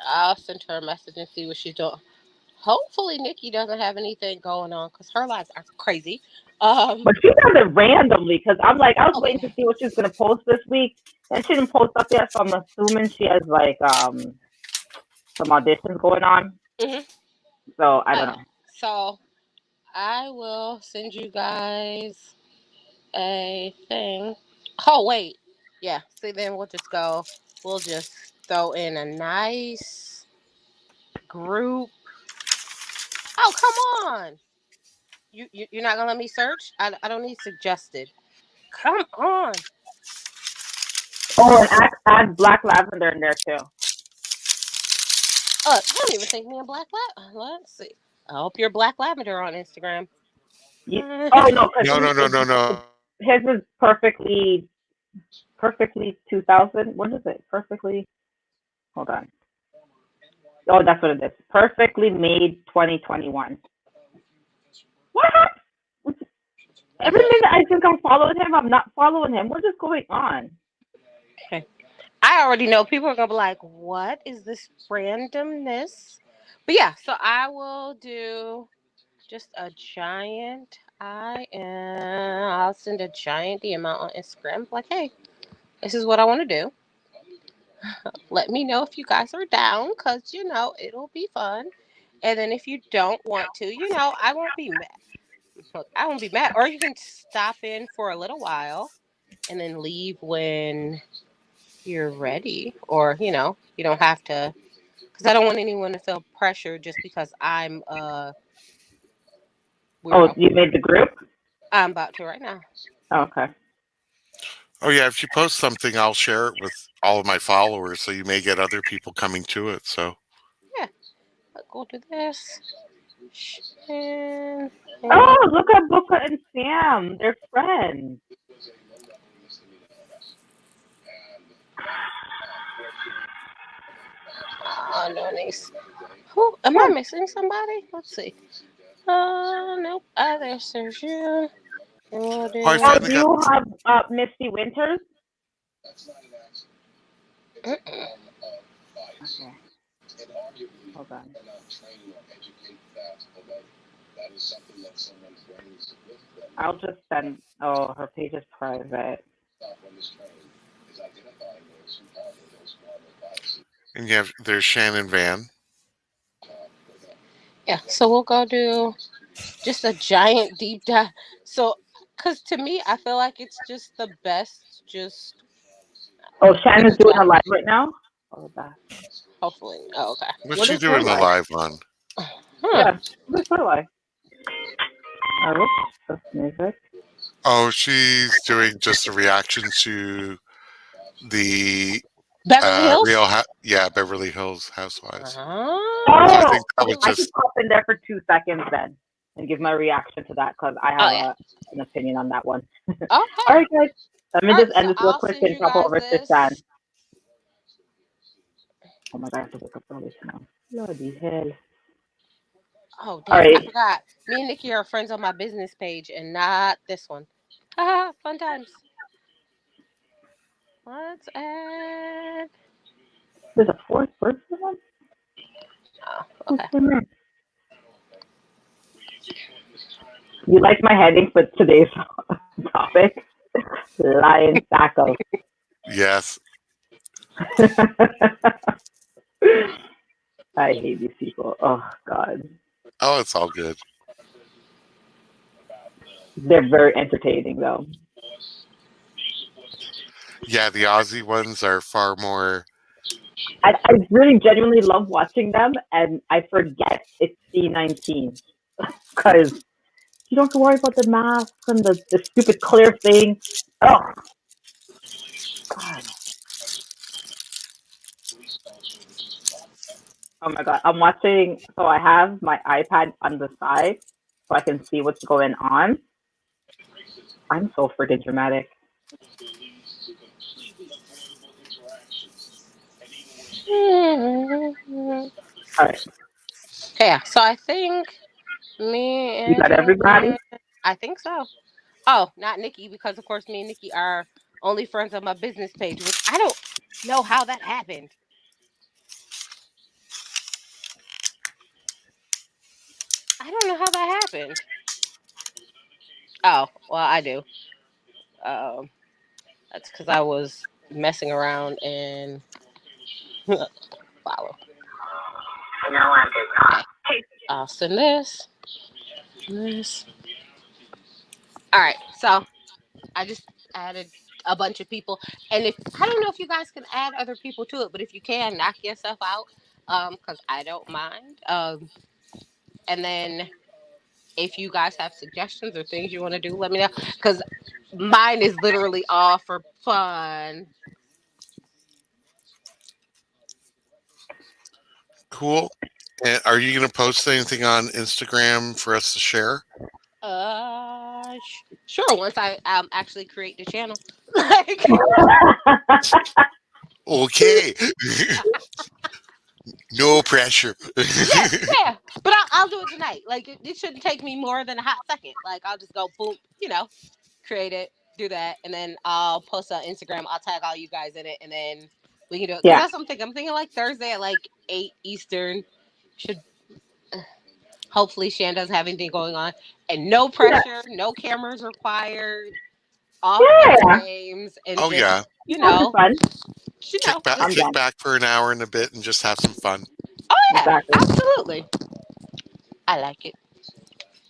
I'll send her a message and see what she's doing. Hopefully, Nikki doesn't have anything going on because her lives are crazy. But she does it randomly because I'm like, I was Oh waiting yeah. to see what she was gonna post this week, and she didn't post up yet. So I'm assuming she has like some auditions going on. Hmm. So I Oh don't yeah. know. So I will send you guys a thing. Oh wait. Yeah. See, then we'll just go. We'll just throw in a nice group. Oh come on. You're not gonna let me search? I don't need suggested. Come on. Oh, and add Black Lavender in there too. I don't even think me and Black Let's see. I hope you're Black Lavender on Instagram. You, oh no, because No, no, no, no, no. his is perfectly 2000. What is it? Perfectly. Hold on. Oh, that's what it is. Perfectly made 2021. What happened? Every minute I think I'm following him, I'm not following him. What is going on? Okay. I I already know people are gonna be like, "What is this randomness?" But yeah, so I will do just a giant. I'll send a giant DM out on Instagram. Like, hey, this is what I want to do. Let me know if you guys are down, cause it'll be fun. And then if you don't want to, I won't be mad. Look, I won't be mad. Or you can stop in for a little while and then leave when you're ready. Or you don't have to, because I don't want anyone to feel pressure just because I'm a Oh, weirdo. you made the group? I'm about to right now. Oh, okay. Oh yeah, if you post something, I'll share it with all of my followers, so you may get other people coming to it. So Yeah, let's go do this. And, Oh, look at Booker and Sam. They're friends. no, nice. Who am I missing? Somebody? Let's see. Nope. There's you. And we'll oh, I do. Oh, finally do got. you have Misty Winters? Mm-mm. Okay, hold on. I'll just send. Oh, her page is private. And you have there's Shannon Van. Yeah. So we'll go do just a giant deep dive. So, because to me, I feel like it's just the best. Just Oh, Shannon's doing a dive. live right now. Oh, that. Hopefully. Oh, okay. What's What she is her doing the live? live on? Huh. Yeah, what is her live? Oops, that's music. Oh, she's doing just a reaction to the Beverly Hills. Beverly Hills Housewives. So I Yeah. Oh, think that was I can just pop in there for 2 seconds then and give my reaction to that because I Oh have yeah. an opinion on that one. All Okay. right, guys. Let me All just right. So end this real I'll quick send and you pop guys over to Shan. this. Oh my God, I have to wake up early tomorrow. Bloody hell. Oh All damn! I right. forgot. Me and Nikki are friends on my business page, and not this one. Haha, fun times. Let's add. There's a fourth person one? Oh, Who okay. came in? You like my heading for today's topic? Lion Tackle. yes. I hate these people. Oh, God. Oh, it's all good. They're very entertaining, though. Yeah, the Aussie ones are far more. I really genuinely love watching them, and I forget it's C19 because you don't have to worry about the masks and the stupid clear thing. Oh, God. Oh, my God. I'm watching, so I have my iPad on the side so I can see what's going on. I'm so freaking dramatic. All right. Yeah. So I think me You and got everybody? Shannon. I think so. Oh, not Nikki, because of course me and Nikki are only friends on my business page, which I don't know how that happened. I don't know how that happened. Oh, well, I do. Um, that's because I was messing around and follow. Okay, I'll send this. This. All right, so I just added a bunch of people, and if I don't know if you guys can add other people to it, but if you can, knock yourself out, because I don't mind. And then if you guys have suggestions or things you want to do, let me know, because mine is literally all for fun. Cool. And are you going to post anything on Instagram for us to share? Sure. Once I actually create the channel, like Okay. No pressure. yeah, yeah. But I'll do it tonight. Like it shouldn't take me more than a hot second. Like I'll just go boom, create it, do that, and then I'll post on Instagram. I'll tag all you guys in it, and then We can do it because Yeah. that's something I'm thinking. Like Thursday at like 8 Eastern. Should hopefully Shan doesn't have anything going on, and no Yeah. pressure, no cameras required. Off video Yeah. games and Oh just yeah, Have some fun. kick I'm just kick done. back for an hour and a bit and just have some fun. oh yeah, Exactly. absolutely. I like it.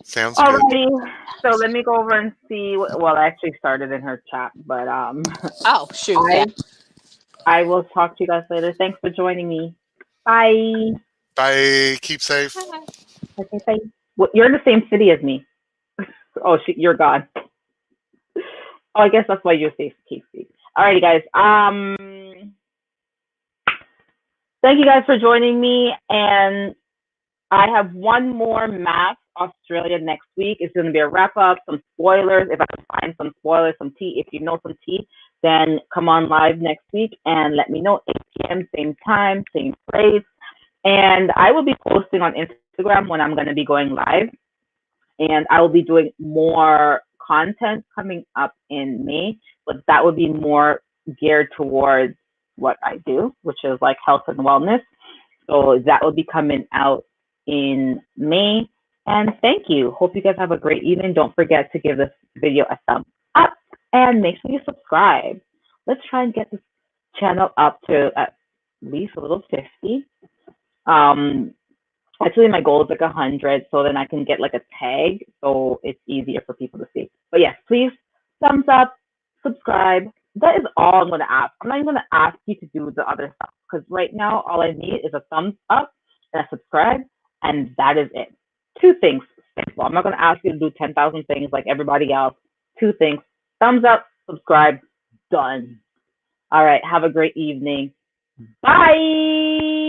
Sounds good. Alrighty. So let me go over and see. Well, I actually started in her chat, but Oh shoot, yeah. I I will talk to you guys later. Thanks for joining me. Bye. Bye. Keep safe. Okay, bye. Well, you're in the same city as me. Oh, you're gone. Oh, I guess that's why you're safe, Casey. Alrighty, guys. Thank you guys for joining me, and I have one more MAFS Australia next week. It's going to be a wrap up, some spoilers. If I can find some spoilers, some tea. If you know some tea, then come on live next week and let me know. 8 p.m. same time, same place. And I will be posting on Instagram when I'm going to be going live. And I will be doing more content coming up in May, but that would be more geared towards what I do, which is like health and wellness. So that will be coming out in May. And thank you. Hope you guys have a great evening. Don't forget to give this video a thumbs up and make sure you subscribe. Let's try and get this channel up to at least a little 50. Actually, my goal is like 100, so then I can get like a tag, so it's easier for people to see. But yes, please thumbs up, subscribe. That is all I'm gonna ask. I'm not even gonna ask you to do the other stuff because right now all I need is a thumbs up and a subscribe, and that is it. Two things. Simple. I'm not gonna ask you to do 10,000 things like everybody else. Two things: thumbs up, subscribe. Done. All right. Have a great evening. Bye.